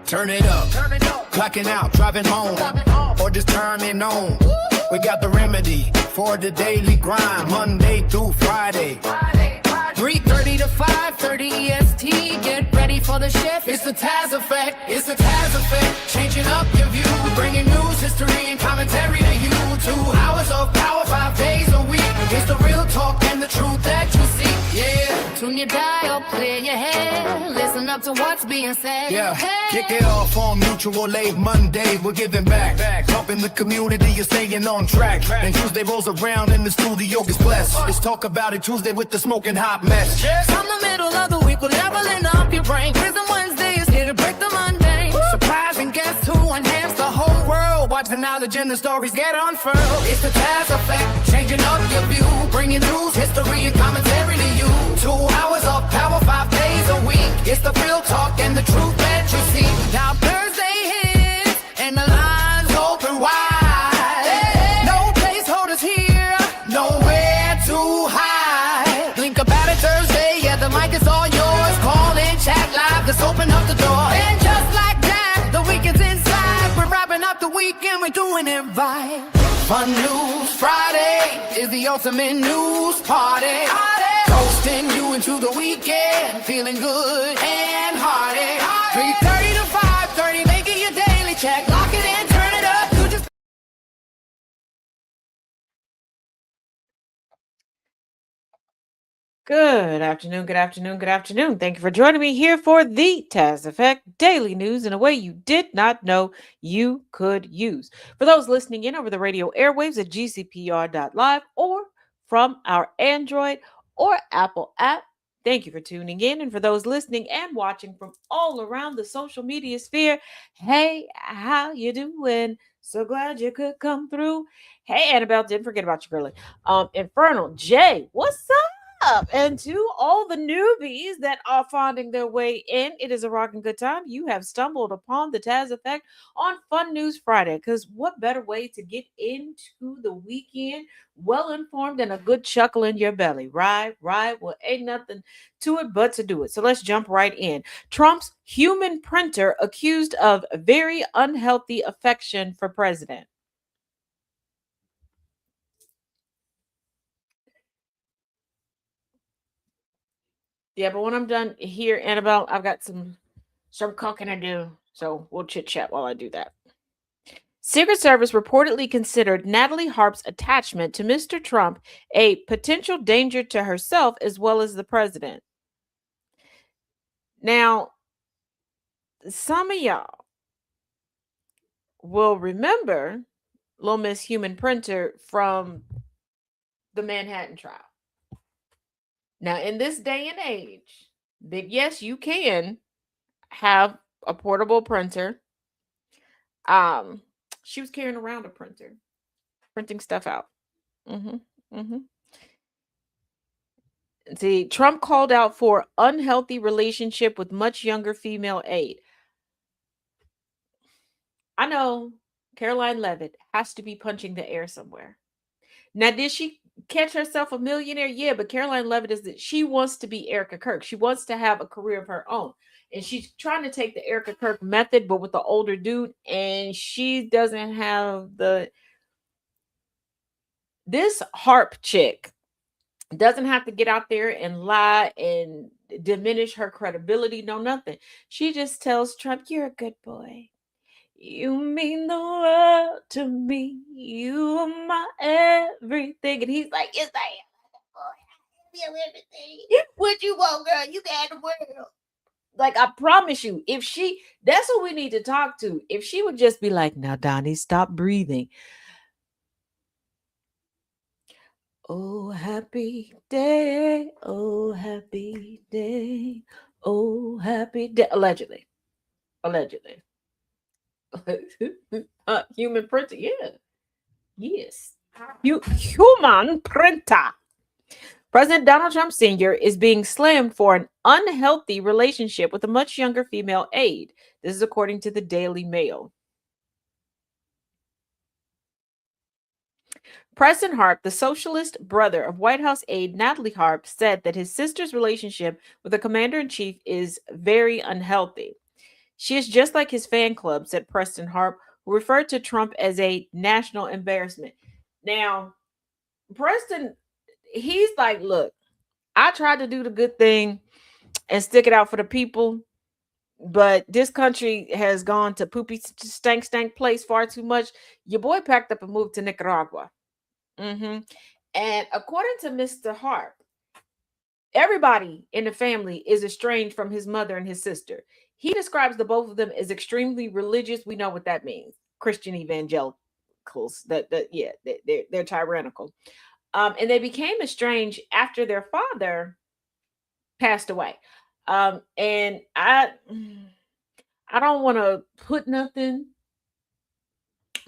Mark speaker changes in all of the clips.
Speaker 1: Turn it up, clocking out, driving home, or just turning on. We got the remedy for the daily grind, Monday through Friday. 3:30 to 5:30 EST. Get ready for the shift. It's the Taz effect. It's the Taz effect. Changing up your view, bringing news, history, and commentary to you. 2 hours of power, 5 days a week. It's the real talk and the truth that you see. Yeah. Tune your dial, clear your head. Listen up to what's being said. Yeah. Kick it off on mutual aid Monday. We're giving back. Helping the community. You're staying on track. And Tuesday rolls around and the studio gets blessed. It's Talk About It Tuesday with the smoking hot mess. From the middle of the week, we're leveling up your brain. Prison Wednesday is here to break the mundane. Surprising guests who enhance the whole world. Watch the knowledge and the stories get unfurled. It's the Taz effect, changing up your view. Bringing news, history, and commentary to you. 2 hours of power, 5 days a week. It's the real talk and the truth that you see. Now Thursday hits and the lines open wide. No placeholders here, nowhere to hide. Think about it Thursday, yeah, the mic is all yours. Call in, chat live, let's open up the door. And just like that, the weekend's inside. We're wrapping up the weekend, we're doing it right. Fun News Friday is the ultimate news party. Coasting you into the weekend, feeling good and hearty. 3:30 to 5:30, making your daily check. Lock it in, turn it up. You just
Speaker 2: Good afternoon, good afternoon, good afternoon. Thank you for joining me here for the Taz Effect Daily News in a way you did not know you could use. For those listening in over the radio airwaves at GCPR.live or from our Android or Apple app, thank you for tuning in. And for those listening and watching from all around the social media sphere, hey, how you doing? So glad you could come through. Hey, Annabelle, didn't forget about you, girlie. Infernal Jay, what's up? And to all the newbies that are finding their way in, it is a rocking good time. You have stumbled upon the Taz Effect on Fun News Friday, because what better way to get into the weekend well informed and a good chuckle in your belly, right? Well, ain't nothing to it but to do it. So let's jump right in. Trump's human printer accused of very unhealthy affection for president. Yeah, but when I'm done here, Annabelle, I've got some cooking to do. So we'll chit chat while I do that. Secret Service reportedly considered Natalie Harp's attachment to Mr. Trump a potential danger to herself as well as the president. Now, some of y'all will remember Little Miss Human Printer from the Manhattan trial. Now, in this day and age, that yes, you can have a portable printer. She was carrying around a printer, printing stuff out. See, Trump called out for unhealthy relationship with much younger female aide. I know Caroline Levitt has to be punching the air somewhere. Now, did she catch herself a millionaire? Yeah, but Caroline Levitt is that she wants to be Erica Kirk. She wants to have a career of her own. And she's trying to take the Erica Kirk method, but with the older dude. And she doesn't have this Harp chick doesn't have to get out there and lie and diminish her credibility. No, nothing. She just tells Trump, you're a good boy. You mean the world to me. You are my everything. And he's like, yes, I am. I am everything. What you want, girl? You got the world. Like, I promise you, if she, that's what we need to talk to. If she would just be like, now, Donnie, stop breathing. Oh, happy day. Oh, happy day. Oh, happy day. Allegedly. Human printer. Yeah. Yes. Human printer. President Donald Trump Sr. is being slammed for an unhealthy relationship with a much younger female aide. This is according to the Daily Mail. Preston Harp, the socialist brother of White House aide Natalie Harp, said that his sister's relationship with the commander in chief is very unhealthy. She is just like his fan club, said Preston Harp, who referred to Trump as a national embarrassment. Now, Preston, he's like, look, I tried to do the good thing and stick it out for the people, but this country has gone to poopy stank place far too much. Your boy packed up and moved to Nicaragua. And according to Mr. Harp, everybody in the family is estranged from his mother and his sister. He describes the both of them as extremely religious. We know what that means. Christian evangelicals. They're tyrannical. And they became estranged after their father passed away. And I don't want to put nothing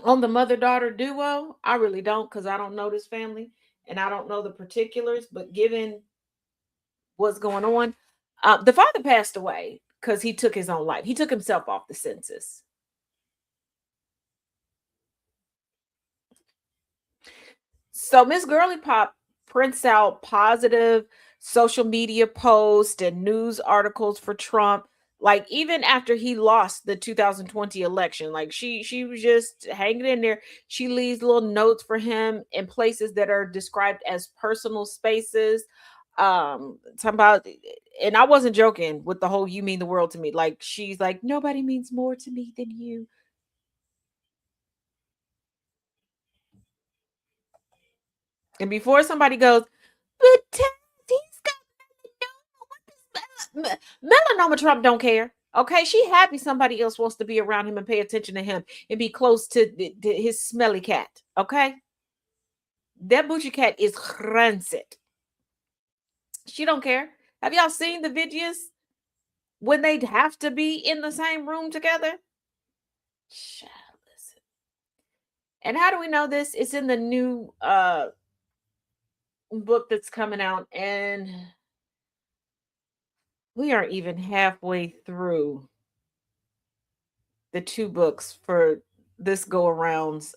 Speaker 2: on the mother-daughter duo. I really don't, because I don't know this family and I don't know the particulars. But given what's going on, the father passed away because he took his own life. He took himself off the census. So Miss Girly Pop prints out positive social media posts and news articles for Trump. Like even after he lost the 2020 election, like she was just hanging in there. She leaves little notes for him in places that are described as personal spaces. Talking about, and I wasn't joking with the whole "you mean the world to me." Like she's like, nobody means more to me than you. And before somebody goes, but he's got melanoma. Trump don't care. Okay, she happy somebody else wants to be around him and pay attention to him and be close to his smelly cat. Okay, that bougie cat is rancid. She don't care. Have y'all seen the videos when they have to be in the same room together? Child, listen. And how do we know this? It's in the new book that's coming out, and we are even halfway through the two books for this go arounds.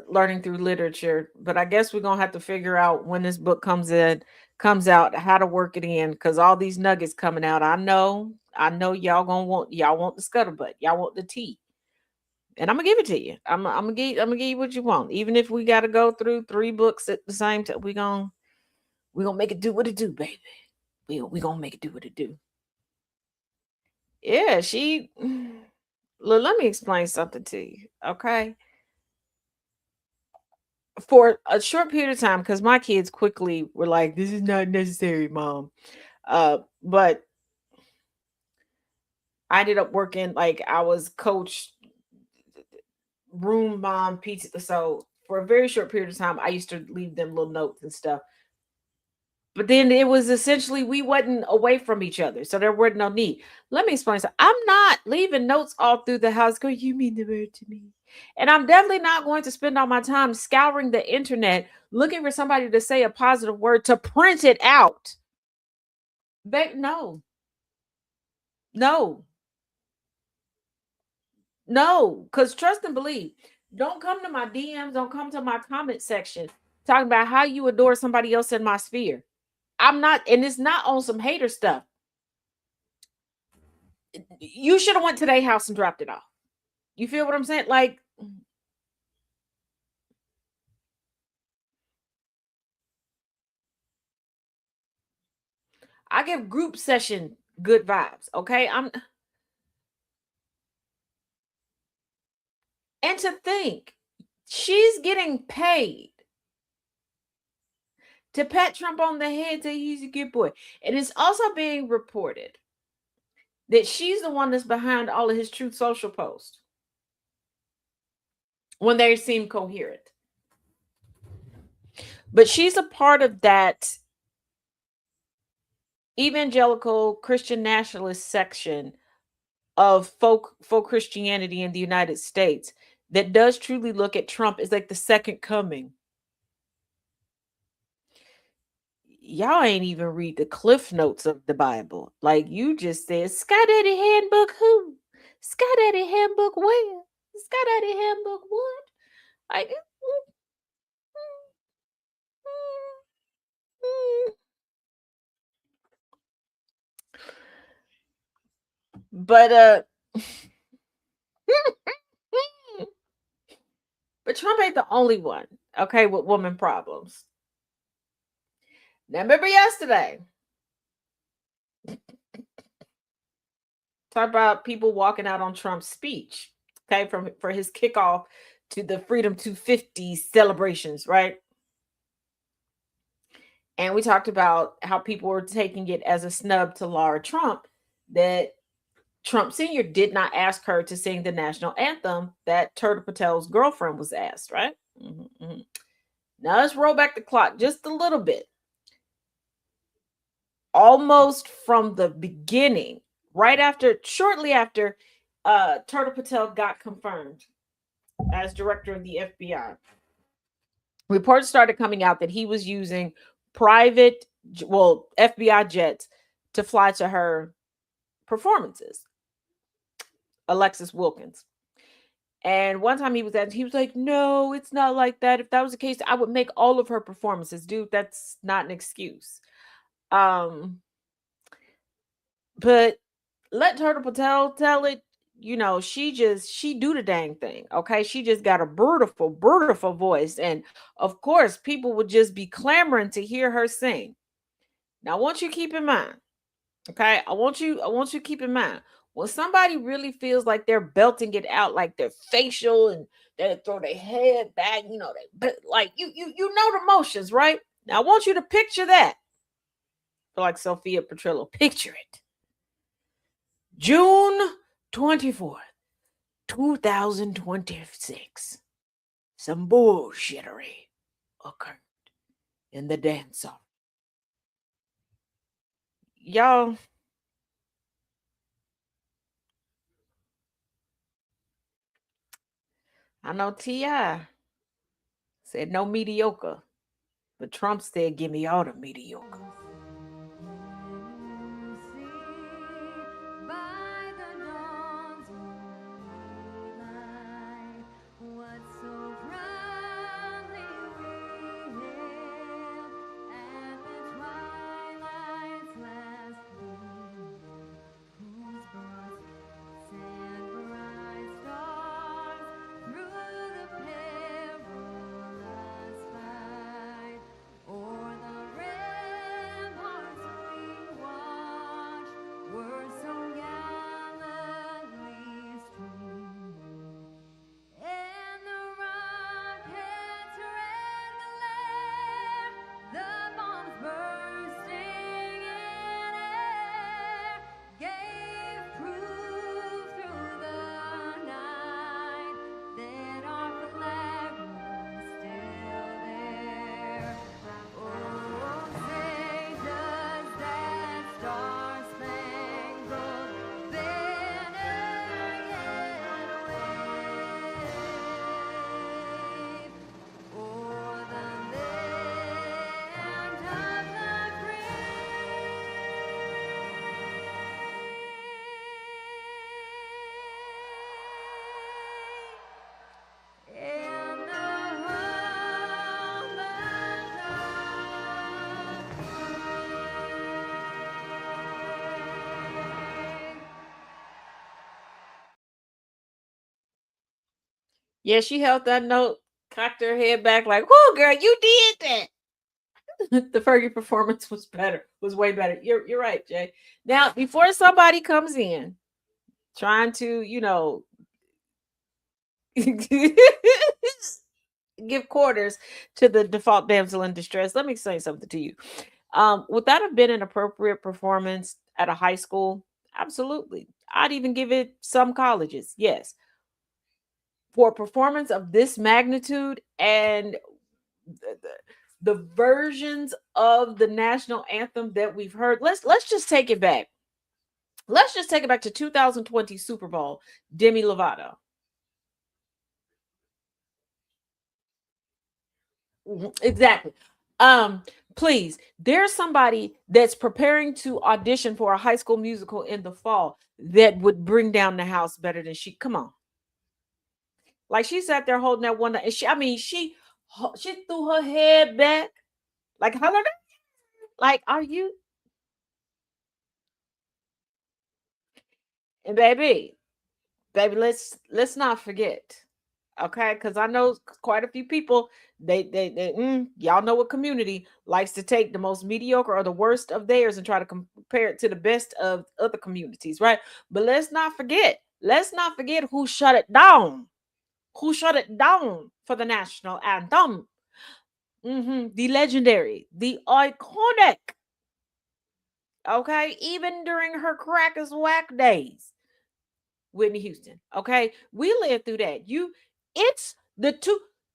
Speaker 2: Learning through literature. But I guess we're gonna have to figure out when this book comes out, how to work it in, because all these nuggets coming out. I know y'all want the scuttlebutt, y'all want the tea. And I'm gonna give it to you. I'm gonna give you what you want. Even if we gotta go through three books at the same time, we gonna make it do what it do, baby. We gonna make it do what it do. Yeah, she look, let me explain something to you, okay? For a short period of time, because my kids quickly were like, "This is not necessary, mom." But I ended up working like I was coach, room mom, pizza. So for a very short period of time, I used to leave them little notes and stuff. But then it was essentially we wasn't away from each other, so there were no need. Let me explain. So I'm not leaving notes all through the house. Go, you mean the word to me? And I'm definitely not going to spend all my time scouring the internet looking for somebody to say a positive word to print it out. No, no, no. Because trust and believe. Don't come to my DMs. Don't come to my comment section talking about how you adore somebody else in my sphere. I'm not, and it's not on some hater stuff. You should have went to their house and dropped it off. You feel what I'm saying? Like, I give group session good vibes. Okay. And to think she's getting paid to pat Trump on the head, say he's a good boy. And it's also being reported that she's the one that's behind all of his Truth Social posts when they seem coherent. But she's a part of that evangelical Christian nationalist section of folk Christianity in the United States that does truly look at Trump as like the second coming. y'all ain't even read the cliff notes of the Bible. Like you just said, Sky Daddy Handbook who? Sky Daddy Handbook where? Sky Daddy Handbook what? Like, but but Trump ain't the only one, okay, with woman problems. Now remember yesterday, talk about people walking out on Trump's speech, okay, for his kickoff to the Freedom 250 celebrations, right? And we talked about how people were taking it as a snub to Laura Trump that Trump Sr. did not ask her to sing the national anthem that Turtle Patel's girlfriend was asked, right? Mm-hmm. Now let's roll back the clock just a little bit. Almost from the beginning, shortly after Turtle Patel got confirmed as director of the FBI, reports started coming out that he was using private, FBI jets to fly to her performances. Alexis Wilkins. And one time he was like, no, it's not like that. If that was the case, I would make all of her performances. Dude, that's not an excuse. But let Turtle Patel tell it. She do the dang thing. Okay. She just got a beautiful voice. And of course, people would just be clamoring to hear her sing. Now, I want you to keep in mind, okay? I want you to keep in mind, when somebody really feels like they're belting it out, like they're facial and they throw their head back, they like you know the motions, right? Now I want you to picture that. Like Sophia Petrillo, picture it. June 24th, 2026. Some bullshittery occurred in the dance hall. Y'all, I know T.I. said no mediocre, but Trump said give me all the mediocre. Yeah, she held that note, cocked her head back like, whoa, girl, you did that. The Fergie performance was way better. You're right, Jay. Now, before somebody comes in trying to, give quarters to the default damsel in distress, let me say something to you. Would that have been an appropriate performance at a high school? Absolutely. I'd even give it some colleges. Yes. For a performance of this magnitude and the versions of the national anthem that we've heard, let's just take it back. Let's just take it back to 2020 Super Bowl, Demi Lovato. Exactly. Um, please, there's somebody that's preparing to audition for a High School Musical in the fall that would bring down the house better than she. Come on, like she sat there holding that one, and she threw her head back, like hello, like are you? And baby, let's not forget, okay? Because I know quite a few people. Y'all know what community likes to take the most mediocre or the worst of theirs and try to compare it to the best of other communities, right? But let's not forget. Let's not forget who shut it down. Who shut it down for the national anthem? The legendary, the iconic. Okay, even during her crack as whack days, Whitney Houston. Okay, we lived through that. It's the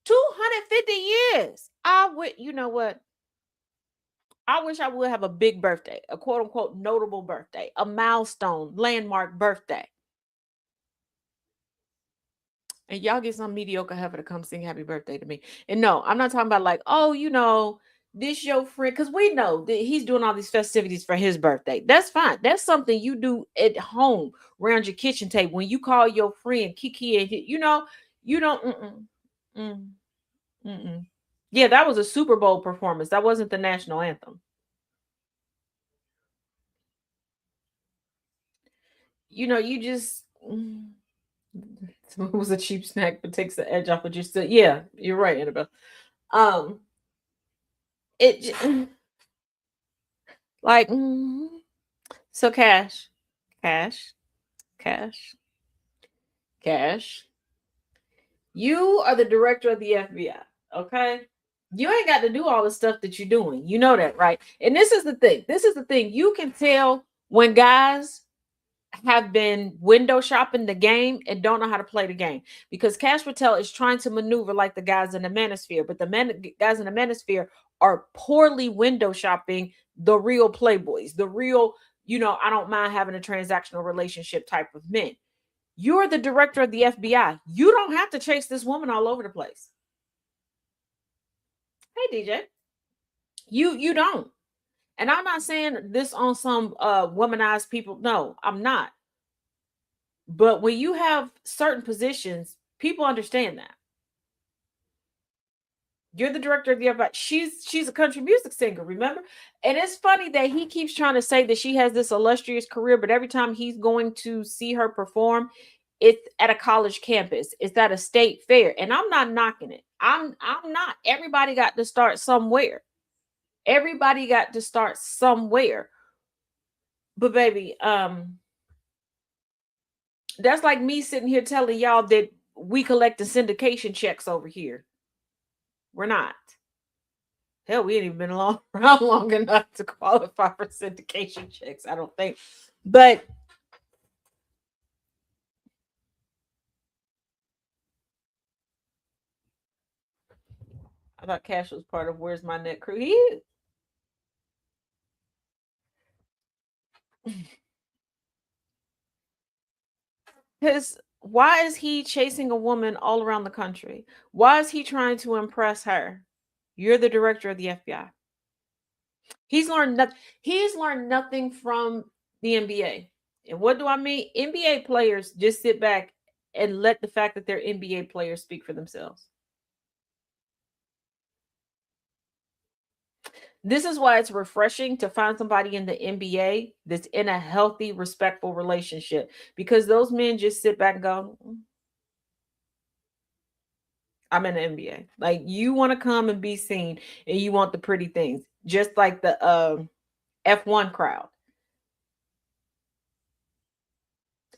Speaker 2: 250 years. I would, you know what? I wish I would have a big birthday, a quote unquote notable birthday, a milestone, landmark birthday. And y'all get some mediocre heifer to come sing happy birthday to me. And no, I'm not talking about like, oh, this your friend, because we know that he's doing all these festivities for his birthday. That's fine. That's something you do at home around your kitchen table when you call your friend Kiki and you don't. Mm, mm. Yeah, that was a Super Bowl performance. That wasn't the national anthem. You just it was a cheap snack, but takes the edge off. But you still, yeah, you're right, Annabelle. Um, it like so cash, cash, cash. You are the director of the FBI, okay? You ain't got to do all the stuff that you're doing. You know that, right? And this is the thing. This is the thing. You can tell when guys have been window shopping the game and don't know how to play the game, because Cash Patel is trying to maneuver like the guys in the manosphere, but the guys in the manosphere are poorly window shopping the real playboys, the real, I don't mind having a transactional relationship type of men. You're the director of the FBI. You don't have to chase this woman all over the place. Hey DJ, you don't. And I'm not saying this on some womanized people. No, I'm not. But when you have certain positions, people understand that. You're the director of the FBI. She's a country music singer, remember? And it's funny that he keeps trying to say that she has this illustrious career, but every time he's going to see her perform, it's at a college campus. It's at a state fair. And I'm not knocking it. I'm not. Everybody got to start somewhere. Everybody got to start somewhere. But baby, that's like me sitting here telling y'all that we collecting syndication checks over here. We're not. Hell, we ain't even been around long enough to qualify for syndication checks, I don't think. But I thought Cash was part of Where's My Net Crew. He is. Because why is he chasing a woman all around the country? Why is he trying to impress her? You're the director of the FBI. He's learned nothing from the NBA. And what do I mean? NBA players just sit back and let the fact that they're NBA players speak for themselves. This is why it's refreshing to find somebody in the NBA that's in a healthy, respectful relationship, because those men just sit back and go, I'm in the NBA. Like, you want to come and be seen and you want the pretty things, just like the F1 crowd.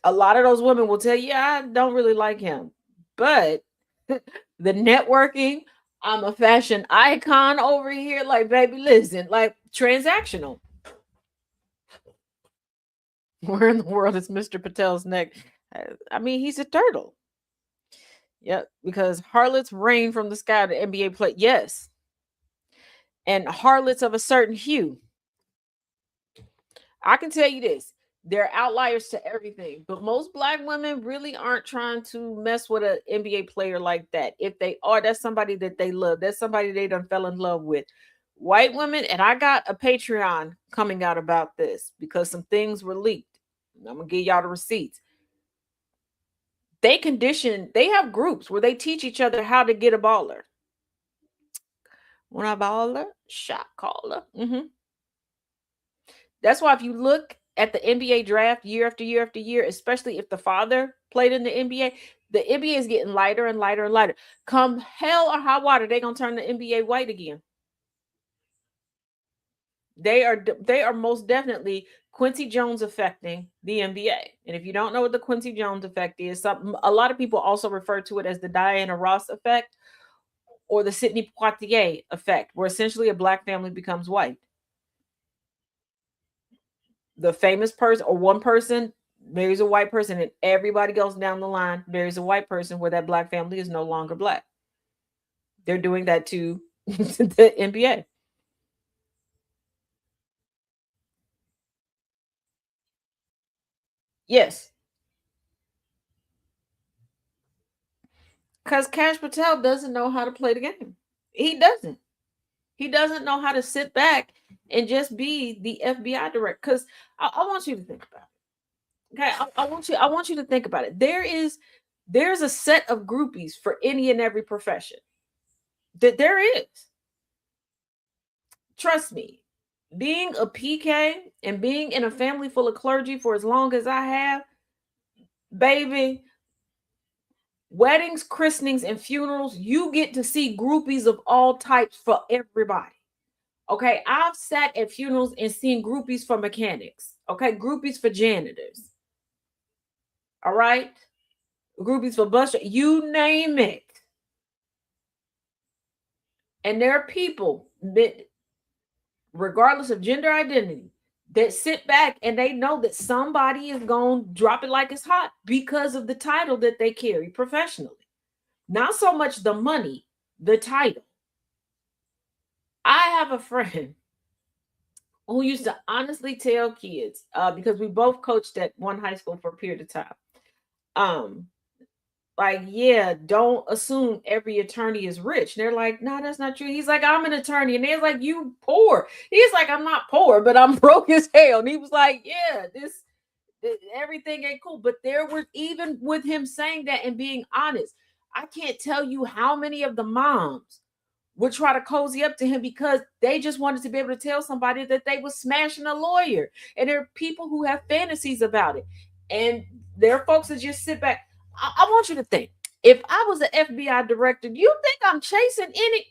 Speaker 2: A lot of those women will tell you, I don't really like him. But the networking, I'm a fashion icon over here. Like, baby, listen, like transactional. Where in the world is Mr. Patel's neck? I mean, he's a turtle. Yep, because harlots rain from the sky to NBA play. Yes. And harlots of a certain hue. I can tell you this. They're outliers to everything, but most black women really aren't trying to mess with an NBA player like that. If they are, that's somebody that they love. That's somebody they done fell in love with. white women, and I got a Patreon coming out about this because some things were leaked. I'm gonna give y'all the receipts. They have groups where they teach each other how to get a baller. When I baller, shot caller. That's why if you look at the NBA draft year after year after year, especially if the father played in the NBA is getting lighter and lighter and lighter. Come hell or high water, they're gonna turn the NBA white again. They are most definitely Quincy Jones affecting the NBA. And if you don't know what the Quincy Jones effect is, a lot of people also refer to it as the Diana Ross effect or the Sidney Poitier effect, where essentially a black family becomes white. The famous person or one person marries a white person, and everybody goes down the line marries a white person where that black family is no longer black. They're doing that to the NBA. Yes. Because Cash Patel doesn't know how to play the game. He doesn't. He doesn't know how to sit back and just be the FBI director. Because I want you to think about it. Okay, I want you to think about it. There's a set of groupies for any and every profession. That there is. Trust me. Being a PK and being in a family full of clergy for as long as I have, baby, weddings, christenings, and funerals, you get to see groupies of all types for everybody. Okay, I've sat at funerals and seen groupies for mechanics. Okay, groupies for janitors. All right, groupies for bus, you name it. And there are people that, regardless of gender identity, that sit back and they know that somebody is going to drop it like it's hot because of the title that they carry professionally. Not so much the money, the title. I have a friend who used to honestly tell kids, because we both coached at one high school for a period of time. Like, yeah, don't assume every attorney is rich. And they're like, no, that's not true. He's like, I'm an attorney. And they're like, you poor. He's like, I'm not poor, but I'm broke as hell. And he was like, yeah, this everything ain't cool. But there was, even with him saying that and being honest, I can't tell you how many of the moms would try to cozy up to him because they just wanted to be able to tell somebody that they was smashing a lawyer. And there are people who have fantasies about it. And there are folks that just sit back. I want you to think, if I was an FBI director, do you think I'm chasing any?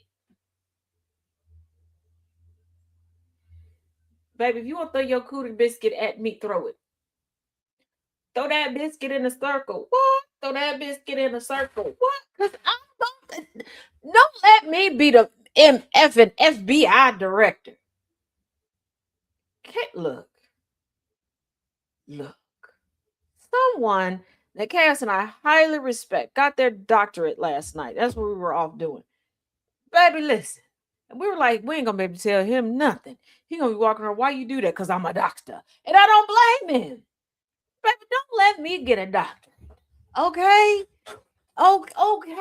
Speaker 2: Baby, if you want to throw your cootie biscuit at me, throw it. Throw that biscuit in a circle. What? Throw that biscuit in a circle. What? Because don't let me be the MF and FBI director. Okay, look. Someone that Cass and I highly respect got their doctorate last night. That's what we were off doing. Baby, listen. And we were like, we ain't gonna be able to tell him nothing. He gonna be walking around, why you do that? Because I'm a doctor. And I don't blame him. Baby, don't let me get a doctor. Okay? Okay.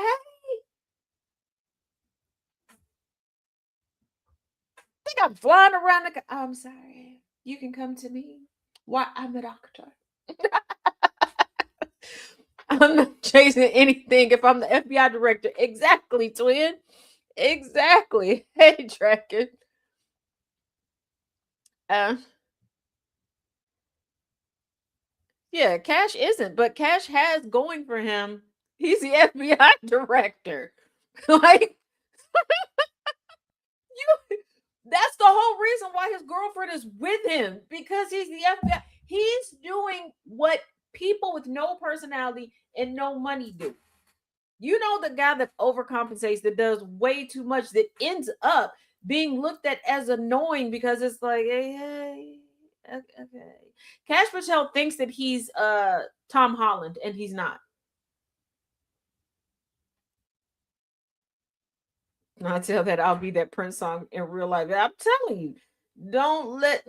Speaker 2: Think I'm flying around the I'm sorry. You can come to me. Why? I'm a doctor. I'm not chasing anything if I'm the FBI director. Exactly, twin. Exactly. Hey, Draken. Uh, yeah, Cash isn't, but Cash has going for him. He's the FBI director. Like, you, that's the whole reason why his girlfriend is with him, because he's the FBI. He's doing what people with no personality and no money do. You know, the guy that overcompensates, that does way too much, that ends up being looked at as annoying because it's like, hey, okay. Cash Patel thinks that he's Tom Holland, and he's not. I tell that I'll be that Prince song in real life. I'm telling you, don't let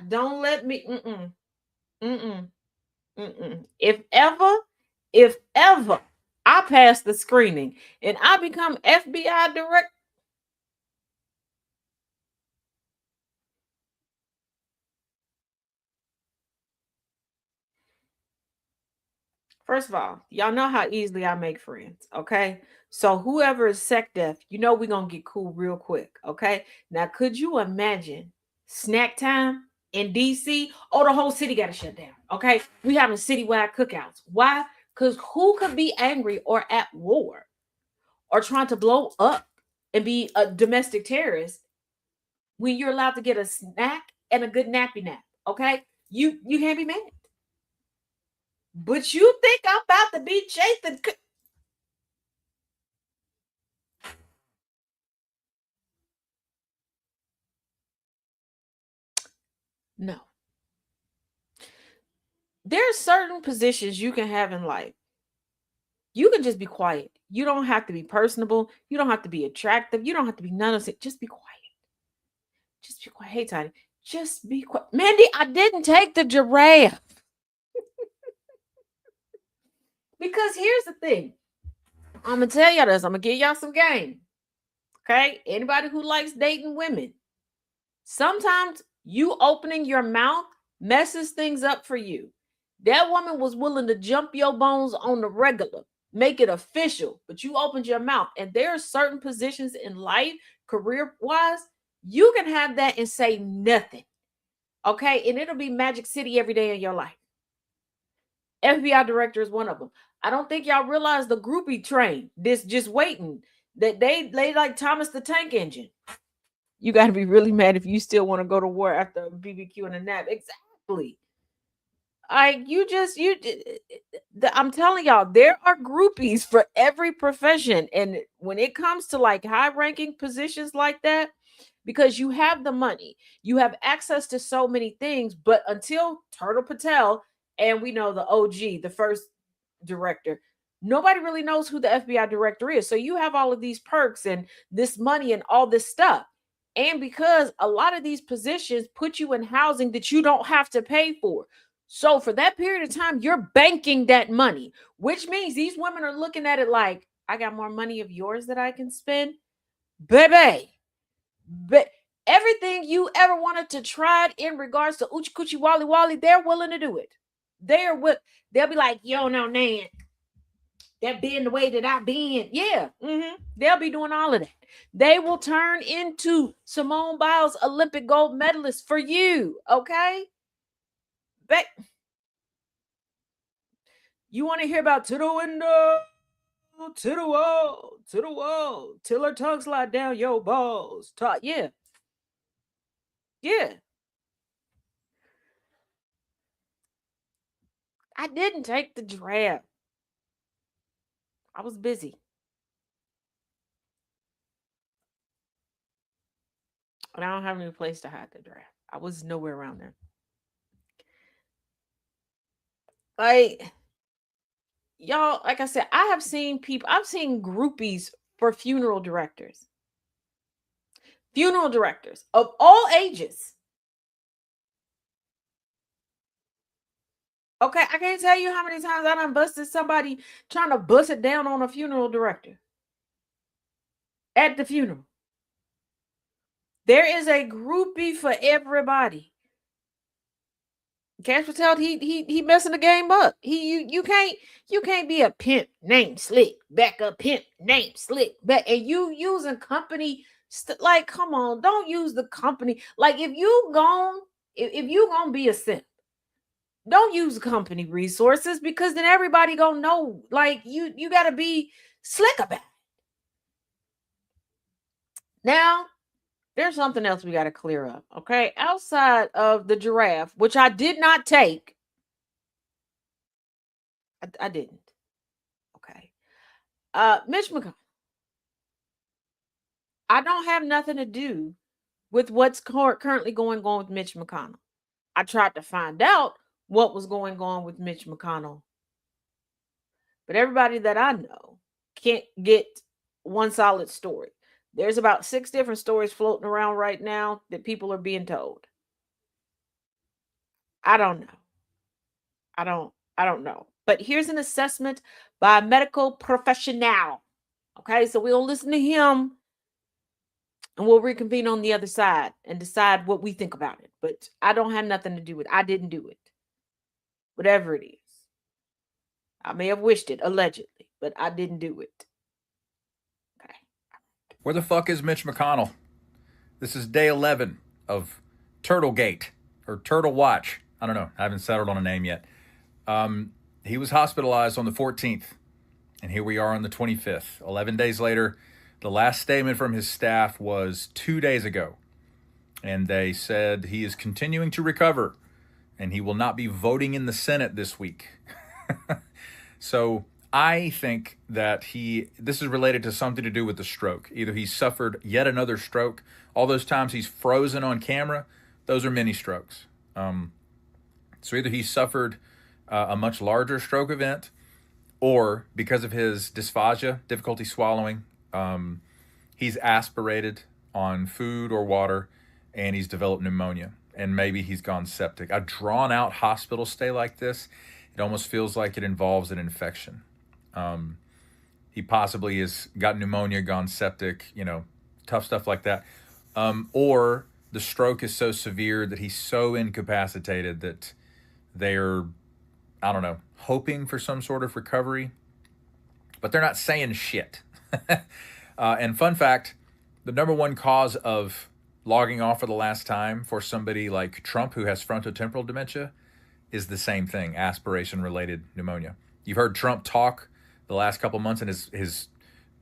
Speaker 2: don't let me mm-mm, mm-mm, mm-mm. If ever I pass the screening and I become FBI director. First of all, y'all know how easily I make friends, okay? So whoever is sec def, you know we're gonna get cool real quick, okay? Now, could you imagine snack time in DC? Oh, the whole city got to shut down, okay? We having citywide cookouts. Why? Because who could be angry or at war or trying to blow up and be a domestic terrorist when you're allowed to get a snack and a good nappy nap, okay? You can't be mad. But you think I'm about to be chasing? No. There are certain positions you can have in life. You can just be quiet. You don't have to be personable. You don't have to be attractive. You don't have to be none of it. Just be quiet. Just be quiet. Hey, Tiny. Just be quiet. Mandy, I didn't take the giraffe. Because here's the thing. I'm going to tell y'all this. I'm going to give y'all some game. Okay? Anybody who likes dating women, sometimes you opening your mouth messes things up for you. That woman was willing to jump your bones on the regular, make it official, but you opened your mouth. And there are certain positions in life, career wise, you can have that and say nothing. Okay. And it'll be Magic City every day in your life. FBI director is one of them. I don't think y'all realize the groupie train, this just waiting, that they like Thomas the Tank Engine. You got to be really mad if you still want to go to war after a BBQ and a nap. Exactly. I'm telling y'all, there are groupies for every profession. And when it comes to like high ranking positions like that, because you have the money, you have access to so many things. But until Turtle Patel, and we know the OG, the first director, nobody really knows who the FBI director is. So you have all of these perks and this money and all this stuff. And because a lot of these positions put you in housing that you don't have to pay for. So for that period of time, you're banking that money, which means these women are looking at it like, I got more money of yours that I can spend. Baby. But everything you ever wanted to try it in regards to Uchi Coochie Wally Wally, they're willing to do it. They'll be like, yo, no, Nan, that being the way that I've been. Yeah. They'll be doing all of that. They will turn into Simone Biles Olympic gold medalist for you. Okay. But you want to hear about to the window, to the wall, till her tongue slide down your balls. Yeah. Yeah. I didn't take the draft. I was busy. And I don't have any place to hide the draft. I was nowhere around there. Like, y'all, like I said, I've seen groupies for funeral directors of all ages. Okay, I can't tell you how many times I done busted somebody trying to bust it down on a funeral director at the funeral. There is a groupie for everybody. Cash Patel, he messing the game up. You can't be a pimp named Slick, backup pimp named Slick, back, and you using company like, come on, don't use the company. Like, if you gonna be a simp, don't use company resources, because then everybody gonna know. Like, you gotta be slick about it. Now, there's something else we got to clear up. Okay, outside of the giraffe, which I did not take. I didn't. Okay. Mitch McConnell. I don't have nothing to do with what's currently going on with Mitch McConnell. I tried to find out what was going on with Mitch McConnell, but everybody that I know can't get one solid story. There's about 6 different stories floating around right now that people are being told. I don't know. I don't know. But here's an assessment by a medical professional. Okay, so we'll listen to him and we'll reconvene on the other side and decide what we think about it. But I don't have nothing to do with it. I didn't do it. Whatever it is. I may have wished it, allegedly, but I didn't do it. Okay.
Speaker 3: Where the fuck is Mitch McConnell? This is day 11 of Turtlegate or Turtle Watch. I don't know. I haven't settled on a name yet. He was hospitalized on the 14th, and here we are on the 25th. 11 days later, the last statement from his staff was 2 days ago, and they said he is continuing to recover, and he will not be voting in the Senate this week. So I think that this is related to something to do with the stroke. Either he suffered yet another stroke. All those times he's frozen on camera, those are mini strokes. So either he suffered a much larger stroke event, or because of his dysphagia, difficulty swallowing, he's aspirated on food or water, and he's developed pneumonia, and maybe he's gone septic. A drawn out hospital stay like this, it almost feels like it involves an infection. He possibly has got pneumonia, gone septic, tough stuff like that. Or the stroke is so severe that he's so incapacitated that they're, I don't know, hoping for some sort of recovery, but they're not saying shit. And fun fact, the number one cause of logging off for the last time for somebody like Trump who has frontotemporal dementia is the same thing, aspiration-related pneumonia. You've heard Trump talk the last couple months, and his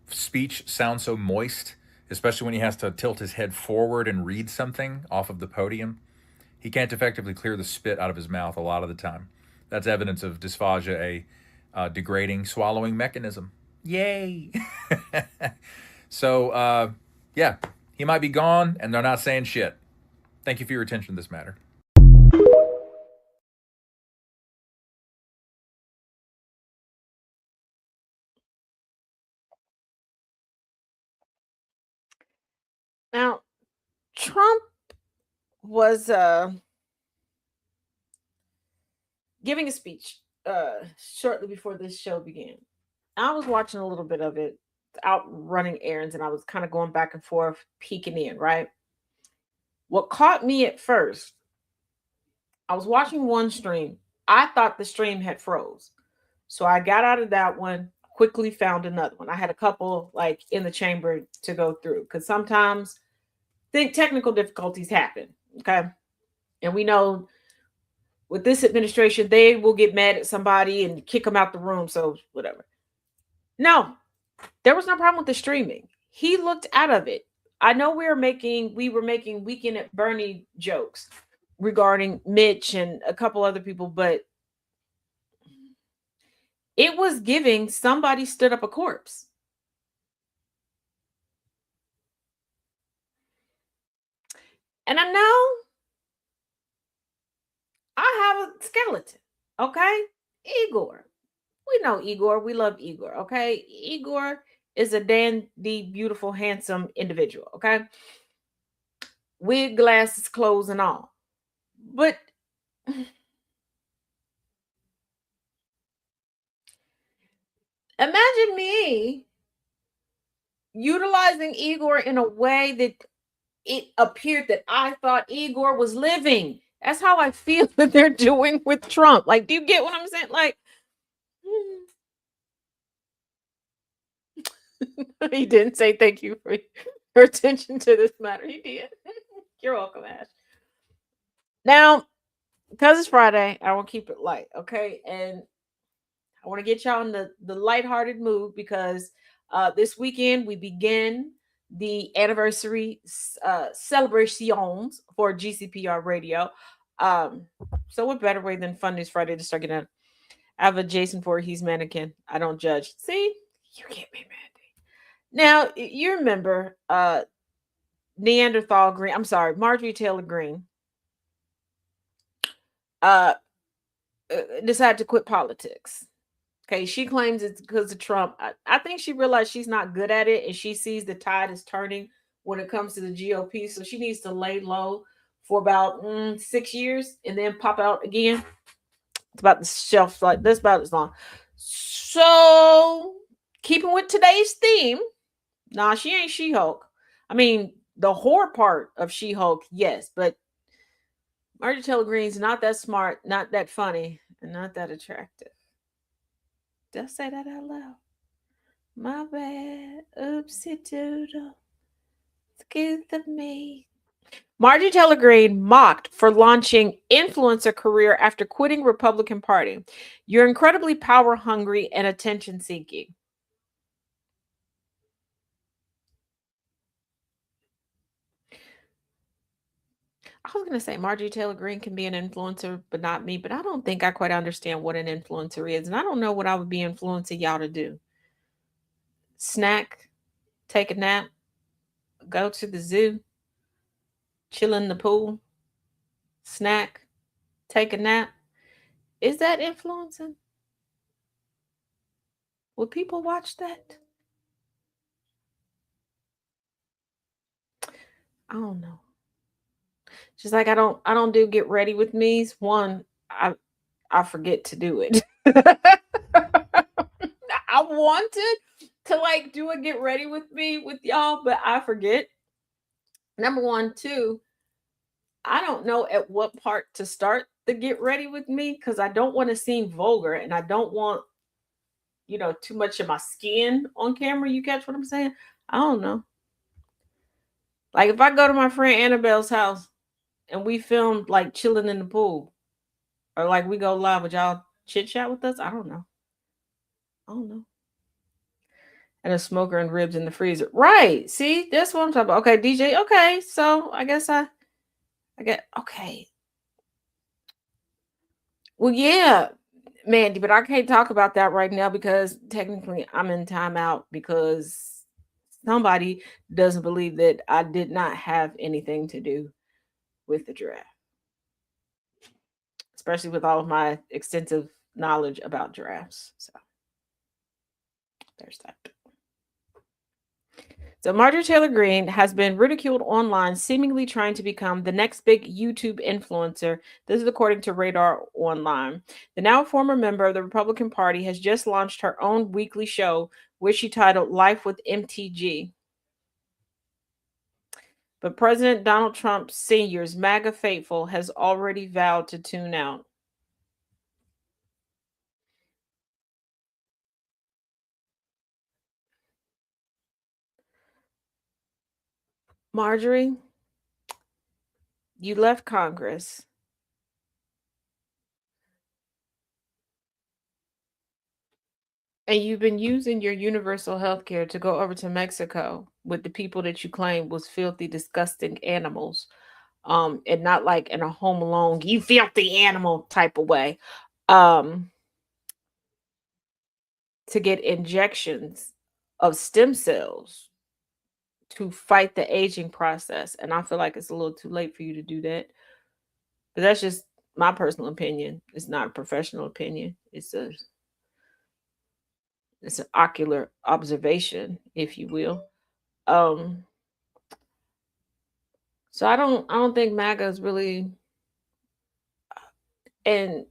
Speaker 3: speech sounds so moist, especially when he has to tilt his head forward and read something off of the podium. He can't effectively clear the spit out of his mouth a lot of the time. That's evidence of dysphagia, a degrading swallowing mechanism. Yay! So, yeah, he might be gone, and they're not saying shit. Thank you for your attention to this matter.
Speaker 2: Now, Trump was giving a speech shortly before this show began. I was watching a little bit of it, out running errands, and I was kind of going back and forth, peeking in, right? What caught me at first, I was watching one stream. I thought the stream had froze. So I got out of that one, quickly found another one. I had a couple like in the chamber to go through because sometimes technical difficulties happen. Okay. And we know with this administration, they will get mad at somebody and kick them out the room. So whatever. No, there was no problem with the streaming. He looked out of it. I know we were making Weekend at Bernie jokes regarding Mitch and a couple other people, but it was giving somebody stood up a corpse. And I know I have a skeleton, okay? Igor. We know Igor. We love Igor, okay? Igor is a dandy, beautiful, handsome individual, okay? Wig, glasses, clothes, and all. But imagine me utilizing Igor in a way that it appeared that I thought Igor was living. That's how I feel that they're doing with Trump. Like, do you get what I'm saying? Like, he didn't say thank you for your attention to this matter. He did. You're welcome, Ash. Now, because it's Friday, I want to keep it light, okay? And I want to get y'all in the lighthearted mood because this weekend we begin the anniversary celebrations for GCPR Radio. So what better way than Fun News Friday to start getting out? I have a Jason Voorhees mannequin. I don't judge. See, you get me, Mandy. Now you remember Neanderthal Green. I'm sorry, Marjorie Taylor Greene. Decided to quit politics. Okay, she claims it's because of Trump. I think she realized she's not good at it, and she sees the tide is turning when it comes to the GOP. So she needs to lay low for about 6 years and then pop out again. It's about the shelf like this, about as long. So, keeping with today's theme, nah, she ain't She-Hulk. I mean, the horror part of She-Hulk, yes, but Marjorie Taylor Greene's not that smart, not that funny, and not that attractive. Did I say that out loud? My bad. Oopsie doodle. Excuse me. Marjorie Taylor Greene mocked for launching influencer career after quitting Republican Party. You're incredibly power hungry and attention seeking. I was going to say Marjorie Taylor Greene can be an influencer, but not me. But I don't think I quite understand what an influencer is. And I don't know what I would be influencing y'all to do. Snack, take a nap, go to the zoo, chill in the pool, snack, take a nap. Is that influencing? Will people watch that? I don't know. Just like I don't do get ready with me's. One, I forget to do it. I wanted to like do a get ready with me with y'all, but I forget. Number one, two, I don't know at what part to start the get ready with me because I don't want to seem vulgar and I don't want, too much of my skin on camera. You catch what I'm saying? I don't know. Like if I go to my friend Annabelle's house and we filmed like chilling in the pool, or like we go live, would y'all chit chat with us? I don't know. I don't know. And a smoker and ribs in the freezer. Right. See, that's what I'm talking about. Okay, DJ. Okay. So I guess I get okay. Well, yeah, Mandy, but I can't talk about that right now because technically I'm in timeout because somebody doesn't believe that I did not have anything to do with the draft, especially with all of my extensive knowledge about drafts. So there's that. So Marjorie Taylor Greene has been ridiculed online, seemingly trying to become the next big YouTube influencer. This is according to Radar Online. The now former member of the Republican Party has just launched her own weekly show, which she titled Life with MTG. But President Donald Trump Sr.'s MAGA faithful has already vowed to tune out. Marjorie, you left Congress. And you've been using your universal health care to go over to Mexico with the people that you claim was filthy, disgusting animals. And not like in a home alone, you filthy animal type of way. Um, to get injections of stem cells to fight the aging process. And I feel like it's a little too late for you to do that. But that's just my personal opinion. It's not a professional opinion. It's an ocular observation, if you will. Um, so I don't think MAGA is really, and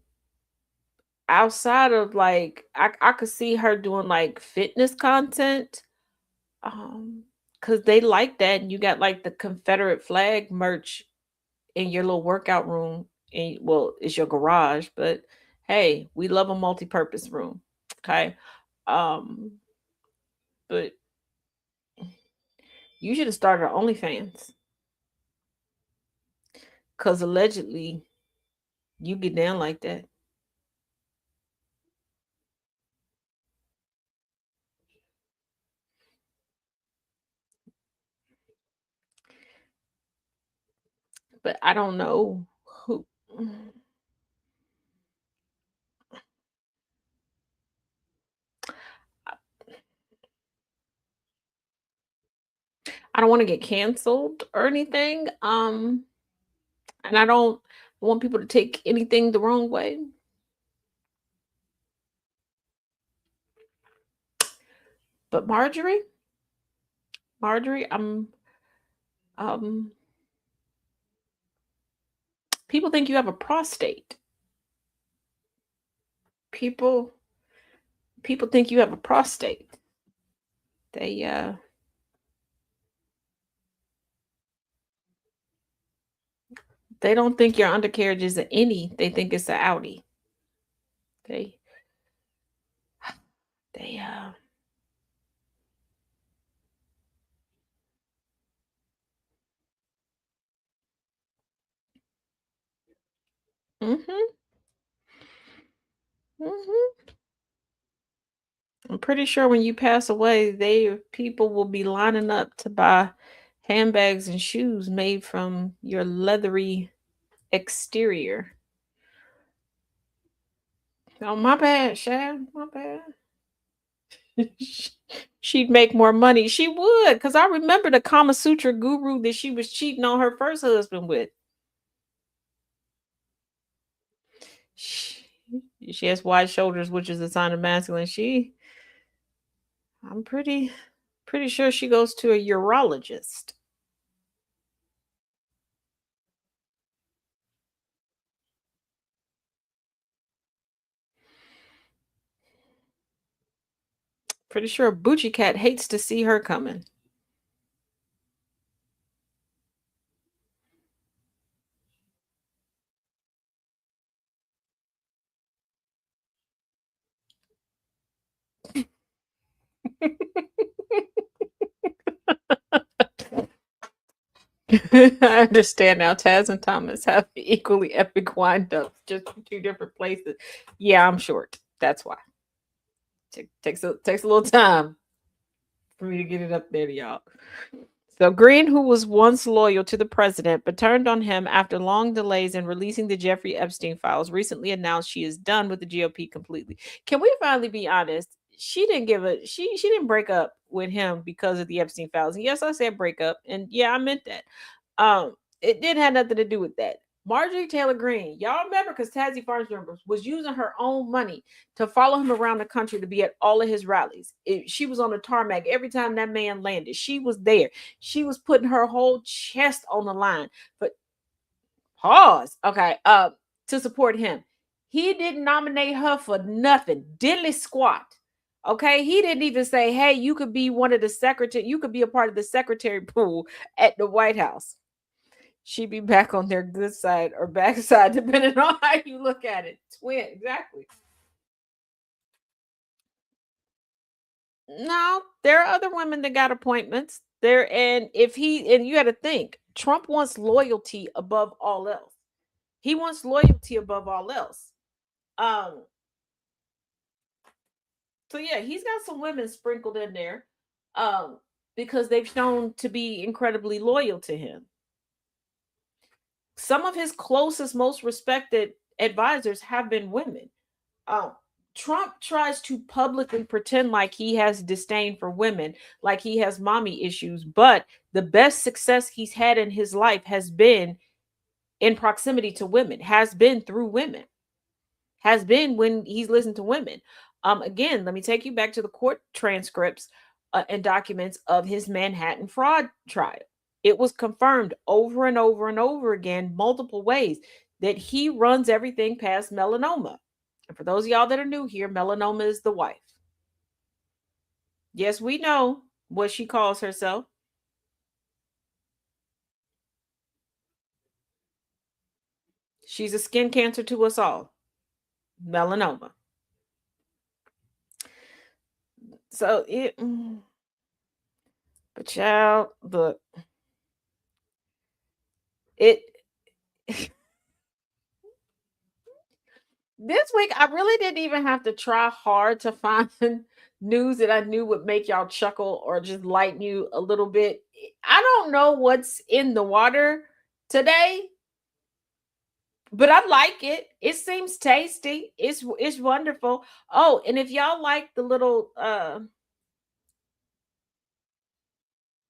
Speaker 2: outside of like I could see her doing like fitness content. Because they like that, and you got like the Confederate flag merch in your little workout room. And well, it's your garage, but hey, we love a multi-purpose room. Okay. Um, but you should have started OnlyFans. Cause allegedly you get down like that. But I don't know who. I don't want to get canceled or anything. And I don't want people to take anything the wrong way. But Marjorie, um people think you have a prostate. People think you have a prostate. They don't think your undercarriage is an innie. They think it's an Audi. They they mhm. Mhm. I'm pretty sure when you pass away, people will be lining up to buy handbags and shoes made from your leathery exterior. Oh, my bad, Shad. My bad. She'd make more money. She would, because I remember the Kama Sutra guru that she was cheating on her first husband with. She, she has wide shoulders, which is a sign of masculine. I'm pretty sure she goes to a urologist. Pretty sure Boochie Cat hates to see her coming. I understand now. Taz and Thomas have equally epic wind-ups, just from two different places. Yeah, I'm short. That's why. Takes a little time for me to get it up there to y'all. So Green, who was once loyal to the president but turned on him after long delays in releasing the Jeffrey Epstein files, recently announced she is done with the GOP completely. Can we finally be honest? She didn't break up with him because of the Epstein files. And yes, I said break up, and yeah, I meant that. Um, it didn't have nothing to do with that. Marjorie Taylor Greene, y'all remember, because Tazi Farms members was using her own money to follow him around the country to be at all of his rallies. She was on the tarmac every time that man landed. She was there. She was putting her whole chest on the line. But pause. Okay. To support him. He didn't nominate her for nothing. Diddly squat. Okay. He didn't even say, hey, you could be one of the secretary, you could be a part of the secretary pool at the White House. She'd be back on their good side or bad side, depending on how you look at it. Twin, exactly. No, there are other women that got appointments there, and you got to think, Trump wants loyalty above all else. He wants loyalty above all else. Um, so yeah, he's got some women sprinkled in there, because they've shown to be incredibly loyal to him. Some of his closest, most respected advisors have been women. Um, Trump tries to publicly pretend like he has disdain for women, like he has mommy issues, but the best success he's had in his life has been in proximity to women, has been through women, has been when he's listened to women. Again, let me take you back to the court transcripts and documents of his Manhattan fraud trial. It was confirmed over and over and over again, multiple ways, that he runs everything past melanoma. And for those of y'all that are new here, melanoma is the wife. Yes, we know what she calls herself. She's a skin cancer to us all. Melanoma. So but child, look, it this week I really didn't even have to try hard to find news that I knew would make y'all chuckle or just lighten you a little bit. I don't know what's in the water today, but I like it. It seems tasty. It's wonderful. Oh, and if y'all like the little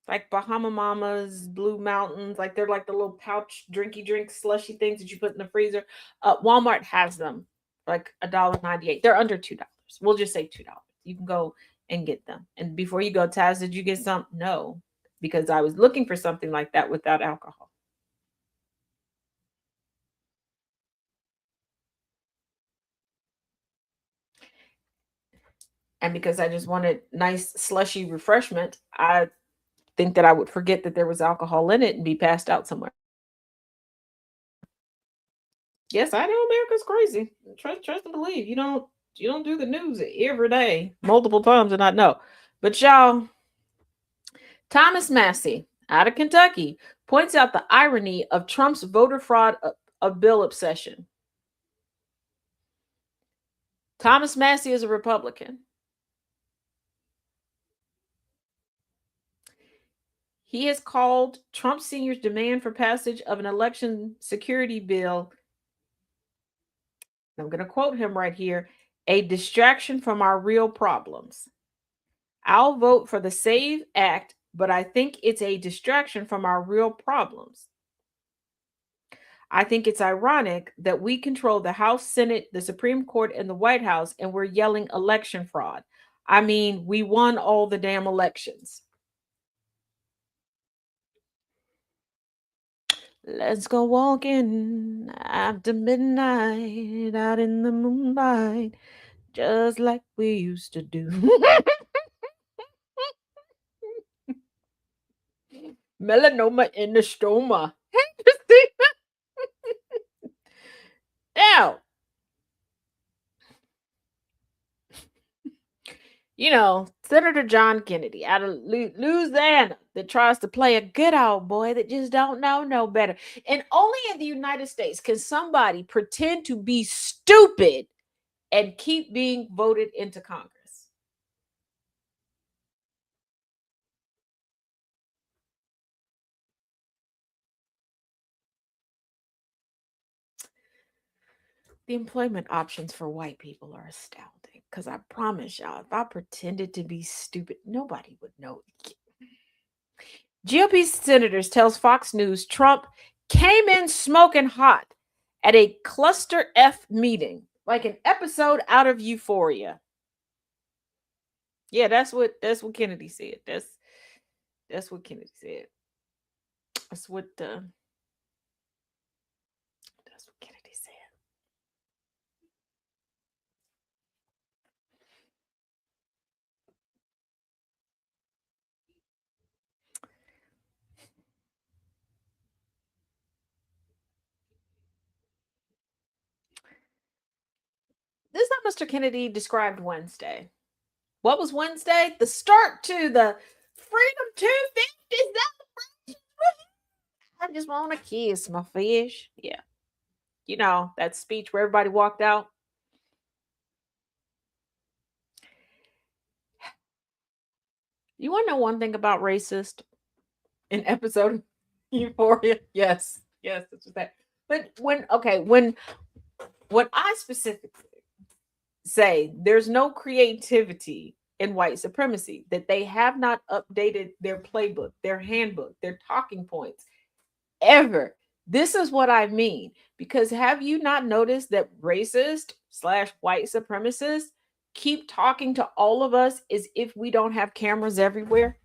Speaker 2: like Bahama Mamas, Blue Mountains, like they're like the little pouch drinky drink slushy things that you put in the freezer. Walmart has them like $1.98. They're under $2. We'll just say $2. You can go and get them. And before you go, Taz, did you get some? No, because I was looking for something like that without alcohol. And because I just wanted nice slushy refreshment, I think that I would forget that there was alcohol in it and be passed out somewhere. Yes, I know America's crazy. Trust and believe. You don't do the news every day, multiple times, and not know. But y'all, Thomas Massey out of Kentucky points out the irony of Trump's voter fraud of bill obsession. Thomas Massey is a Republican. He has called Trump Sr.'s demand for passage of an election security bill, I'm going to quote him right here, a distraction from our real problems. I'll vote for the SAVE Act, but I think it's a distraction from our real problems. I think it's ironic that we control the House, Senate, the Supreme Court, and the White House, and we're yelling election fraud. I mean, we won all the damn elections. Let's go walking after midnight out in the moonlight, just like we used to do. Melanoma in the stoma. Now, Senator John Kennedy out of Louisiana that tries to play a good old boy that just don't know no better. And only in the United States can somebody pretend to be stupid and keep being voted into Congress. The employment options for white people are astounding. Because I promise y'all, if I pretended to be stupid, nobody would know. GOP senators tells Fox News Trump came in smoking hot at a cluster F meeting, like an episode out of Euphoria. Yeah, that's what Kennedy said. That's what Kennedy said. That's what Kennedy said. This is how Mr. Kennedy described Wednesday. What was Wednesday? The start to the Freedom 250 celebration. I just want to kiss my fish. Yeah. That speech where everybody walked out. You want to know one thing about racist in episode Euphoria? Yes. Yes, that's what that. But when I specifically say there's no creativity in white supremacy, that they have not updated their playbook, their handbook, their talking points ever. This is what I mean. Because have you not noticed that racist/white supremacists keep talking to all of us as if we don't have cameras everywhere?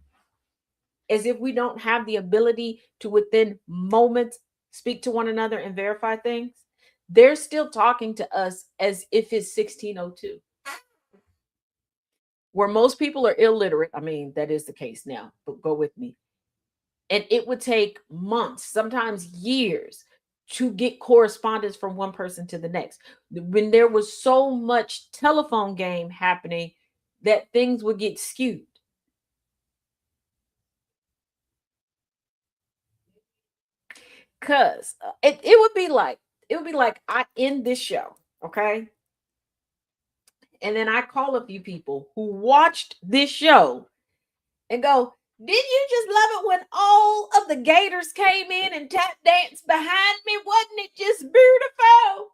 Speaker 2: As if we don't have the ability to within moments speak to one another and verify things? They're still talking to us as if it's 1602. Where most people are illiterate. I mean, that is the case now, but go with me. And it would take months, sometimes years, to get correspondence from one person to the next. When there was so much telephone game happening that things would get skewed. Because it would be like I end this show, okay? And then I call a few people who watched this show and go, didn't you just love it when all of the Gators came in and tap danced behind me? Wasn't it just beautiful?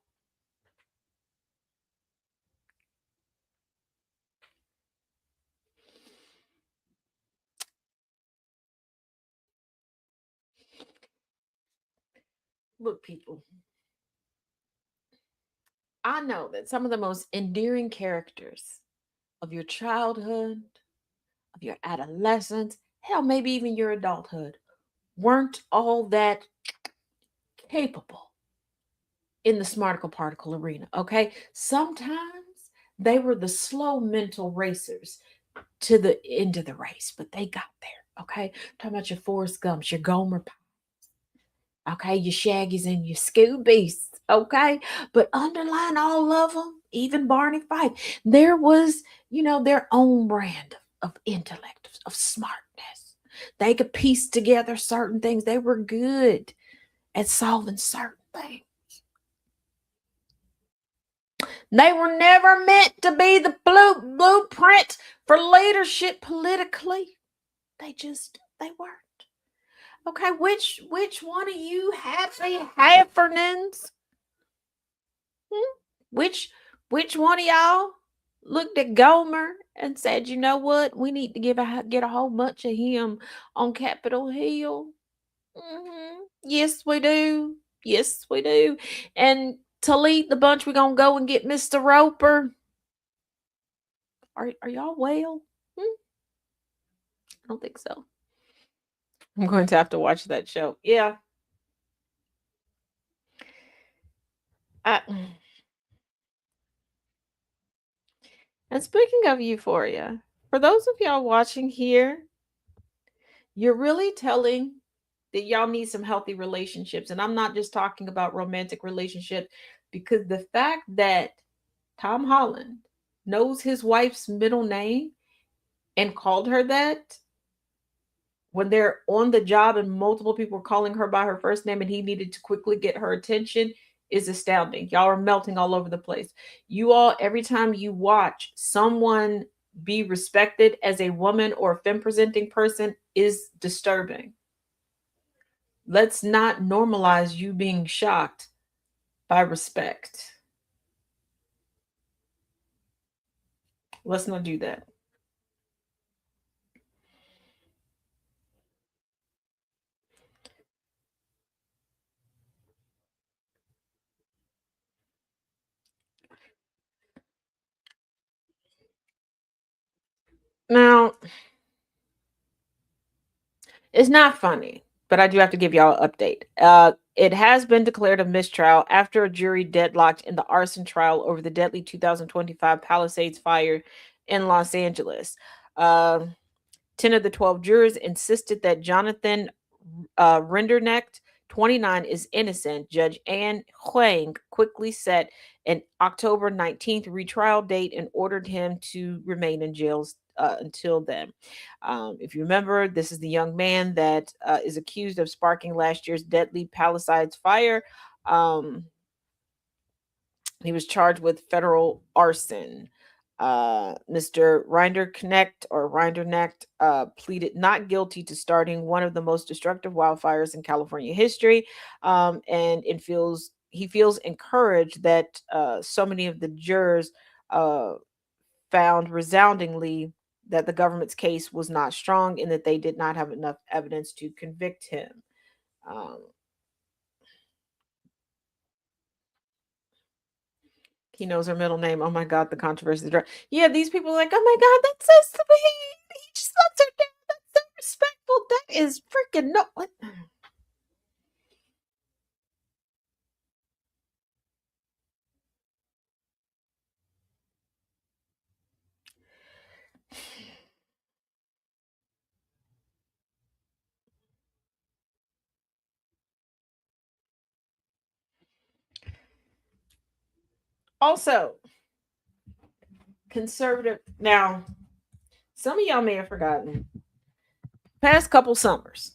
Speaker 2: Look, people, I know that some of the most endearing characters of your childhood, of your adolescence, hell, maybe even your adulthood, weren't all that capable in the smarticle particle arena. Okay. Sometimes They were the slow mental racers to the end of the race, but they got there. Okay, talking about your Forrest Gumps, your Gomer Pye, okay, your Shaggies and your Scoobies, okay, but underlying all of them, even Barney Fife, there was, their own brand of intellect, of smartness. They could piece together certain things. They were good at solving certain things. They were never meant to be the blueprint for leadership politically. They weren't. Okay, which one of you happy Heffernans? Which one of y'all looked at Gomer and said, you know what? We need to get a whole bunch of him on Capitol Hill. Yes, we do. Yes, we do. And to lead the bunch, we're gonna go and get Mr. Roper. Are y'all well? I don't think so. I'm going to have to watch that show. Yeah. And speaking of euphoria, for those of y'all watching here, you're really telling that y'all need some healthy relationships. And I'm not just talking about romantic relationships, because the fact that Tom Holland knows his wife's middle name and called her that when they're on the job and multiple people were calling her by her first name and he needed to quickly get her attention is astounding. Y'all are melting all over the place. You all, every time you watch someone be respected as a woman or a femme presenting person, is disturbing. Let's not normalize you being shocked by respect. Let's not do that. Now, it's not funny, but I do have to give y'all an update. It has been declared a mistrial after a jury deadlocked in the arson trial over the deadly 2025 Palisades fire in Los Angeles. 10 of the 12 jurors insisted that Jonathan Rendernecht, 29, is innocent. Judge Ann Huang quickly set an October 19th retrial date and ordered him to remain in jail until then. If you remember, this is the young man that is accused of sparking last year's deadly Palisades fire. He was charged with federal arson. Mr. Rinderknecht pleaded not guilty to starting one of the most destructive wildfires in California history, and he feels encouraged that so many of the jurors found resoundingly that the government's case was not strong and that they did not have enough evidence to convict him. He knows her middle name. Oh my God, the controversy. Yeah, these people are like, oh my God, that's so sweet. He just loves her down. That's so respectful. That is freaking no. What? Also, conservative. Now, some of y'all may have forgotten. Past couple summers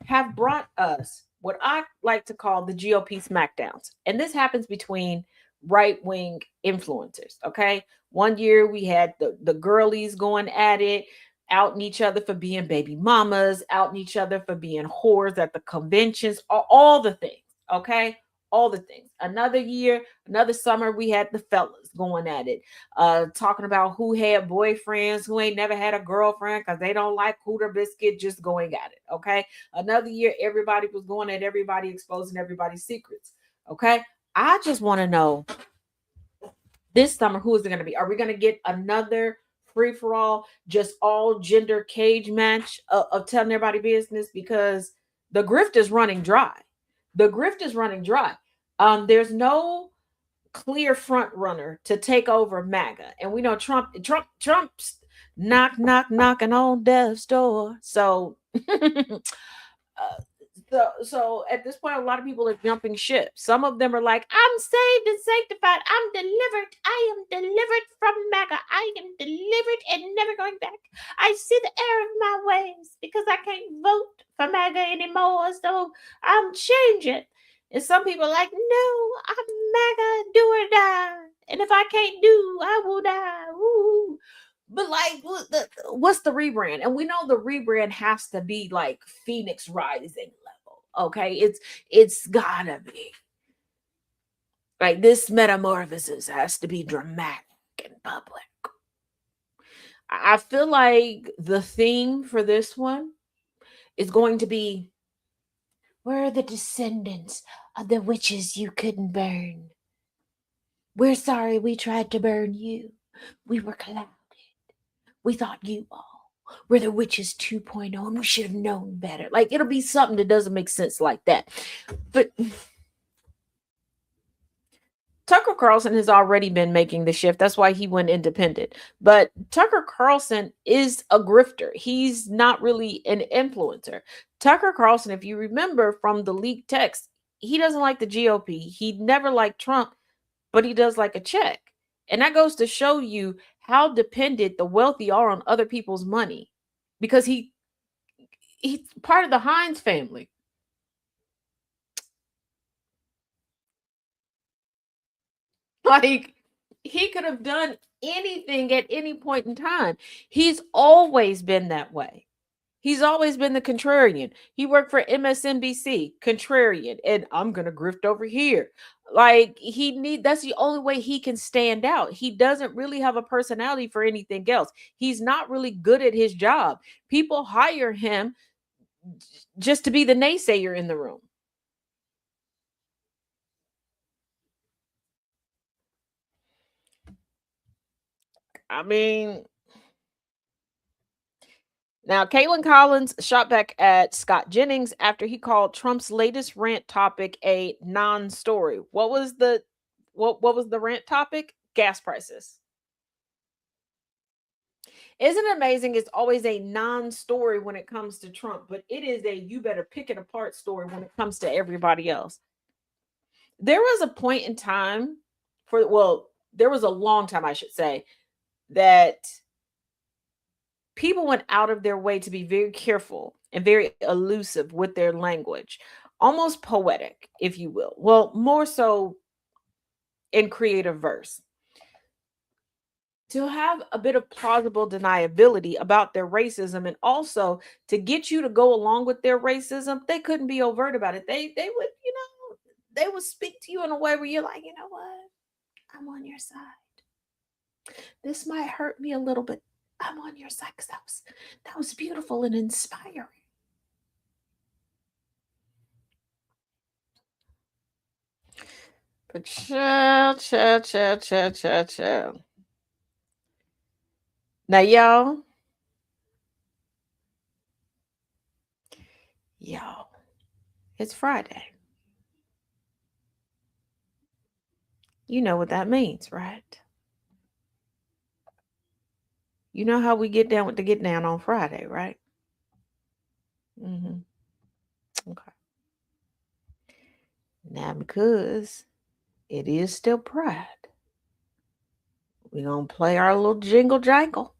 Speaker 2: have brought us what I like to call the GOP smackdowns. And this happens between right-wing influencers, okay? One year we had the girlies going at it, outing each other for being baby mamas, outing each other for being whores at the conventions, all the things, okay? All the things. Another year, another summer, we had the fellas going at it, talking about who had boyfriends, who ain't never had a girlfriend because they don't like Hooter Biscuit, just going at it. Okay. Another year, everybody was going at everybody, exposing everybody's secrets. Okay. I just want to know this summer, who is it going to be? Are we going to get another free for all, just all gender cage match of telling everybody business? Because the grift is running dry. The grift is running dry. There's no clear front runner to take over MAGA. And we know Trump's knocking on death's door. So so at this point, a lot of people are jumping ship. Some of them are like, I'm saved and sanctified. I'm delivered. I am delivered from MAGA. I am delivered and never going back. I see the error of my ways because I can't vote for MAGA anymore. So I'm changing. And some people are like, no, I'm MAGA, do or die. And if I can't do, I will die. Woo. But like, what's the rebrand? And we know the rebrand has to be like Phoenix Rising level. Okay, it's gotta be like this metamorphosis has to be dramatic and public. I feel like the theme for this one is going to be, we're the descendants of the witches you couldn't burn. We're sorry we tried to burn you. We were clouded. We thought you all were the witches 2.0 and we should have known better. Like, it'll be something that doesn't make sense like that. But Tucker Carlson has already been making the shift. That's why he went independent. But Tucker Carlson is a grifter. He's not really an influencer. Tucker Carlson, if you remember from the leaked text, he doesn't like the GOP. He never liked Trump, but he does like a check. And that goes to show you how dependent the wealthy are on other people's money, because he's part of the Hines family. Like, he could have done anything at any point in time. He's always been that way. He's always been the contrarian. He worked for MSNBC, contrarian, and I'm going to grift over here. Like, that's the only way he can stand out. He doesn't really have a personality for anything else. He's not really good at his job. People hire him just to be the naysayer in the room. I mean, now, Caitlin Collins shot back at Scott Jennings after he called Trump's latest rant topic a non-story. What was the rant topic? Gas prices. Isn't it amazing? It's always a non-story when it comes to Trump, but it is a you better pick it apart story when it comes to everybody else. There was a point in time there was a long time, I should say, that people went out of their way to be very careful and very elusive with their language, almost poetic, if you will. Well, more so in creative verse, to have a bit of plausible deniability about their racism, and also to get you to go along with their racism. They couldn't be overt about it. They would, they would speak to you in a way where you're like, you know what? I'm on your side. This might hurt me a little bit. I'm on your side, because that was beautiful and inspiring. But chill. Now, y'all, it's Friday. You know what that means, right? You know how we get down with the get down on Friday, right? Okay. Now, because it is still Pride, we're going to play our little jingle jangle.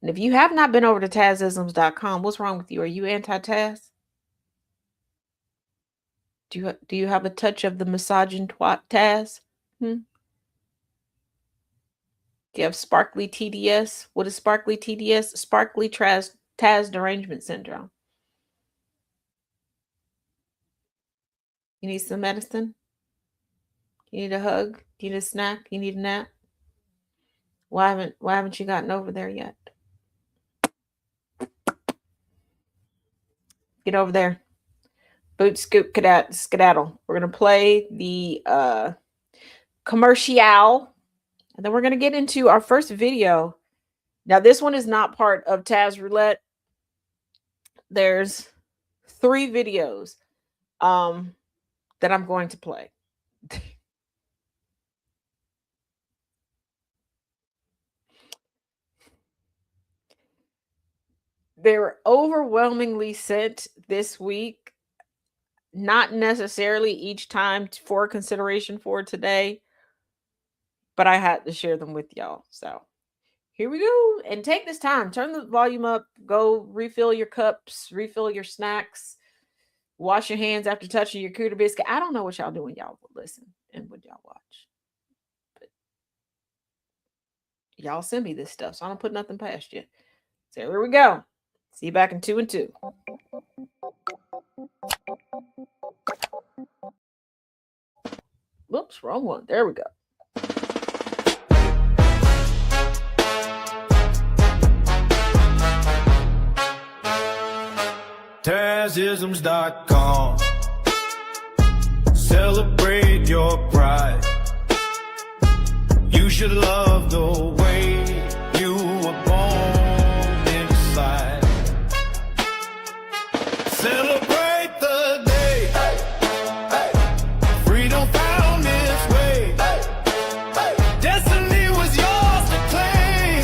Speaker 2: And if you have not been over to Tazisms.com, what's wrong with you? Are you anti-Taz? Do you have a touch of the misogyn twat Taz? Do you have sparkly TDS? What is sparkly TDS? Sparkly Taz derangement syndrome. You need some medicine? You need a hug? You need a snack? You need a nap? Why haven't you gotten over there yet? Get over there. Boot, scoot, skedaddle. We're going to play the commercial, and then we're going to get into our first video. Now, this one is not part of Taz Roulette. There's 3 videos that I'm going to play. They were overwhelmingly sent this week, not necessarily each time for consideration for today, but I had to share them with y'all. So here we go. And take this time, turn the volume up, go refill your cups, refill your snacks, wash your hands after touching your cooter biscuit. I don't know what y'all do when y'all listen and what y'all watch, but y'all send me this stuff, so I don't put nothing past you. So here we go. See you back in 2 and 2. Whoops, wrong one. There we go.
Speaker 1: Tazisms.com. Celebrate your pride. You should love the way you were born inside. Celebrate the day freedom found its way. Destiny was yours to claim.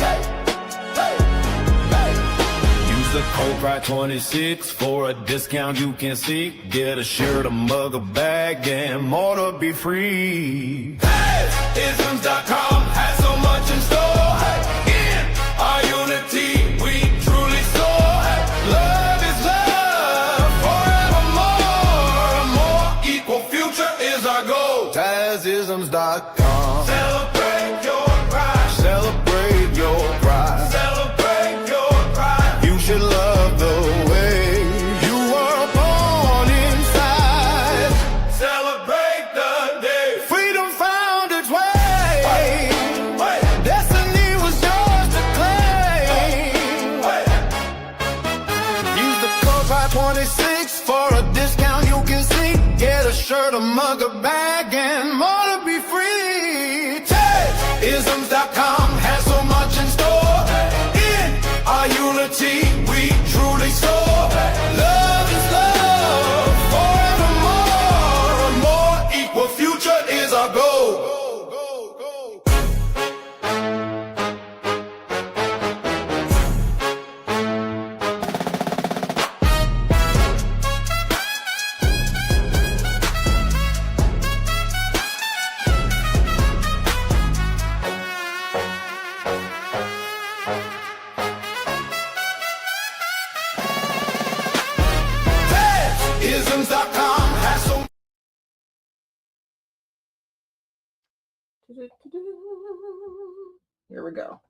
Speaker 1: Use the code PRIDE26 for a discount you can see. Get a shirt, a mug, a bag, and more to be free. Isms.com has so much in store. In our unity, we truly soar. Love is love forevermore. A more equal future is our goal. Tazisms.com. Celebrate your pride. Celebrate your pride. Celebrate your pride. You should love the way you were born inside. Celebrate the day freedom found its way. Destiny was yours to claim. Use the code PRIDE26 for a discount you can see. Get a shirt, a mug, a bag, and more to be free. Isms.com has so much in store. In our unity, we truly soar. Love is love forevermore. A more equal future is our goal. Isms.com has so
Speaker 2: Here we go.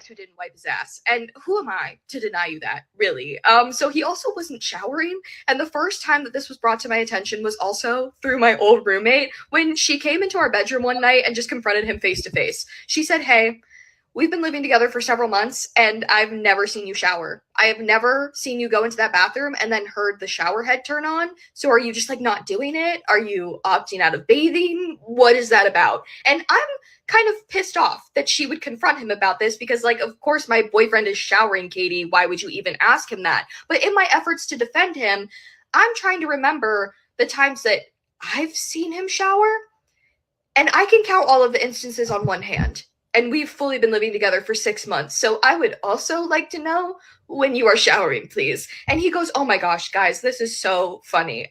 Speaker 4: Who didn't wipe his ass, and who am I to deny you that, really? So he also wasn't showering, and the first time that this was brought to my attention was also through my old roommate when she came into our bedroom one night and just confronted him face to face. She said, "Hey, we've been living together for several months, and I've never seen you shower. I have never seen you go into that bathroom and then heard the shower head turn on. So are you just like not doing it? Are you opting out of bathing? What is that about?" And I'm kind of pissed off that she would confront him about this because, like, of course my boyfriend is showering, Katie. Why would you even ask him that? But in my efforts to defend him, I'm trying to remember the times that I've seen him shower, and I can count all of the instances on one hand. And we've fully been living together for 6 months. So I would also like to know when you are showering, please. And he goes, "Oh my gosh, guys, this is so funny.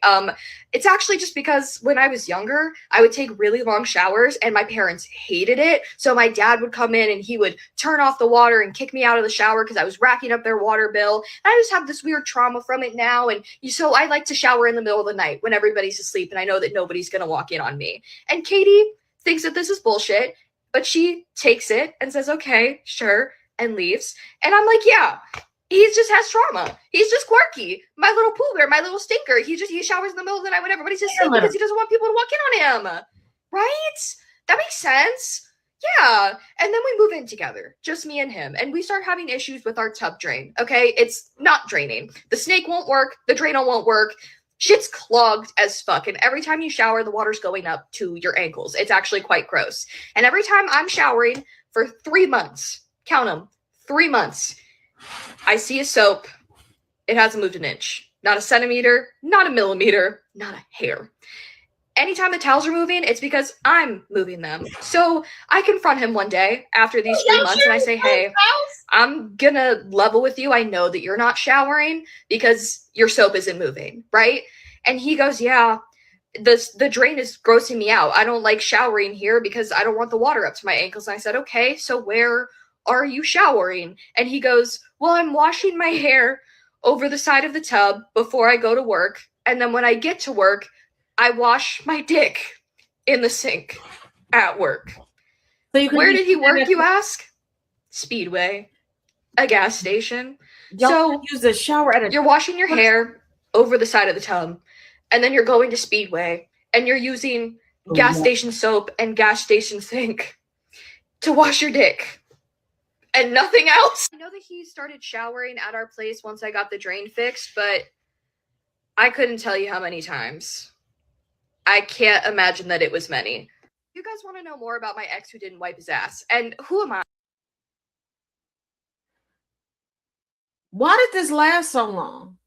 Speaker 4: It's actually just because when I was younger, I would take really long showers and my parents hated it. So my dad would come in and he would turn off the water and kick me out of the shower because I was racking up their water bill. And I just have this weird trauma from it now. And so I like to shower in the middle of the night when everybody's asleep and I know that nobody's going to walk in on me." And Katie thinks that this is bullshit. But she takes it and says, "Okay, sure," and leaves. And I'm like, yeah, he just has trauma. He's just quirky. My little Pooh Bear, my little stinker. He showers in the middle of the night when everybody's asleep because he doesn't want people to walk in on him. Right? That makes sense. Yeah. And then we move in together, just me and him. And we start having issues with our tub drain. Okay. It's not draining. The snake won't work. The drain won't work. Shit's clogged as fuck. And every time you shower, the water's going up to your ankles. It's actually quite gross. And every time I'm showering for 3 months, count them, 3 months, I see a soap. It hasn't moved an inch. Not a centimeter, not a millimeter, not a hair. anytime the towels are moving, it's because I'm moving them. So I confront him one day after these 3 months and I say, hey, I'm gonna level with you. I know that you're not showering because your soap isn't moving, right? And he goes, yeah, the drain is grossing me out. I don't like showering here because I don't want the water up to my ankles. And I said, okay, so where are you showering? And he goes, well, I'm washing my hair over the side of the tub before I go to work. And then when I get to work, I wash my dick in the sink at work.
Speaker 2: So
Speaker 4: Where did he work, you ask? Speedway, a gas station.
Speaker 2: So use a shower at
Speaker 4: you're washing your hair over the side of the tub, and then you're going to Speedway, and you're using gas station soap and gas station sink to wash your dick. And nothing else. I know that he started showering at our place once I got the drain fixed, but I couldn't tell you how many times. I can't imagine that it was many. You guys want to know more about my ex who didn't wipe his ass? And who am I?
Speaker 2: Why did this last so long?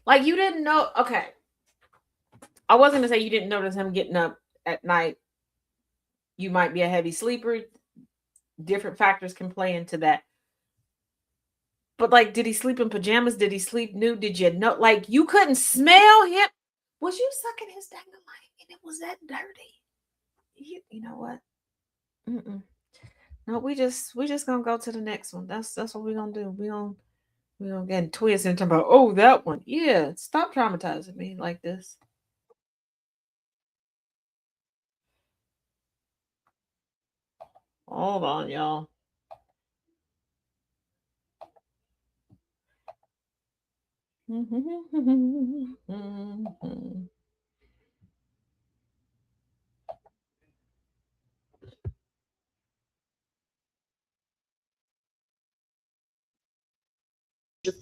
Speaker 2: Like, you didn't know. Okay. I wasn't going to say you didn't notice him getting up at night. You might be a heavy sleeper. Different factors can play into that. But, like, did he sleep in pajamas? Did he sleep nude? Did you know? Like, you couldn't smell him. Was you sucking his dangling and it was that dirty? You know what? No, we just gonna go to the next one. That's what we're gonna do. We gonna get twists and talk about, oh, that one. Yeah, stop traumatizing me like this. Hold on, y'all.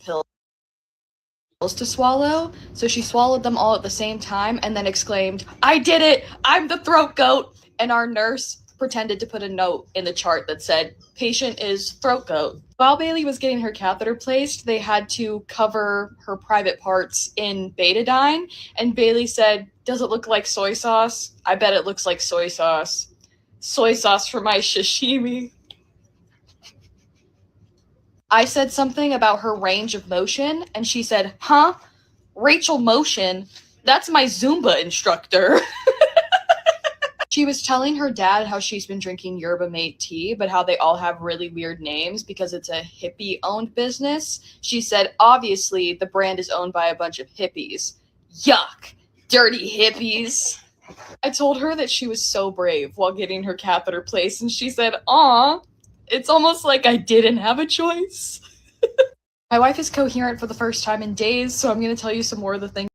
Speaker 4: Pills to swallow, so she swallowed them all at the same time and then exclaimed, I did it! I'm the throat goat! And our nurse pretended to put a note in the chart that said, patient is throat goat. While Bailey was getting her catheter placed, they had to cover her private parts in betadine, and Bailey said, does it look like soy sauce? I bet it looks like soy sauce. Soy sauce for my sashimi. I said something about her range of motion, and she said, huh? Rachel Motion? That's my Zumba instructor. She was telling her dad how she's been drinking Yerba Mate tea, but how they all have really weird names because it's a hippie-owned business. She said, obviously, the brand is owned by a bunch of hippies. Yuck! Dirty hippies! I told her that she was so brave while getting her catheter placed, and she said, aw, it's almost like I didn't have a choice. My wife is coherent for the first time in days, so I'm going to tell you some more of the things.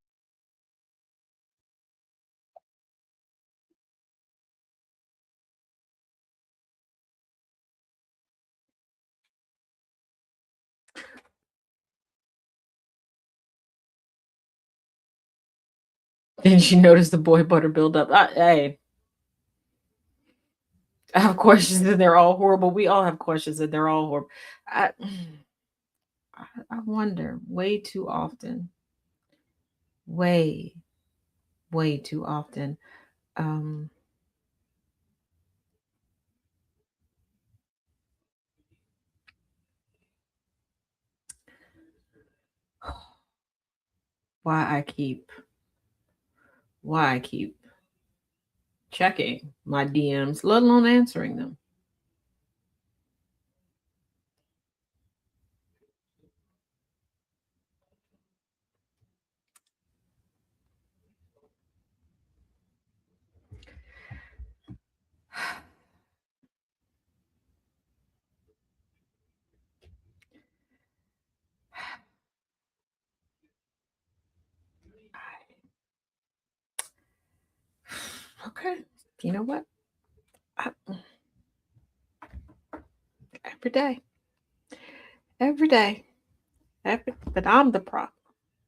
Speaker 2: Didn't you notice the boy butter buildup? Hey, I have questions and they're all horrible. We all have questions and they're all horrible. I wonder way too often. Way too often. Why I keep checking my DMs, let alone answering them. Okay, you know what? Every day. But I'm the problem.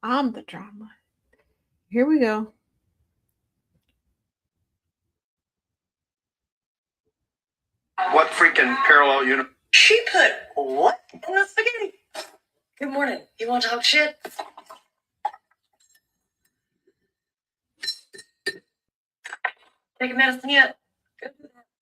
Speaker 2: I'm the drama. Here we go.
Speaker 5: What freaking parallel universe?
Speaker 6: She put what in the spaghetti? Good morning. You want to talk shit? Taking medicine yet?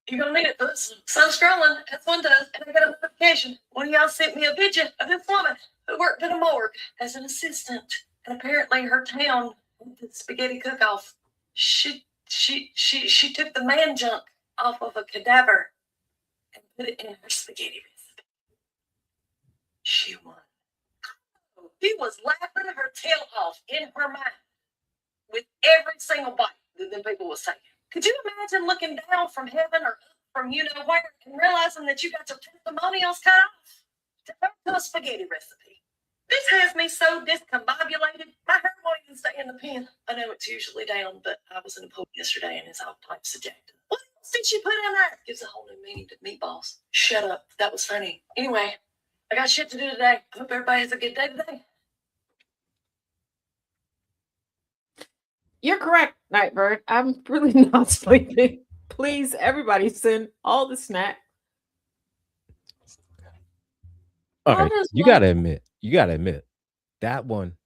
Speaker 6: You're gonna need it for this. Sun scrolling, as one does, and I got a notification. One of y'all sent me a picture of this woman who worked at a morgue as an assistant. And apparently her town, the spaghetti cook-off, she took the man junk off of a cadaver and put it in her spaghetti recipe. She won. She was laughing her tail off in her mind with every single bite that them people was taking. Could you imagine looking down from heaven or up from you know where and realizing that you got your testimonials cut off to turn to a spaghetti recipe? This has me so discombobulated. My hair won't even stay in the pen. I know it's usually down, but I was in a pool yesterday and it's all types subjective. What else did she put in there? Gives a whole new meaning to meatballs. Shut up. That was funny. Anyway, I got shit to do today. I hope everybody has a good day today.
Speaker 2: You're correct, Nightbird. I'm really not sleeping. Please, everybody, send all the snack.
Speaker 7: All right, you gotta admit, that one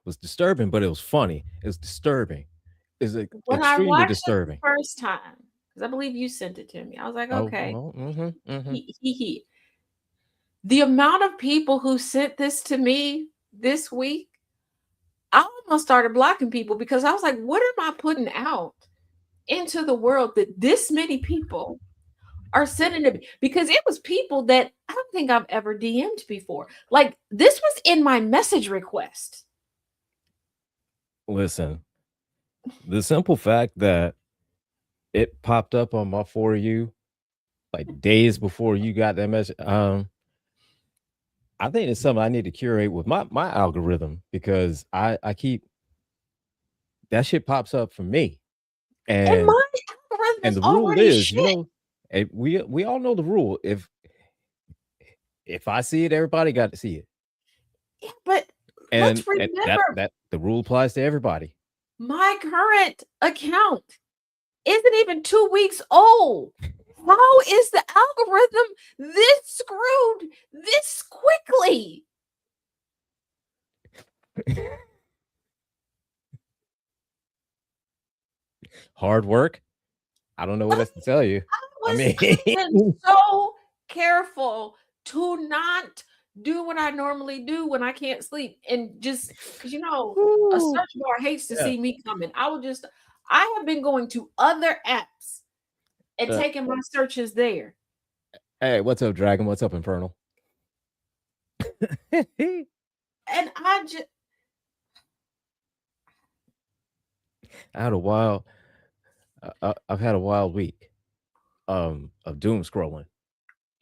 Speaker 7: was disturbing, but it was funny. It was disturbing. It's like
Speaker 2: When I
Speaker 7: extremely
Speaker 2: watched
Speaker 7: disturbing.
Speaker 2: it the first time, because I believe you sent it to me, I was like, okay.
Speaker 7: Oh,
Speaker 2: The amount of people who sent this to me this week, I almost started blocking people because I was like, what am I putting out into the world that this many people are sending to me? Because it was people that I don't think I've ever DM'd before. Like, this was in my message request.
Speaker 7: Listen, the simple fact that it popped up on my For You like days before you got that message, I think it's something I need to curate with my algorithm, because I keep that shit pops up for me,
Speaker 2: And my algorithm is
Speaker 7: the rule
Speaker 2: already
Speaker 7: is,
Speaker 2: shit.
Speaker 7: we all know the rule. If I see it, everybody got to see it.
Speaker 2: Yeah, but
Speaker 7: And
Speaker 2: let's remember
Speaker 7: that the rule applies to everybody.
Speaker 2: my current account isn't even 2 weeks old. How is the algorithm this screwed this quickly?
Speaker 7: Hard work. I don't know what else to tell you.
Speaker 2: I've been so careful to not do what I normally do when I can't sleep, and just because a search bar hates to see me coming. I have been going to other apps and taking my searches there.
Speaker 7: Hey, what's up, Dragon? What's up, Infernal?
Speaker 2: And I've had a wild week of doom scrolling.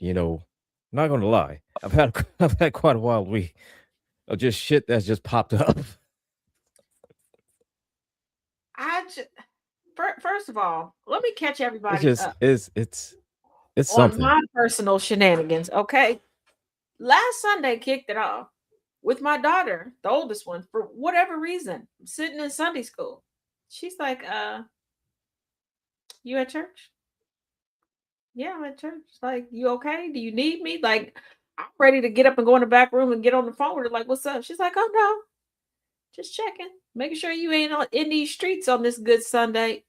Speaker 2: I'm not gonna lie. I've had quite a wild week of just shit that's just popped up. First of all, let me catch everybody up.
Speaker 7: It's
Speaker 2: on
Speaker 7: something.
Speaker 2: My personal shenanigans. Okay, last Sunday kicked it off with my daughter, the oldest one, for whatever reason, sitting in Sunday school. She's like, you at church? Yeah, I'm at church. Like, you okay? Do you need me? Like, I'm ready to get up and go in the back room and get on the phone with her. Like, what's up? She's like, oh no, just checking, making sure you ain't in these streets on this good Sunday.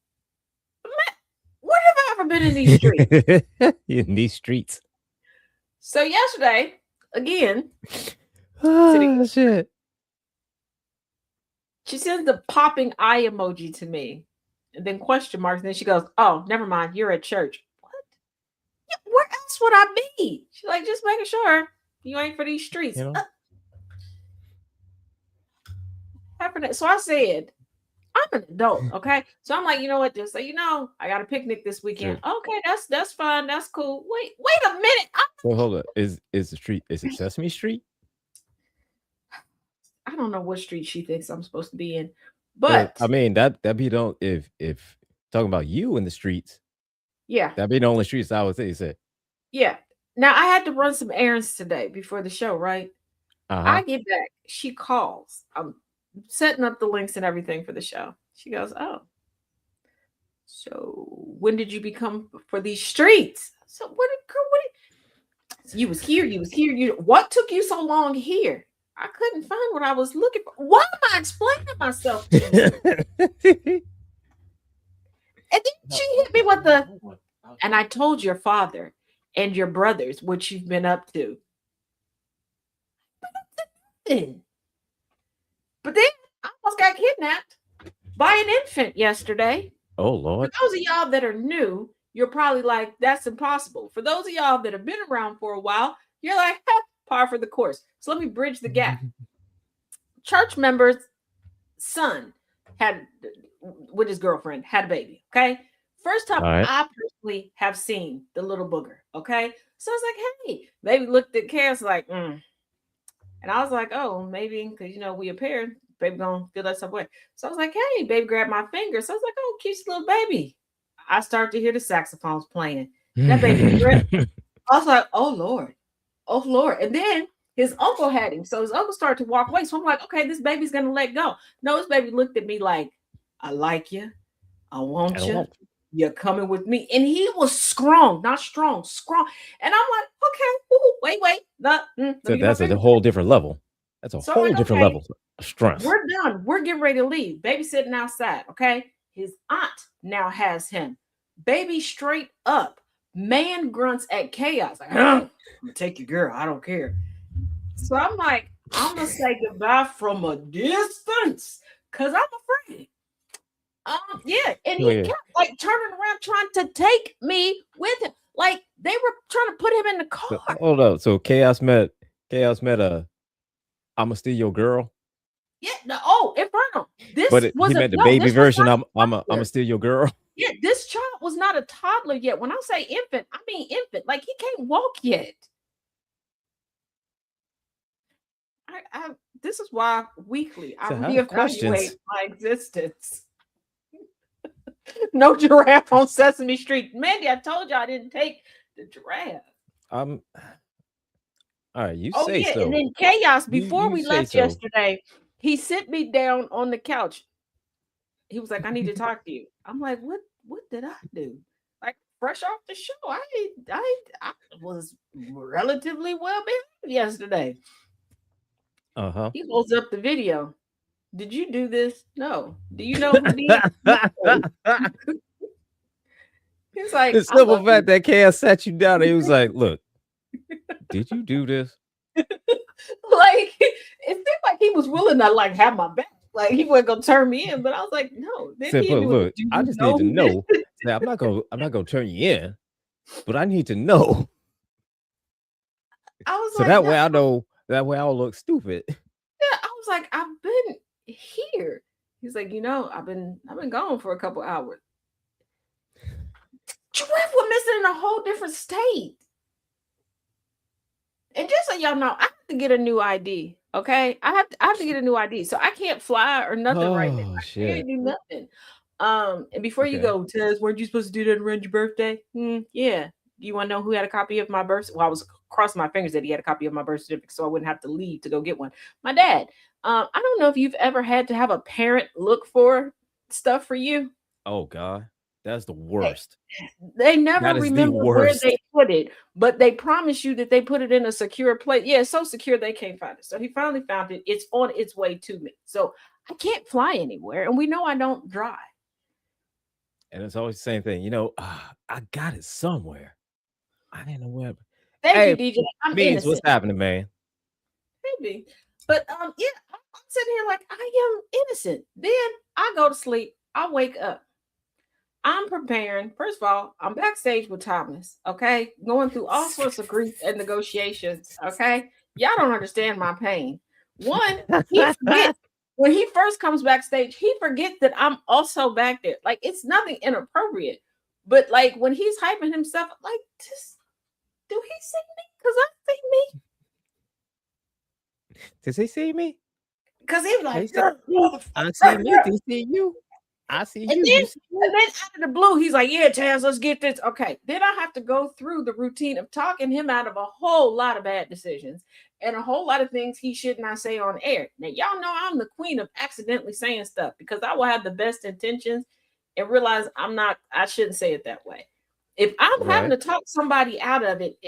Speaker 2: Man, when have I ever been in these streets?
Speaker 7: In these streets.
Speaker 2: So yesterday, again,
Speaker 7: shit.
Speaker 2: She sends the popping eye emoji to me, and then question marks. And then she goes, "Oh, never mind. You're at church." What? Yeah, where else would I be? She's like, just making sure you ain't for these streets. So I said, I'm an adult, okay? So I'm like, you know what? Just say, I got a picnic this weekend. Sure. Okay, that's fine. That's cool. Wait a minute.
Speaker 7: So hold up. Is the street? Is it Sesame Street?
Speaker 2: I don't know what street she thinks I'm supposed to be in, but
Speaker 7: I mean that be don't if talking about you in the streets,
Speaker 2: yeah,
Speaker 7: that'd be the only streets I would say. You said,
Speaker 2: yeah. Now I had to run some errands today before the show, right? I get back, she calls. I'm setting up the links and everything for the show. She goes, "Oh, so when did you become for these streets?" So what? You was here. What took you so long here? I couldn't find what I was looking for. Why am I explaining myself to you? And then she hit me with the, and I told your father and your brothers what you've been up to. But then I almost got kidnapped by an infant yesterday.
Speaker 7: Oh, Lord.
Speaker 2: For those of y'all that are new, you're probably like, that's impossible. For those of y'all that have been around for a while, you're like, par for the course. So let me bridge the gap. Church member's son had, with his girlfriend, had a baby. Okay. First time I personally have seen the little booger. Okay. So I was like, hey, baby looked at Cass like, And I was like, oh, maybe because, we a pair, baby gonna feel that some way. So I was like, hey, baby grabbed my finger. So I was like, oh, cute little baby. I started to hear the saxophones playing. That baby, I was like, oh, Lord. Oh, Lord. And then his uncle had him. So his uncle started to walk away. So I'm like, okay, this baby's going to let go. No, this baby looked at me like, I like you. I want you. You're coming with me. And he was strong, not strong, strong. And I'm like, okay, wait.
Speaker 7: So that's a whole different level. That's a whole different level of strength.
Speaker 2: We're done. We're getting ready to leave. Baby sitting outside, okay? His aunt now has him. Baby straight up. Man grunts at chaos. Like, I'm gonna take your girl. I don't care. So I'm like, I'm gonna say goodbye from a distance because I'm afraid. Yeah, and he kept like turning around trying to take me with him. Like they were trying to put him in the car.
Speaker 7: So, hold up. So Chaos met I'ma steal your girl.
Speaker 2: Yeah, Inferno. This
Speaker 7: but he meant the baby version. I'ma steal your girl.
Speaker 2: Yeah, this child was not a toddler yet. When I say infant, I mean infant. Like he can't walk yet. This is why weekly I reevaluate my existence. No giraffe on Sesame Street. Mandy, I told you I didn't take the giraffe.
Speaker 7: All right, you say so.
Speaker 2: And then Chaos, before we left yesterday, he sit me down on the couch. He was like, I need to talk to you. I'm like, what did I do? Like fresh off the show. I was relatively well behaved yesterday. He holds up the video. Did you do this? No. Do you know who did? He's like,
Speaker 7: the simple fact that Chaos sat you down, he was like, look, did you do this?
Speaker 2: Like it seemed like he was willing to like have my back. Like he wasn't gonna turn me in, but I was like, no.
Speaker 7: Look, I just need to know that I'm not gonna turn you in, but I need to know.
Speaker 2: I was
Speaker 7: so
Speaker 2: like,
Speaker 7: that way I know, that way I'll look stupid.
Speaker 2: Yeah, I was like, I've been here. He's like, I've been gone for a couple hours. Giraffe was missing in a whole different state. And just so y'all know, I have to get a new ID. Okay, I have to get a new ID, so I can't fly or nothing right now. I can't do nothing. And before you go, Tez, weren't you supposed to do that around your birthday? Yeah. Do you want to know who had a copy of my birth? Well, I was crossing my fingers that he had a copy of my birth certificate, so I wouldn't have to leave to go get one. My dad. I don't know if you've ever had to have a parent look for stuff for you.
Speaker 7: Oh God, that's the worst.
Speaker 2: They never remember where they put it, but they promise you that they put it in a secure place. Yeah, it's so secure they can't find it. So he finally found it. It's on its way to me. So I can't fly anywhere, and we know I don't drive.
Speaker 7: And it's always the same thing, I got it somewhere. I didn't know where.
Speaker 2: Thank you, DJ. I'm innocent.
Speaker 7: What's happening, man?
Speaker 2: Maybe. But I'm sitting here like I am innocent. Then I go to sleep. I wake up. I'm preparing. First of all, I'm backstage with Thomas. Okay, going through all sorts of grief and negotiations. Okay, y'all don't understand my pain. One, he forgets when he first comes backstage. He forgets that I'm also back there. Like it's nothing inappropriate, but like when he's hyping himself, like just do he see me? Because I see me.
Speaker 7: Does he see me?
Speaker 2: Because he was like,
Speaker 7: I see me. Do you see you? I see you.
Speaker 2: And then out of the blue, he's like, yeah, Taz, let's get this. Okay. Then I have to go through the routine of talking him out of a whole lot of bad decisions and a whole lot of things he should not say on air. Now, y'all know I'm the queen of accidentally saying stuff because I will have the best intentions and realize I shouldn't say it that way. If I'm having to talk somebody out of it,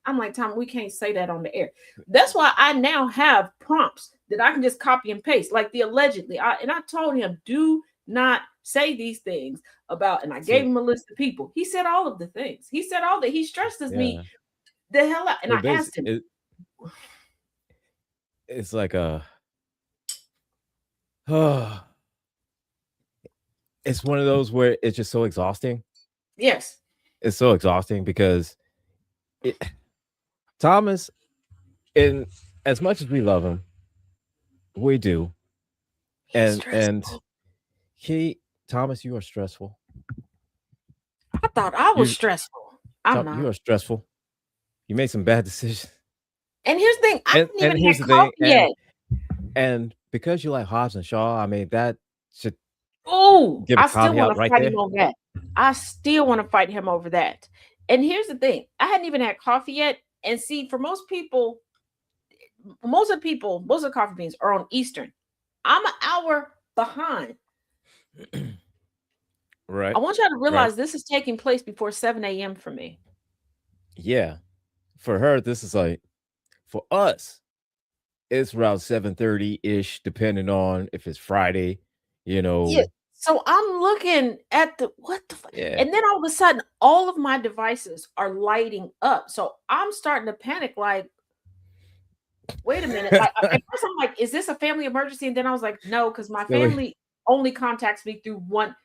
Speaker 2: I'm like, Tom, we can't say that on the air. That's why I now have prompts that I can just copy and paste, like the allegedly. I told him, do not say these things about, and I gave him a list of people. He said all of the things. He said all that. He stresses me the hell out. And I asked him.
Speaker 7: It's like a, it's one of those where it's just so exhausting.
Speaker 2: Yes.
Speaker 7: It's so exhausting because Thomas, in as much as we love him, we do. And Thomas, you are stressful.
Speaker 2: I thought I was stressful. I'm not.
Speaker 7: You are stressful. You made some bad decisions.
Speaker 2: And here's the thing, I haven't even had coffee yet.
Speaker 7: And because you like Hobbs and Shaw, I mean, that should
Speaker 2: give a caveat right there. On that. I still want to fight him over that. And here's the thing, I hadn't even had coffee yet. And see, for most people, most of the coffee beans are on Eastern. I'm an hour behind.
Speaker 7: Right.
Speaker 2: I want y'all to realize this is taking place before 7 a.m. for me.
Speaker 7: Yeah. For her, this is like, for us, it's around 7:30-ish, depending on if it's Friday, you know.
Speaker 2: Yeah. So I'm looking at what the fuck? Yeah. And then all of a sudden, all of my devices are lighting up. So I'm starting to panic, like, wait a minute. Like, at first I'm like, is this a family emergency? And then I was like, no, because my family only contacts me through one.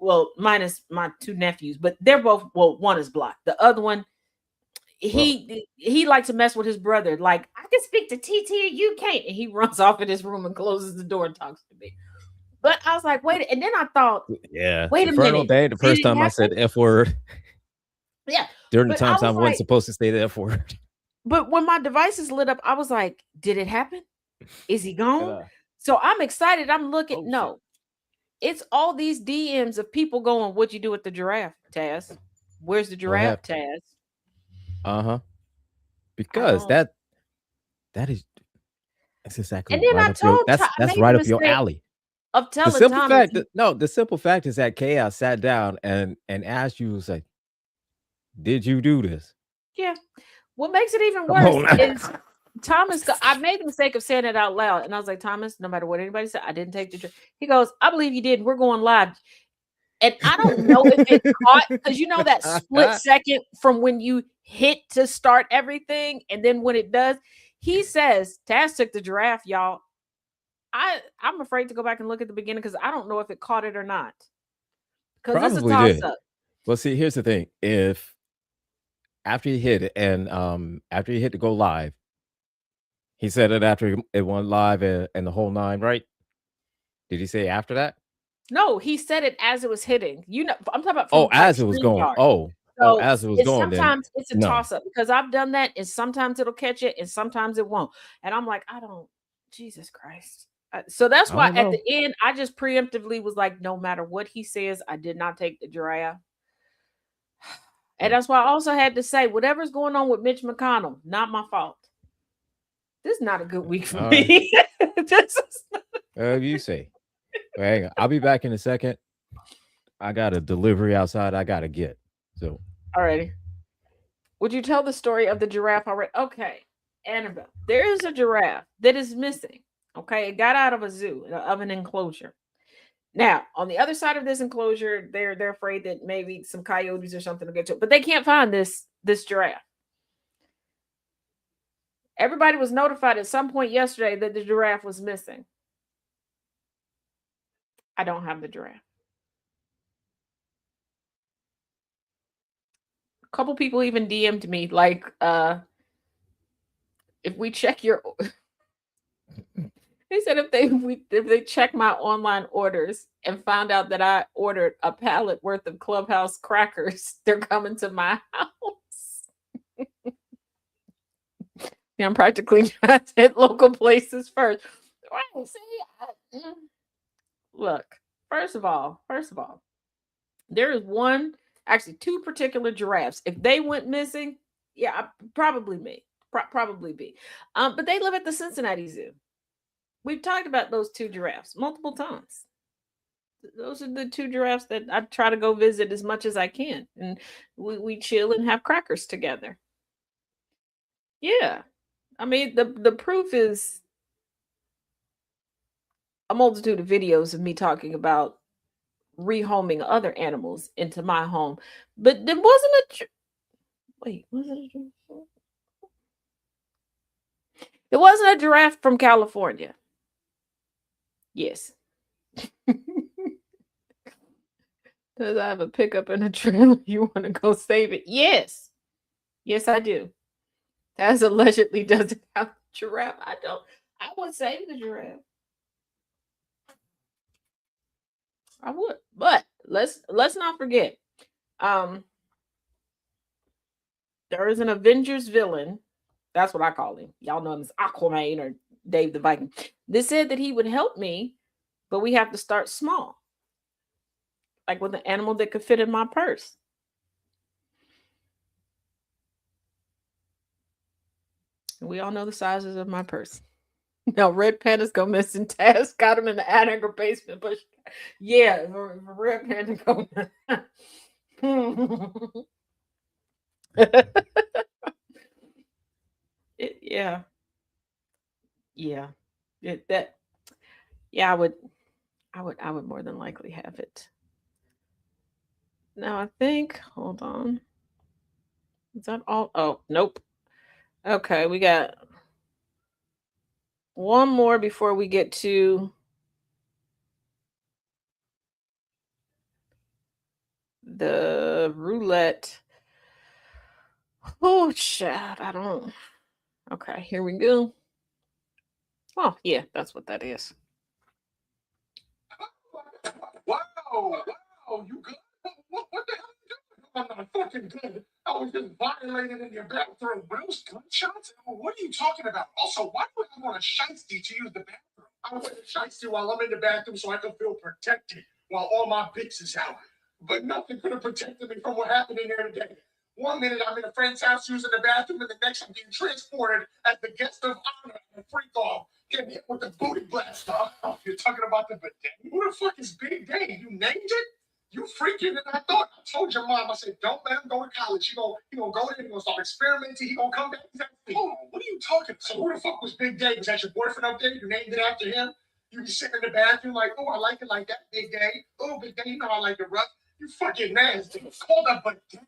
Speaker 2: Well, minus my two nephews, but they're both, one is blocked. The other one, he likes to mess with his brother. Like, I can speak to TTE, you can't. And he runs off in his room and closes the door and talks to me. But I was like, wait. And then I thought, wait a minute.
Speaker 7: Day, the first time I said F word.
Speaker 2: Yeah.
Speaker 7: During the times I wasn't supposed to say the F word.
Speaker 2: But when my devices lit up, I was like, did it happen? Is he gone? So I'm excited. I'm looking. No, it's all these DMs of people going, what'd you do with the giraffe, Taz? Where's the giraffe, Taz?
Speaker 7: Because that's exactly.
Speaker 2: And then
Speaker 7: right
Speaker 2: I told
Speaker 7: that's right up your alley.
Speaker 2: Of telling
Speaker 7: the simple
Speaker 2: Thomas,
Speaker 7: fact the simple fact is that Chaos sat down and asked you, was like, did you do this?
Speaker 2: Yeah. What makes it even worse is Thomas, I made the mistake of saying it out loud. And I was like, Thomas, no matter what anybody said, I didn't take the drink. He goes, I believe you did. We're going live. And I don't know if it caught, because you know that split second from when you hit to start everything, and then when it does, he says, Taz took the giraffe, y'all. I'm afraid to go back and look at the beginning because I don't know if it caught it or not. Because this is a toss-up.
Speaker 7: Well, see, here's the thing. If after you hit it and after you hit to go live, he said it after it went live and the whole nine, right? Did he say after that?
Speaker 2: No, he said it as it was hitting. You know, I'm talking about
Speaker 7: as it was going. As it was going.
Speaker 2: Sometimes it's a toss-up because I've done that, and sometimes it'll catch it, and sometimes it won't. And I'm like, Jesus Christ. So that's why at the end, I just preemptively was like, no matter what he says, I did not take the giraffe. And that's why I also had to say, whatever's going on with Mitch McConnell, not my fault. This is not a good week for me.
Speaker 7: You say. Well, hang on. I'll be back in a second. I got a delivery outside I got to get. So.
Speaker 2: Alrighty. Would you tell the story of the giraffe already? Okay. Annabelle, there is a giraffe that is missing. Okay. It got out of a zoo, of an enclosure. Now, on the other side of this enclosure, they're afraid that maybe some coyotes or something will get to it, but they can't find this giraffe. Everybody was notified at some point yesterday that the giraffe was missing. I don't have the giraffe. A couple people even DM'd me like, if we check your, they said if they check my online orders and found out that I ordered a pallet worth of Clubhouse crackers, they're coming to my house. Yeah, I'm practically trying to hit local places first. Right, see, look, first of all, there is actually two particular giraffes. If they went missing, yeah, probably me. Probably be. But they live at the Cincinnati Zoo. We've talked about those two giraffes multiple times. Those are the two giraffes that I try to go visit as much as I can. And we chill and have crackers together. Yeah. I mean, the proof is a multitude of videos of me talking about rehoming other animals into my home. But there wasn't wait, was it a giraffe? It wasn't a giraffe from California. Yes. Does I have a pickup and a trailer? You want to go save it? Yes. Yes, I do. Taz allegedly doesn't have a giraffe. I don't. I would save the giraffe. I would. But let's not forget. Um, there is an Avengers villain. That's what I call him. Y'all know him as Aquaman or Dave the Viking. They said that he would help me, but we have to start small. Like with an animal that could fit in my purse. And we all know the sizes of my purse. Now, Red Panda's go missing. Taz got him in the attic or basement, but yeah, Red Panda go. Yeah, yeah, yeah. I would more than likely have it. Now I think. Hold on. Is that all? Oh, nope. Okay, we got one more before we get to the roulette. Oh, shit. I don't. Okay, here we go. Oh, yeah, that's what that is.
Speaker 5: Wow, you good? What the hell are you doing? I'm not fucking good. I was just violated in your bathroom. Those gunshots? What are you talking about? Also, why do I want a shiesty to use the bathroom? I want a shiesty while I'm in the bathroom so I can feel protected while all my bitch is out. But nothing could have protected me from what happened in there today. 1 minute I'm in a friend's house using the bathroom, and the next I'm being transported as the guest of honor and a freak off, getting hit with the booty blast. Oh, you're talking about the bidet? Who the fuck is Big Day? You named it? You freaking than I thought. I told your mom, I said, don't let him go to college. He gonna go there, he gonna start experimenting, he gonna come back. Hold on, what are you talking about? So who the fuck was Big Day? Was that your boyfriend up there? You named it after him? You be sitting in the bathroom like, oh, I like it like that, Big Day. Oh, Big Day, you know I like it rough. You fucking nasty. Call that bidet.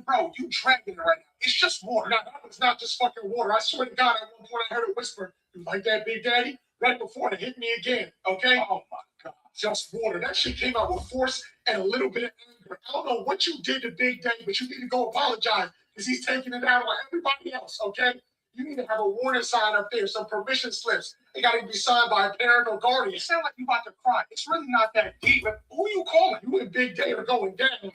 Speaker 5: Bro, you dragging it right now. It's just water. No, it's not just fucking water. I swear to God, at one point I heard a whisper, you like that, Big Daddy? Right before it hit me again, okay? Oh my God. Just water. That shit came out with force and a little bit of anger. I don't know what you did to Big Daddy, but you need to go apologize because he's taking it out on everybody else, okay? You need to have a warning sign up there, some permission slips. They got to be signed by a parent or guardian. You sound like you about to cry. It's really not that deep. Who are you calling? You and Big Day are going down.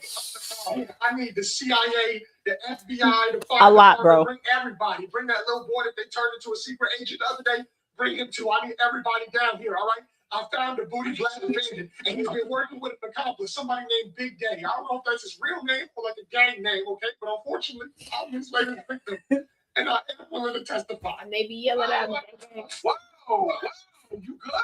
Speaker 5: I need the CIA, the FBI, the fire
Speaker 2: A lot, bro.
Speaker 5: Bring everybody. Bring that little boy that they turned into a secret agent the other day. Bring him too. I need everybody down here, all right? I found the booty blast bandit, and he's been working with an accomplice, somebody named Big Day. I don't know if that's his real name or like a gang name, okay? But unfortunately, I'm his latest victim. And I am willing to testify.
Speaker 2: And they be yelling at me.
Speaker 5: Wow, you good?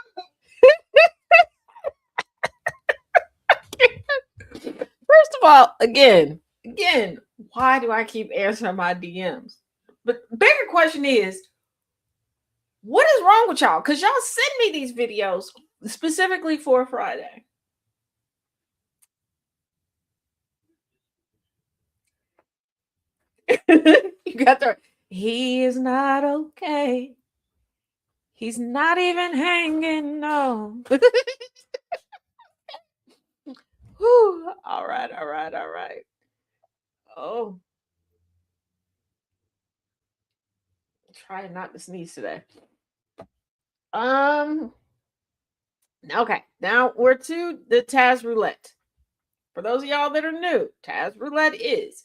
Speaker 2: First of all, again, why do I keep answering my DMs? But bigger question is, what is wrong with y'all? Because y'all send me these videos specifically for Friday. You got the he is not okay. He's not even hanging, no. Whew. All right. Oh. Trying not to sneeze today. Okay, now we're to the Taz Roulette. For those of y'all that are new, Taz Roulette is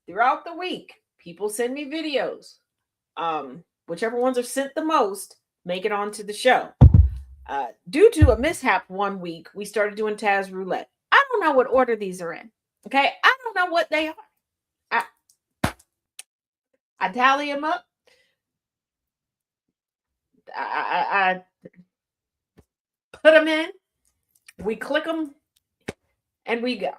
Speaker 2: throughout the week, people send me videos. Whichever ones are sent the most, make it onto the show. Due to a mishap one week, we started doing Taz Roulette. I don't know what order these are in. Okay, I don't know what they are. I tally them up. I put them in. We click them, and we go.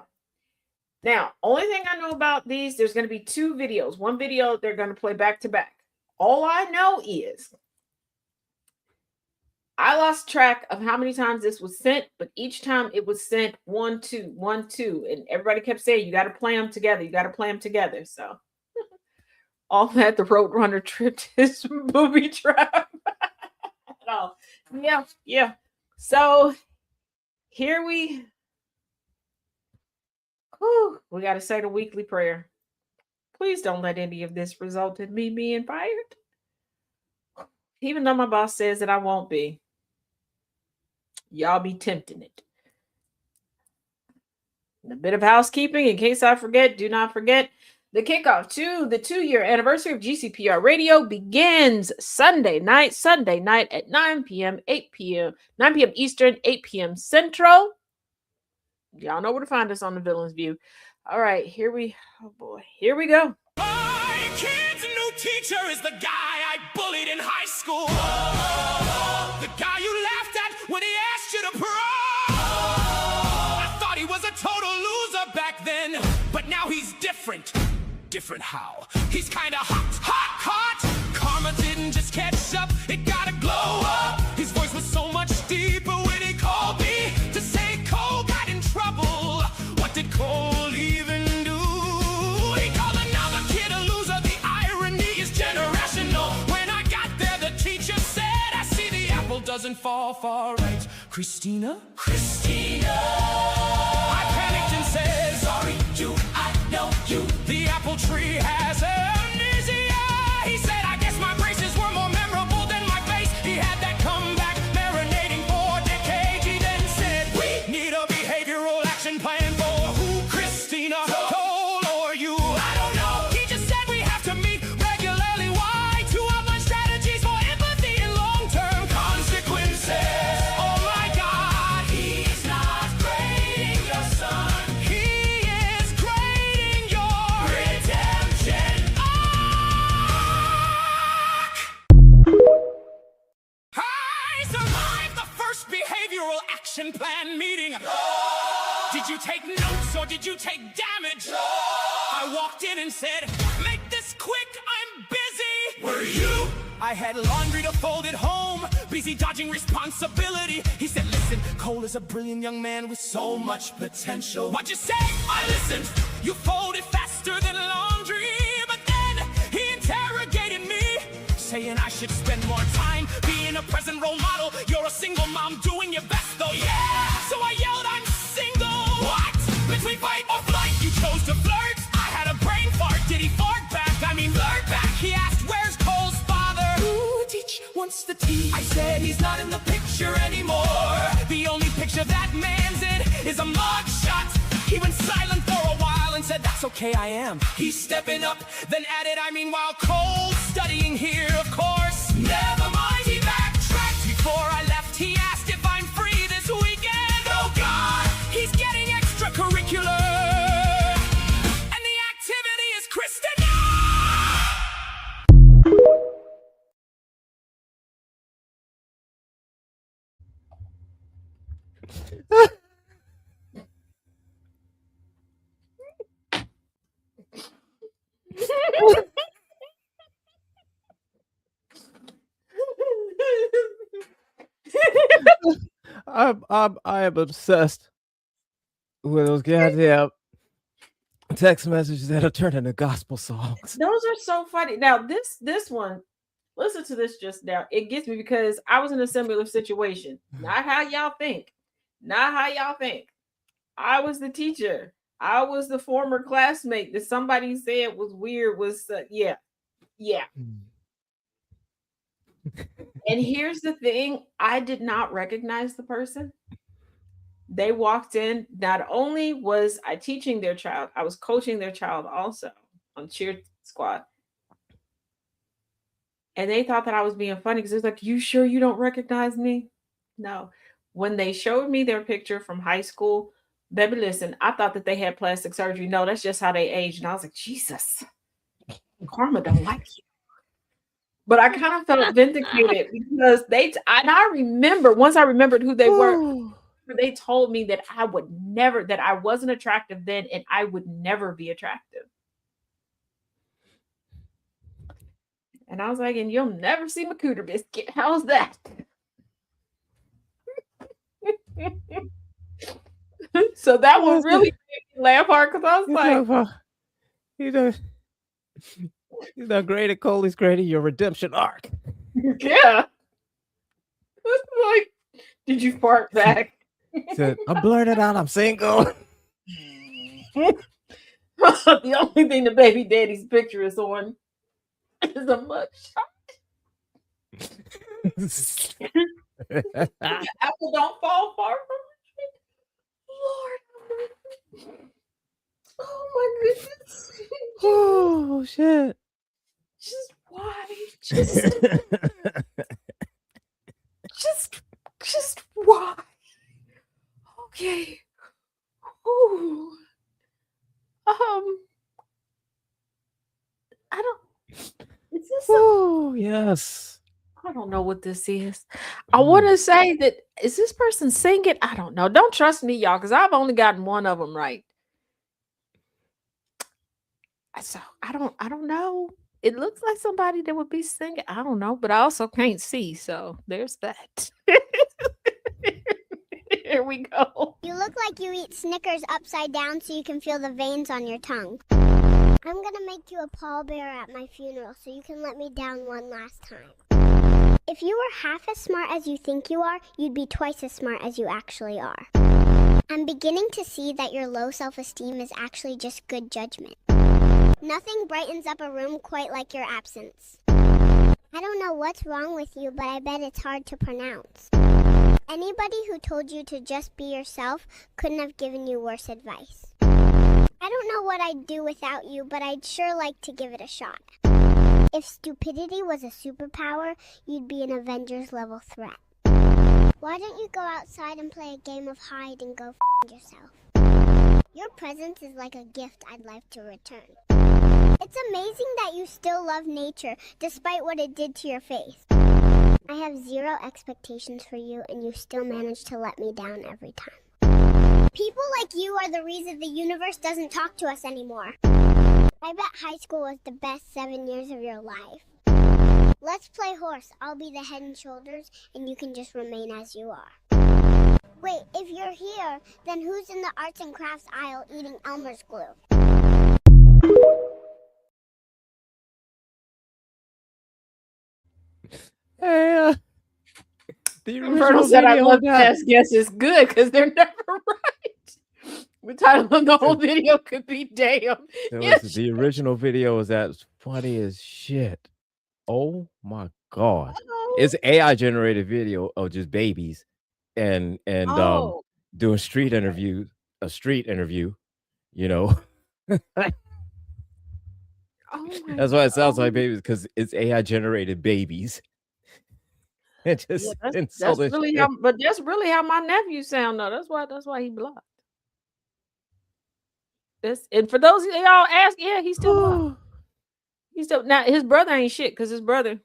Speaker 2: Now, only thing I know about these, there's going to be 2 videos. One video they're going to play back to back. All I know is I lost track of how many times this was sent, but each time it was sent 1, 2, 1, 2. And everybody kept saying, you got to play them together. You got to play them together. So all that the Roadrunner tripped his booby trap. Yeah. So here we got to say the weekly prayer. Please don't let any of this result in me being fired. Even though my boss says that I won't be. Y'all be tempting it. And a bit of housekeeping in case I forget. Do not forget the kickoff to the 2-year anniversary of GCPR Radio begins Sunday night at 9 p.m. Eastern, 8 p.m. Central. Y'all know where to find us on the Villain's View. All right, here we go.
Speaker 1: My kid's new teacher is the guy I bullied in high school. The guy you laughed at when he asked you to prom. I thought he was a total loser back then, but now he's different. Different how? He's kinda hot. Karma didn't just catch up, it gotta glow up. His voice was so much deeper when he called me to say Cole got in trouble. What did Cole even do? He called another kid a loser. The irony is generational. When I got there, the teacher said, I see the apple doesn't fall far right. Christina? I panicked and said, sorry, do I know you? The apple tree has amnesia. He said, I guess my braces were more memorable than my face. He had that comeback marinating for decades. He then said, we need a behavioral action plan for who? Christina, Cole, or you? I don't know. He just said we have to meet regularly. Why? To outline strategies for empathy and long-term consequences. Oh my God, he's not grading your son. He is grading your redemption arc. I survived the first behavioral action plan meeting. Did you take notes or did you take damage? I walked in and said, make this quick, I'm busy. Were you? I had laundry to fold at home, busy dodging responsibility. He said, listen, Cole is a brilliant young man with so much potential. What'd you say? I listened. You folded faster than laundry, but then he interrogated me, saying I should spend more time being a present role model. You're a single mom doing your best though, yeah. So I yelled, I'm single. What? Between fight or flight, you chose to flirt. I had a brain fart. Did he fart back? I mean, flirt back. He asked, where's Cole's father? Ooh, teach wants the tea. I said he's not in the picture anymore. The only picture that man's in is a mug shot. He went silent for a while and said, that's okay, I am. He's stepping up, then added, I mean, while Cole's studying here, of course. Never mind, he backtracked. Before I left, he asked if I'm free this weekend. Oh God, he's getting extracurricular. And the activity is Christina.
Speaker 7: I am obsessed with those goddamn text messages that are turned into gospel songs.
Speaker 2: Those are so funny. Now, this one, listen to this just now. It gets me because I was in a similar situation. Not how y'all think. I was the teacher. I was the former classmate that somebody said was weird. Yeah. And here's the thing. I did not recognize the person. They walked in. Not only was I teaching their child, I was coaching their child also on cheer squad. And they thought that I was being funny because it was like, you sure you don't recognize me? No. When they showed me their picture from high school, baby, listen, I thought that they had plastic surgery. No, that's just how they aged. And I was like, Jesus, karma don't like you. But I kind of felt vindicated because I remember, once I remembered who they were, they told me that I wasn't attractive then and I would never be attractive. And I was like, and you'll never see my cooter biscuit. How's that? So that one really made me laugh hard because I was like,
Speaker 7: he's not great at Cole, he's great at your redemption arc.
Speaker 2: yeah. Like, did you fart back?
Speaker 7: Said, I blurted out, I'm single.
Speaker 2: The only thing the baby daddy's picture is on is a mugshot. Apple don't fall far from the tree. Lord. Oh my goodness.
Speaker 7: Oh shit.
Speaker 2: Just why? Just why? Okay. Ooh. I don't. Is this?
Speaker 7: Oh yes.
Speaker 2: I don't know what this is. I want to say that is this person singing? I don't know. Don't trust me, y'all, because I've only gotten one of them right. So I don't know. It looks like somebody that would be singing. I don't know, but I also can't see. So there's that. Here we go.
Speaker 8: You look like you eat Snickers upside down so you can feel the veins on your tongue. I'm gonna make you a pallbearer at my funeral so you can let me down one last time. If you were half as smart as you think you are, you'd be twice as smart as you actually are. I'm beginning to see that your low self-esteem is actually just good judgment. Nothing brightens up a room quite like your absence. I don't know what's wrong with you, but I bet it's hard to pronounce. Anybody who told you to just be yourself couldn't have given you worse advice. I don't know what I'd do without you, but I'd sure like to give it a shot. If stupidity was a superpower, you'd be an Avengers level threat. Why don't you go outside and play a game of hide and go f*** yourself? Your presence is like a gift I'd like to return. It's amazing that you still love nature, despite what it did to your face. I have zero expectations for you, and you still manage to let me down every time. People like you are the reason the universe doesn't talk to us anymore. I bet high school was the best 7 years of your life. Let's play horse. I'll be the head and shoulders, and you can just remain as you are. Wait, if you're here, then who's in the arts and crafts aisle eating Elmer's glue?
Speaker 7: Hey, the
Speaker 2: Colonel
Speaker 7: original
Speaker 2: said, I
Speaker 7: video
Speaker 2: love
Speaker 7: of that.
Speaker 2: best guesses good because they're never right. The title of the whole video could be damn. Yes.
Speaker 7: The original video is as funny as shit. Oh my god. It's AI generated video of just babies and doing a street interview, you know. That's why it sounds like babies, because it's AI generated babies. It just
Speaker 2: that's really how, but that's really how my nephew sound though. That's why he blocked. And for those of y'all ask, yeah, he's still blocked. He's still now his brother ain't shit because his brother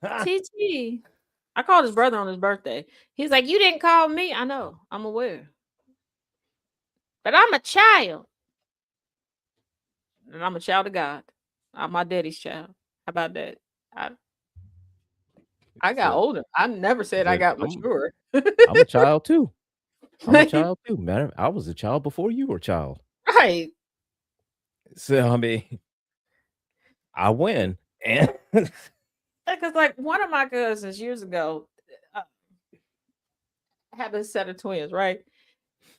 Speaker 2: TT. I called his brother on his birthday. He's like, you didn't call me. I know, I'm aware. But I'm a child. And I'm a child of God. I'm my daddy's child. How about that? I got older. I never said I got mature.
Speaker 7: I'm a child too. I'm a child too. Matter, I was a child before you were a child.
Speaker 2: Right.
Speaker 7: So I mean, I win. And
Speaker 2: because like one of my cousins years ago had a set of twins, right?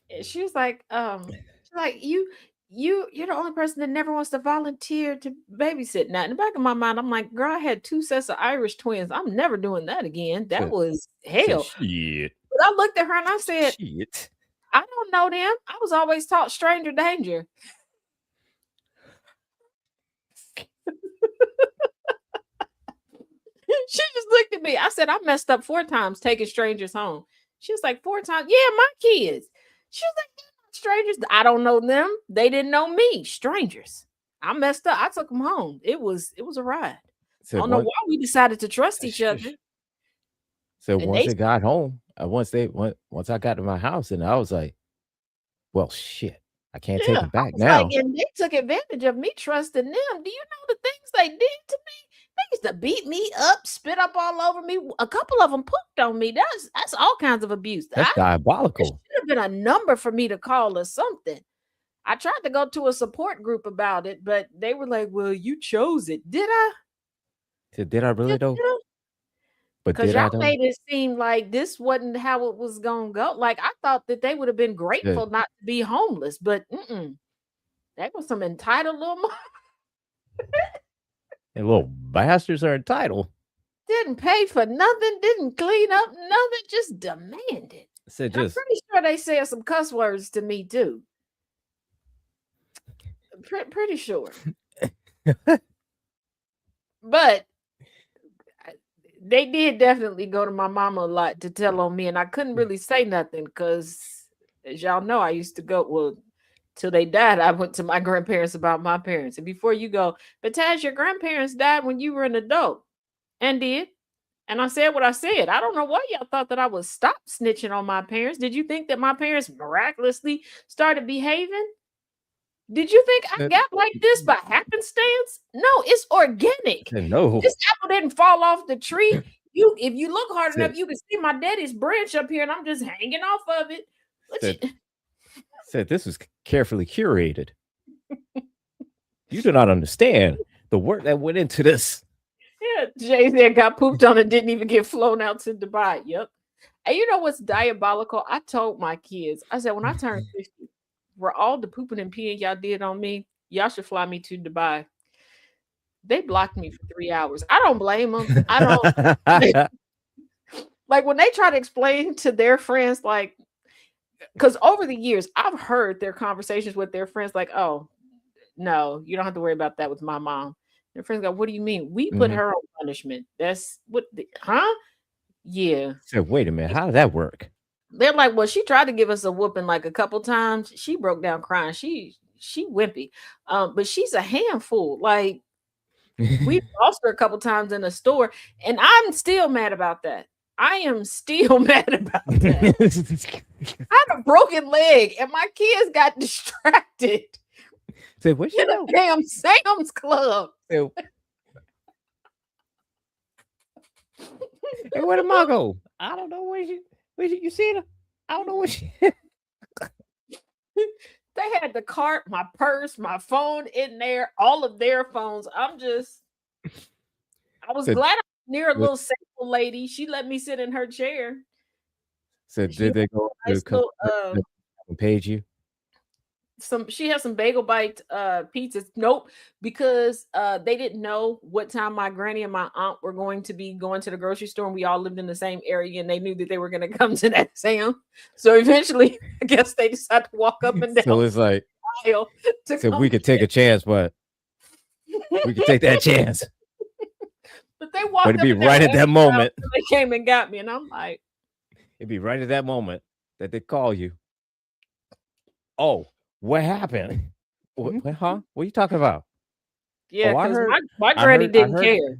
Speaker 2: And she was like, you're the only person that never wants to volunteer to babysit. Now, in the back of my mind, I'm like, girl, I had 2 sets of Irish twins. I'm never doing that again. That was hell.
Speaker 7: Shit.
Speaker 2: But I looked at her and I said,
Speaker 7: shit.
Speaker 2: I don't know them. I was always taught stranger danger. She just looked at me. I said, I messed up 4 times taking strangers home. She was like, 4 times? Yeah, my kids. She was like, strangers. I don't know them. They didn't know me. Strangers. I messed up. I took them home. It was a ride. I don't know why we decided to trust each other.
Speaker 7: So once they got home, once I got to my house, and I was like, well, shit, I can't take them back now.
Speaker 2: Like, and they took advantage of me trusting them. Do you know the things they did to me? used to beat me up, spit up all over me. A couple of them pooped on me. That's all kinds of abuse.
Speaker 7: That's
Speaker 2: There
Speaker 7: diabolical.
Speaker 2: should have been a number for me to call or something. I tried to go to a support group about it, but they were like, "Well, you chose it." Did I?
Speaker 7: Did I really though? But
Speaker 2: Because
Speaker 7: did I
Speaker 2: y'all
Speaker 7: though?
Speaker 2: made it seem like this wasn't how it was gonna go. Like I thought that they would have been
Speaker 7: The,
Speaker 2: grateful not to be homeless, but that was some entitled little
Speaker 7: the little bastards are entitled.
Speaker 2: didn't pay for nothing, didn't clean up nothing, just demanded.
Speaker 7: Said
Speaker 2: I'm
Speaker 7: just
Speaker 2: pretty sure they said some cuss words to me too. Pretty sure. But they did definitely go to my mama a lot to tell on me, and I couldn't really say nothing because, as y'all know, I used to go, well, till they died, I went to my grandparents about my parents. And before you go, but Taz, your grandparents died when you were an adult, and did. And I said what I said. I don't know why y'all thought that I would stop snitching on my parents. Did you think that my parents miraculously started behaving? Did you think I got like this by happenstance? No, it's organic.
Speaker 7: no.
Speaker 2: This apple didn't fall off the tree. If you look hard
Speaker 7: Said-
Speaker 2: enough, you can see my daddy's branch up here, and I'm just hanging off of it.
Speaker 7: Said this was carefully curated. You do not understand the work that went into this.
Speaker 2: Yeah, Jay said got pooped on and didn't even get flown out to Dubai. Yep. And you know what's diabolical? I told my kids, I said, when I turn 50, for all the pooping and peeing y'all did on me, y'all should fly me to Dubai. They blocked me for 3 hours. I don't blame them. I don't like when they try to explain to their friends, like, because over the years, I've heard their conversations with their friends, like, oh, no, you don't have to worry about that with my mom. Their friends go, what do you mean? We put her on punishment. That's what, huh? Yeah.
Speaker 7: Said, wait a minute, how did that work?
Speaker 2: They're like, well, she tried to give us a whooping like a couple times. She broke down crying. She wimpy. But she's a handful. Like, we lost her a couple times in the store, and I'm still mad about that. I am still mad about that. I had a broken leg, and my kids got distracted.
Speaker 7: Say, what you know?
Speaker 2: Damn Sam's Club.
Speaker 7: Hey, where did Ma go? I don't know where you see her. I don't know where she.
Speaker 2: They had the cart, my purse, my phone in there, all of their phones. I was glad I was near a little sample lady. She let me sit in her chair.
Speaker 7: So did they go to page you?
Speaker 2: She has some bagel bite pizzas. Nope, because they didn't know what time my granny and my aunt were going to be going to the grocery store, and we all lived in the same area, and they knew that they were going to come to that Sam. So eventually, I guess they decided to walk up and down.
Speaker 7: So it's like,
Speaker 2: so
Speaker 7: we could take a chance, but we could take that chance.
Speaker 2: But they walked.
Speaker 7: But it'd be right at that moment.
Speaker 2: They came and got me, and I'm like,
Speaker 7: it'd be right at that moment that they call you. Oh. What happened? What, huh? What are you talking about?
Speaker 2: Yeah, because my granny didn't care.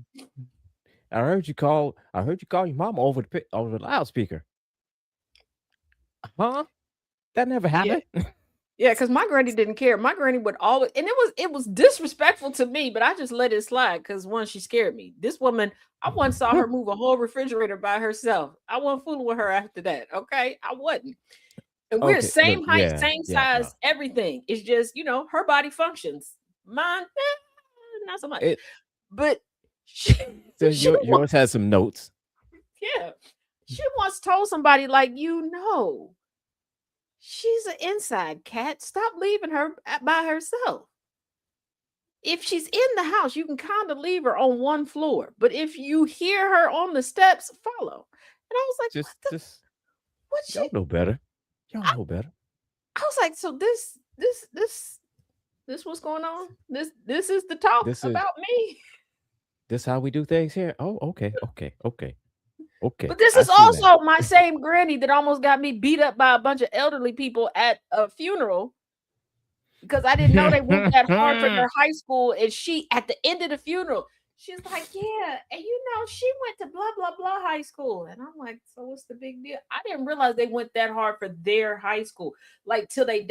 Speaker 7: I heard you call your mama over the loudspeaker. Huh? That never happened.
Speaker 2: Yeah, because my granny didn't care. My granny would always, and it was disrespectful to me, but I just let it slide because one, she scared me. This woman, I once saw her move a whole refrigerator by herself. I wasn't fooling with her after that. Okay, I wasn't. And we're same height, same size, everything. It's just, her body functions. Mine, not so much. But
Speaker 7: yours has some notes.
Speaker 2: Yeah. She once told somebody, like, she's an inside cat. Stop leaving her by herself. If she's in the house, you can kind of leave her on one floor. But if you hear her on the steps, follow. And I was like,
Speaker 7: y'all know better. Y'all know better.
Speaker 2: I was like, so this what's going on? This is the talk about me.
Speaker 7: This how we do things here. Oh, okay.
Speaker 2: But this is also my same granny that almost got me beat up by a bunch of elderly people at a funeral because I didn't know they went that hard for their high school. And she, at the end of the funeral, she's like, yeah, and she went to blah, blah, blah high school. And I'm like, so what's the big deal? I didn't realize they went that hard for their high school. Like, till they...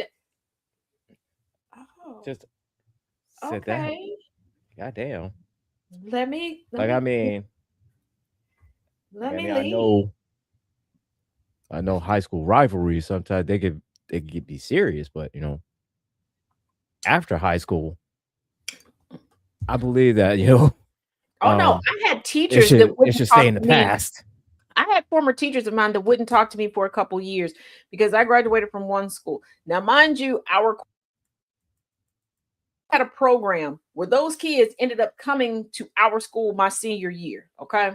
Speaker 7: Just said that. Goddamn.
Speaker 2: Let me
Speaker 7: Like, I mean,
Speaker 2: let me
Speaker 7: I
Speaker 2: leave.
Speaker 7: know high school rivalries sometimes they could be serious, but after high school, I believe that
Speaker 2: Oh no,
Speaker 7: um,
Speaker 2: I had teachers that
Speaker 7: it
Speaker 2: wouldn't
Speaker 7: should stay
Speaker 2: talk
Speaker 7: in the
Speaker 2: to me.
Speaker 7: past.
Speaker 2: I had former teachers of mine that wouldn't talk to me for a couple years because I graduated from one school. Now, mind you, our had a program where those kids ended up coming to our school my senior year. Okay.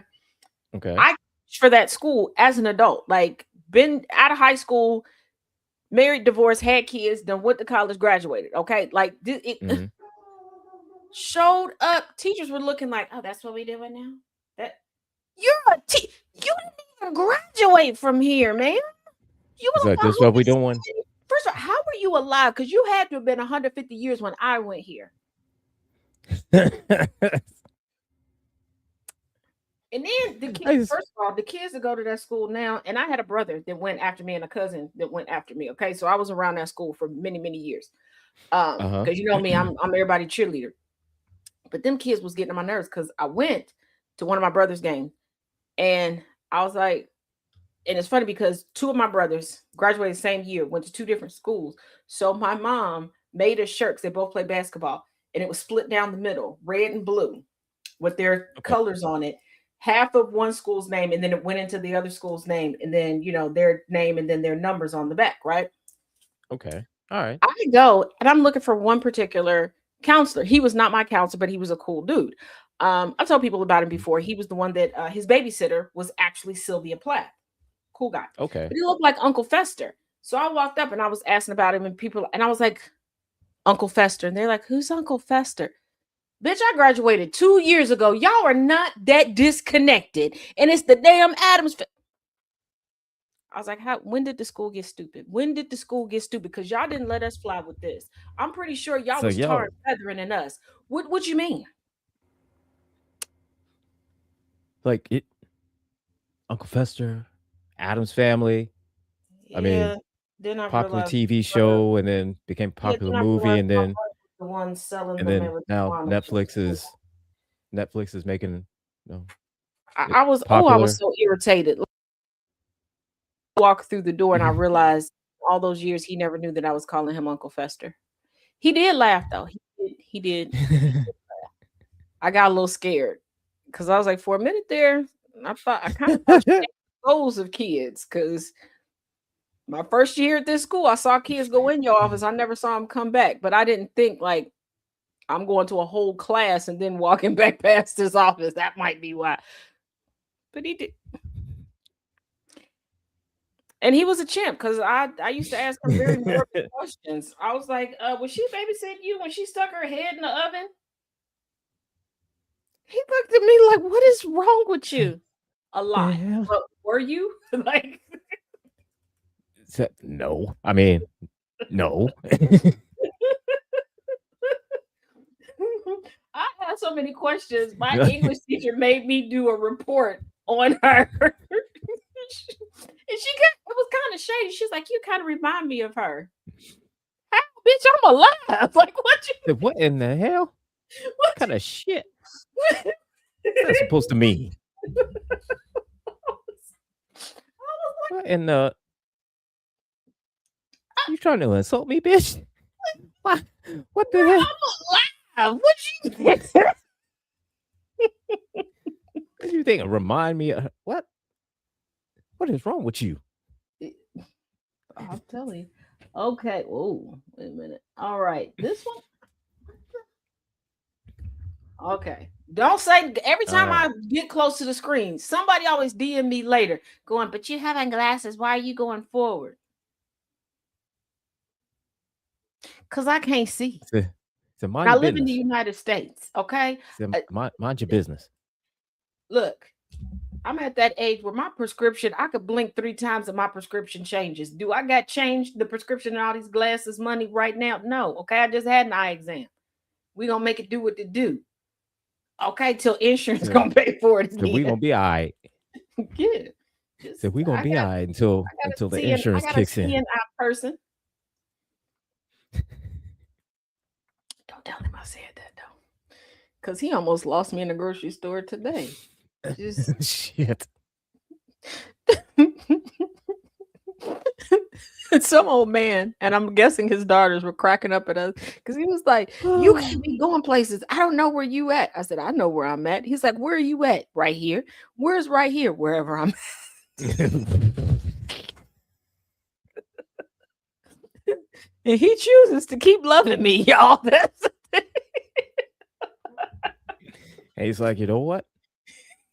Speaker 7: Okay.
Speaker 2: I teach for that school as an adult, like been out of high school, married, divorced, had kids, then went to college, graduated. Okay. Like it
Speaker 7: hmm
Speaker 2: showed up. Teachers were looking like, oh, that's what we doing now. That you're you didn't even graduate from here, man. You
Speaker 7: It's
Speaker 2: don't
Speaker 7: like,
Speaker 2: know
Speaker 7: this
Speaker 2: who
Speaker 7: what we
Speaker 2: this
Speaker 7: doing?
Speaker 2: is. First of all, how were you alive? Because you had to have been 150 years when I went here. And then the kids, first of all, the kids that go to that school now, and I had a brother that went after me and a cousin that went after me. Okay. So I was around that school for many, many years.
Speaker 7: Uh-huh.
Speaker 2: Because you know me, I'm everybody cheerleader. But them kids was getting on my nerves because I went to one of my brother's games and I was like, and it's funny because two of my brothers graduated the same year, went to two different schools. So my mom made a shirt because they both play basketball, and it was split down the middle, red and blue, with their colors on it. Half of one school's name, and then it went into the other school's name, and then their name, and then their numbers on the back, right?
Speaker 7: Okay. All right.
Speaker 2: I go and I'm looking for one particular counselor. He was not my counselor, but he was a cool dude. I've told people about him before. He was the one that his babysitter was actually Sylvia Plath. Cool guy.
Speaker 7: Okay.
Speaker 2: But he looked like Uncle Fester. So I walked up and I was asking about him, and I was like, Uncle Fester. And they're like, who's Uncle Fester? Bitch, I graduated 2 years ago. Y'all are not that disconnected. And it's the damn Adams. I was like, when did the school get stupid? When did the school get stupid? Because y'all didn't let us fly with this. I'm pretty sure y'all
Speaker 7: So
Speaker 2: was tar and feathering in us. What you mean?
Speaker 7: Like it, Uncle Fester, Adam's Family.
Speaker 2: Yeah,
Speaker 7: I mean,
Speaker 2: then I
Speaker 7: popular
Speaker 2: realized
Speaker 7: TV show, and then became popular movie, and then
Speaker 2: the one selling the
Speaker 7: now
Speaker 2: marijuana.
Speaker 7: Netflix is making
Speaker 2: I was
Speaker 7: popular.
Speaker 2: so irritated. Walk through the door and I realized all those years he never knew that I was calling him Uncle Fester. He did laugh though. He did. I got a little scared because I was like, for a minute there, I kind of thought you had goals of kids because my first year at this school, I saw kids go in your office. I never saw them come back, but I didn't think like I'm going to a whole class and then walking back past his office. That might be why. But he did. And he was a chimp because I used to ask him very morbid questions. I was like, was she babysitting you when she stuck her head in the oven? He looked at me like, what is wrong with you? A lot. But were you? Like
Speaker 7: no. I mean, no.
Speaker 2: I had so many questions. My English teacher made me do a report on her. And it was kind of shady. She's like, you kind of remind me of her. How, bitch, I'm alive. Like,
Speaker 7: what in the hell? What kind of shit? What's that supposed to mean? What in the... You trying to insult me, bitch? What the hell?
Speaker 2: I'm alive. What you think?
Speaker 7: What do you think? Remind me of what? What is wrong with you?
Speaker 2: I'll tell you. Okay. Oh, wait a minute. All right. This one. Okay. Don't say every time I get close to the screen, somebody always DM me later going, but you having glasses. Why are you going forward? Because I can't see. I live in the United States. Okay.
Speaker 7: Mind your business.
Speaker 2: Look, I'm at that age where my prescription, I could blink 3 times and my prescription changes. Do I got changed the prescription and all these glasses money right now? No. Okay. I just had an eye exam. We're going to make it do what it do. Okay. Till insurance going to pay for it.
Speaker 7: So we're going to be all right.
Speaker 2: Yeah.
Speaker 7: So we're going to be all right until the insurance kicks in.
Speaker 2: Eye person. Don't tell him I said that though. Because he almost lost me in the grocery store today. Just
Speaker 7: Shit.
Speaker 2: some old man, and I'm guessing his daughters were cracking up at us because he was like, "You can't be going places. I don't know where you at." I said, "I know where I'm at." He's like, "Where are you at?" "Right here." "Where's right here?" "Wherever I'm at." And he chooses to keep loving me, y'all. That's
Speaker 7: And he's like, you know what?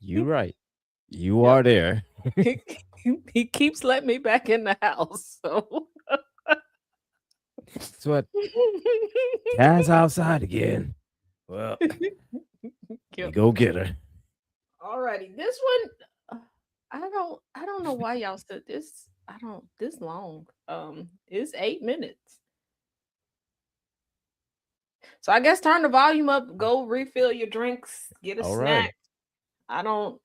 Speaker 7: You right. You are there.
Speaker 2: he keeps letting me back in the house. So
Speaker 7: That's what. Taz outside again. Well, you go get her.
Speaker 2: Alrighty, this one, I don't know why y'all said this. This long. It's 8 minutes. So I guess turn the volume up, go refill your drinks, get a
Speaker 7: All
Speaker 2: snack.
Speaker 7: right.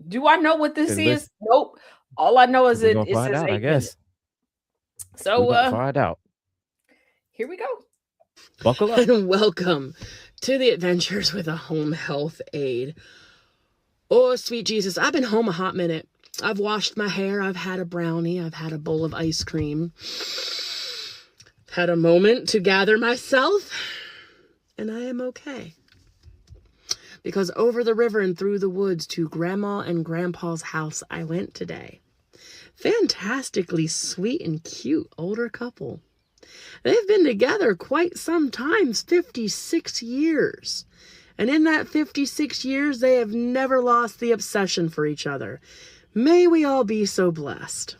Speaker 2: Do I know what this
Speaker 7: Then
Speaker 2: is? Nope. All I know is
Speaker 7: We're
Speaker 2: it
Speaker 7: gonna find
Speaker 2: says
Speaker 7: out, I
Speaker 2: 8 minutes.
Speaker 7: guess.
Speaker 2: So
Speaker 7: We're gonna find out.
Speaker 2: here we go.
Speaker 7: Buckle up.
Speaker 9: Welcome to the adventures with a home health aide. Oh, sweet Jesus, I've been home a hot minute. I've washed my hair, I've had a brownie, I've had a bowl of ice cream. Had a moment to gather myself, and I am okay. Because over the river and through the woods to Grandma and Grandpa's house I went today. Fantastically sweet and cute older couple. They've been together quite some time, 56 years. And in that 56 years, they have never lost the obsession for each other. May we all be so blessed.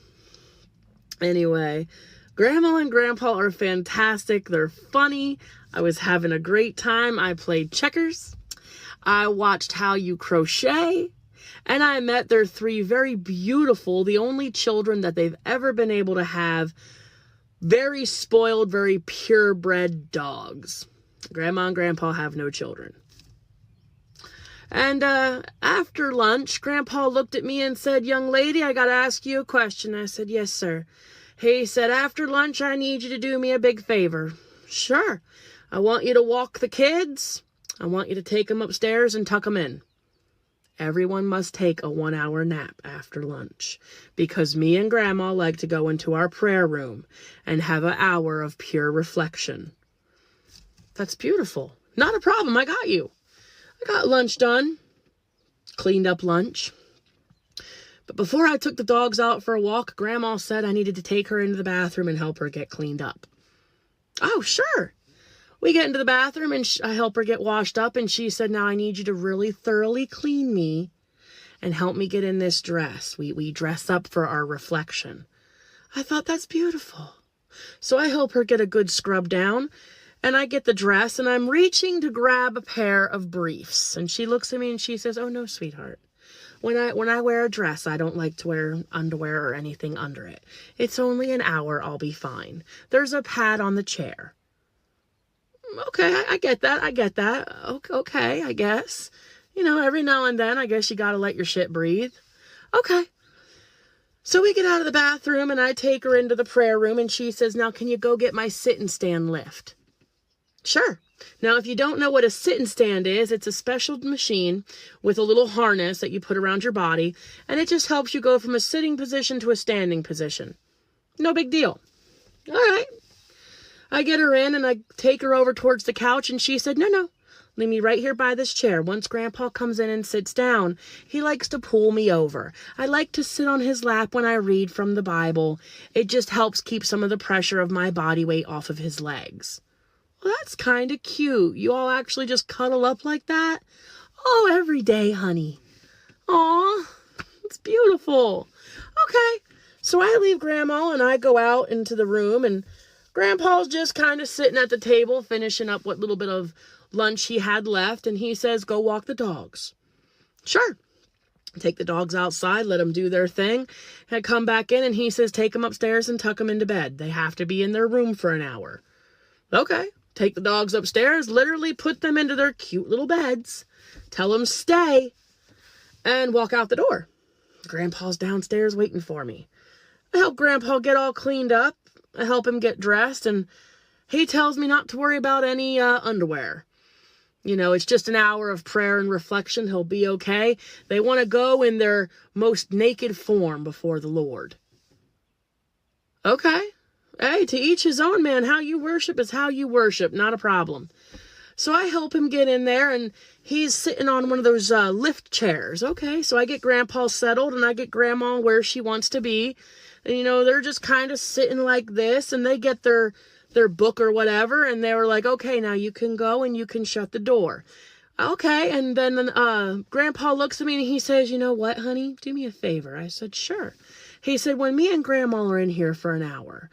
Speaker 9: Anyway, Grandma and Grandpa are fantastic. They're funny. I was having a great time. I played checkers. I watched how you crochet. And I met their 3 very beautiful, the only children that they've ever been able to have. Very spoiled, very purebred dogs. Grandma and Grandpa have no children. And after lunch, Grandpa looked at me and said, "Young lady, I got to ask you a question." I said, "Yes, sir." He said, "After lunch, I need you to do me a big favor." "Sure. I want you to walk the kids. I want you to take them upstairs and tuck them in. Everyone must take a 1-hour nap after lunch because me and Grandma like to go into our prayer room and have an hour of pure reflection." That's beautiful. Not a problem. I got you. I got lunch done. Cleaned up lunch. But before I took the dogs out for a walk, Grandma said I needed to take her into the bathroom and help her get cleaned up. Oh, sure. We get into the bathroom and I help her get washed up, and she said, "Now I need you to really thoroughly clean me and help me get in this dress. We dress up for our reflection." I thought, that's beautiful. So I help her get a good scrub down, and I get the dress, and I'm reaching to grab a pair of briefs. And she looks at me and she says, "Oh no, sweetheart. When I wear a dress, I don't like to wear underwear or anything under it. It's only an hour, I'll be fine. There's a pad on the chair." Okay, I get that. Okay, I guess. You know, every now and then, I guess you gotta let your shit breathe. Okay. So we get out of the bathroom, and I take her into the prayer room, and she says, "Now, can you go get my sit and stand lift?" Sure. Now, if you don't know what a sit and stand is, it's a special machine with a little harness that you put around your body, and it just helps you go from a sitting position to a standing position. No big deal. All right. I get her in and I take her over towards the couch, and she said, no, leave me right here by this chair. Once Grandpa comes in and sits down, he likes to pull me over. I like to sit on his lap when I read from the Bible. It just helps keep some of the pressure of my body weight off of his legs. Well, that's kind of cute. You all actually just cuddle up like that? Oh, every day, honey. Aw, it's beautiful. Okay, so I leave Grandma and I go out into the room, and Grandpa's just kind of sitting at the table, finishing up what little bit of lunch he had left, and he says, "Go walk the dogs." Sure. Take the dogs outside, let them do their thing. I come back in, and he says, "Take them upstairs and tuck them into bed. They have to be in their room for an hour." Okay. Take the dogs upstairs, literally put them into their cute little beds, tell them stay, and walk out the door. Grandpa's downstairs waiting for me. I help Grandpa get all cleaned up. I help him get dressed, and he tells me not to worry about any underwear. It's just an hour of prayer and reflection. He'll be okay. They want to go in their most naked form before the Lord. Okay. Hey, to each his own, man. How you worship is how you worship. Not a problem. So I help him get in there, and he's sitting on one of those lift chairs. Okay, so I get Grandpa settled, and I get Grandma where she wants to be. And, they're just kind of sitting like this, and they get their book or whatever, and they were like, okay, now you can go and you can shut the door. Okay, and then Grandpa looks at me and he says, you know what, honey, do me a favor. I said, sure. He said, when me and Grandma are in here for an hour,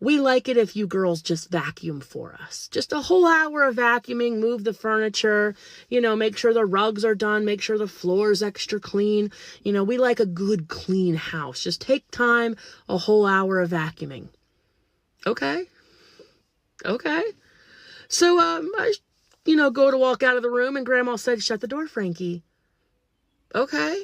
Speaker 9: we like it if you girls just vacuum for us. Just a whole hour of vacuuming, move the furniture, make sure the rugs are done, make sure the floor's extra clean. We like a good, clean house. Just take time, a whole hour of vacuuming. Okay. So, I, go to walk out of the room, and Grandma said, shut the door, Frankie. Okay.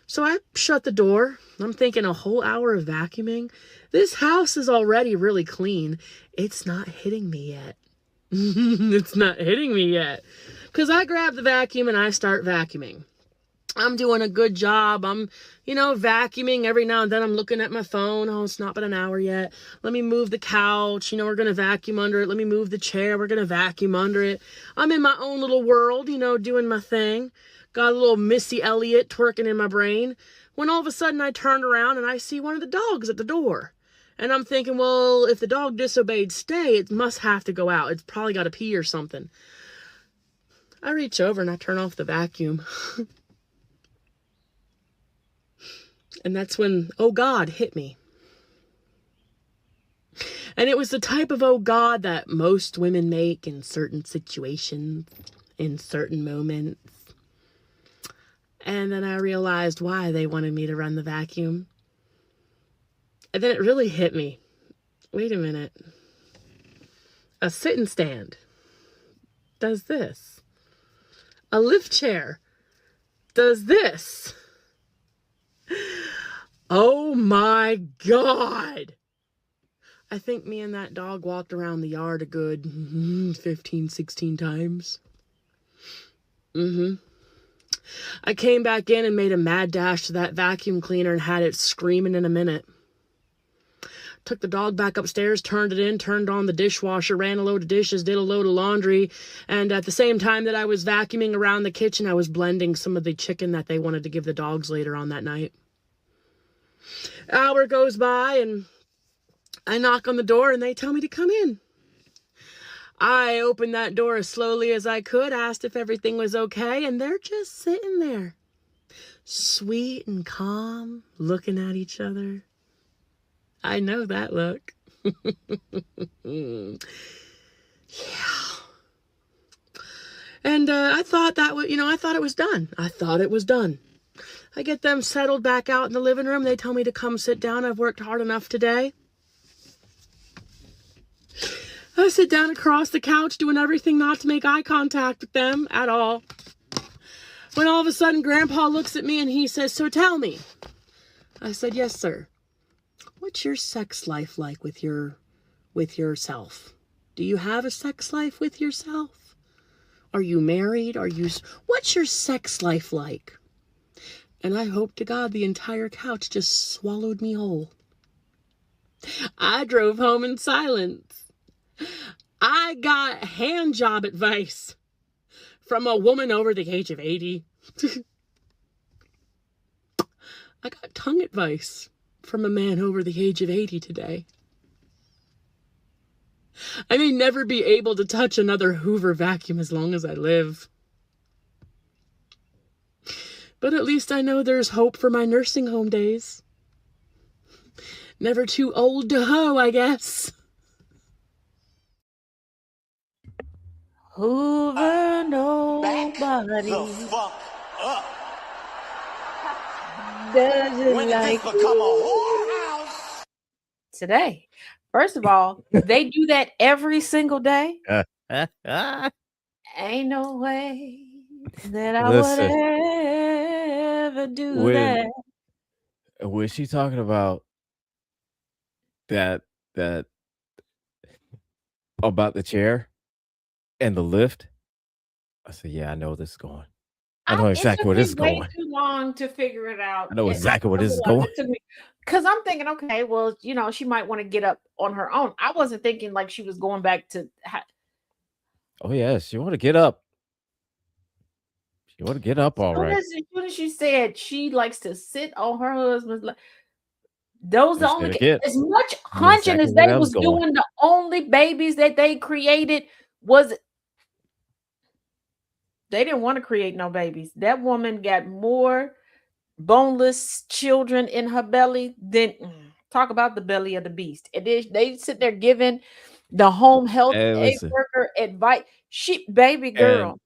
Speaker 9: So I shut the door. I'm thinking, a whole hour of vacuuming? This house is already really clean. It's not hitting me yet. It's not hitting me yet. Because I grab the vacuum and I start vacuuming. I'm doing a good job. I'm, vacuuming. Every now and then I'm looking at my phone. Oh, it's not been an hour yet. Let me move the couch. We're going to vacuum under it. Let me move the chair. We're going to vacuum under it. I'm in my own little world, doing my thing. Got a little Missy Elliott twerking in my brain. When all of a sudden I turned around and I see one of the dogs at the door. And I'm thinking, well, if the dog disobeyed stay, it must have to go out. It's probably got to pee or something. I reach over and I turn off the vacuum. And that's when, oh God, hit me. And it was the type of oh God that most women make in certain situations, in certain moments. And then I realized why they wanted me to run the vacuum. And then it really hit me. Wait a minute. A sit-and stand does this. A lift chair does this. Oh my God. I think me and that dog walked around the yard a good 15, 16 times. I came back in and made a mad dash to that vacuum cleaner and had it screaming in a minute. Took the dog back upstairs, turned it in, turned on the dishwasher, ran a load of dishes, did a load of laundry, and at the same time that I was vacuuming around the kitchen, I was blending some of the chicken that they wanted to give the dogs later on that night. Hour goes by, and I knock on the door, and they tell me to come in. I opened that door as slowly as I could, asked if everything was okay, and they're just sitting there, sweet and calm, looking at each other. I know that look. Yeah. And I thought that was, I thought it was done. I get them settled back out in the living room. They tell me to come sit down. I've worked hard enough today. I sit down across the couch doing everything not to make eye contact with them at all. When all of a sudden Grandpa looks at me and he says, so tell me. I said, yes, sir. What's your sex life like with yourself? Do you have a sex life with yourself? Are you married? What's your sex life like? And I hope to God the entire couch just swallowed me whole. I drove home in silence. I got hand job advice from a woman over the age of 80. I got tongue advice from a man over the age of 80 today. I may never be able to touch another Hoover vacuum as long as I live. But at least I know there's hope for my nursing home days. Never too old to hoe, I guess.
Speaker 2: Hoover nobody
Speaker 10: The fuck up.
Speaker 2: doesn't
Speaker 10: When did
Speaker 2: like
Speaker 10: this become a whorehouse?
Speaker 2: today. First of all, they do that every single day. Ain't no way that I
Speaker 7: Listen,
Speaker 2: would ever do
Speaker 7: when
Speaker 2: that.
Speaker 7: when she talking about that about the chair and the lift, I said, yeah, I know this is going. I
Speaker 2: I
Speaker 7: know
Speaker 2: it
Speaker 7: exactly
Speaker 2: took
Speaker 7: where
Speaker 2: me
Speaker 7: this is
Speaker 2: way
Speaker 7: going.
Speaker 2: too long to figure it out.
Speaker 7: I know
Speaker 2: I
Speaker 7: exactly where
Speaker 2: I
Speaker 7: this is
Speaker 2: realized
Speaker 7: going.
Speaker 2: it took me because I'm thinking, okay, well, she might want to get up on her own. I wasn't thinking like she was going back to.
Speaker 7: Oh yes, you want to get up. You want to get up, all right.
Speaker 2: As soon as she said she likes to sit on her husband's lap, those the
Speaker 7: I said
Speaker 2: only
Speaker 7: again.
Speaker 2: as much
Speaker 7: I knew
Speaker 2: hunching
Speaker 7: exactly
Speaker 2: as
Speaker 7: where
Speaker 2: they
Speaker 7: that was
Speaker 2: was
Speaker 7: going.
Speaker 2: doing, the only babies that they created was they didn't want to create no babies. That woman got more boneless children in her belly than talk about the belly of the beast. And they sit there giving the home health
Speaker 7: Hey,
Speaker 2: aid
Speaker 7: listen,
Speaker 2: worker advice.
Speaker 7: and
Speaker 2: Baby
Speaker 7: I'm gonna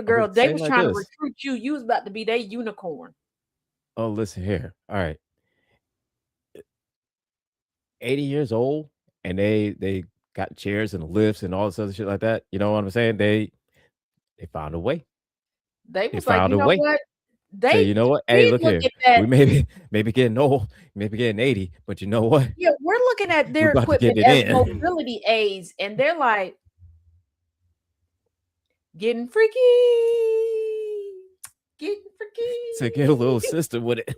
Speaker 2: girl, they
Speaker 7: say it
Speaker 2: was
Speaker 7: like
Speaker 2: trying to
Speaker 7: this.
Speaker 2: recruit you. You was about to be their unicorn.
Speaker 7: Oh, listen here. All right, 80 years old, and they got chairs and lifts and all this other shit like that. You know what I'm saying? They found a way.
Speaker 2: They
Speaker 7: They
Speaker 2: was like,
Speaker 7: found
Speaker 2: you
Speaker 7: a
Speaker 2: know
Speaker 7: way.
Speaker 2: what?
Speaker 7: Say, you know what? Hey,
Speaker 2: We
Speaker 7: look
Speaker 2: look
Speaker 7: here.
Speaker 2: at that.
Speaker 7: We maybe getting old, maybe getting 80, but you know what?
Speaker 2: Yeah, we're looking at
Speaker 7: We're
Speaker 2: their
Speaker 7: about to get
Speaker 2: equipment
Speaker 7: it
Speaker 2: as
Speaker 7: in.
Speaker 2: mobility aids, and they're like getting freaky, getting
Speaker 7: So get a little
Speaker 2: freaky.
Speaker 7: system with it.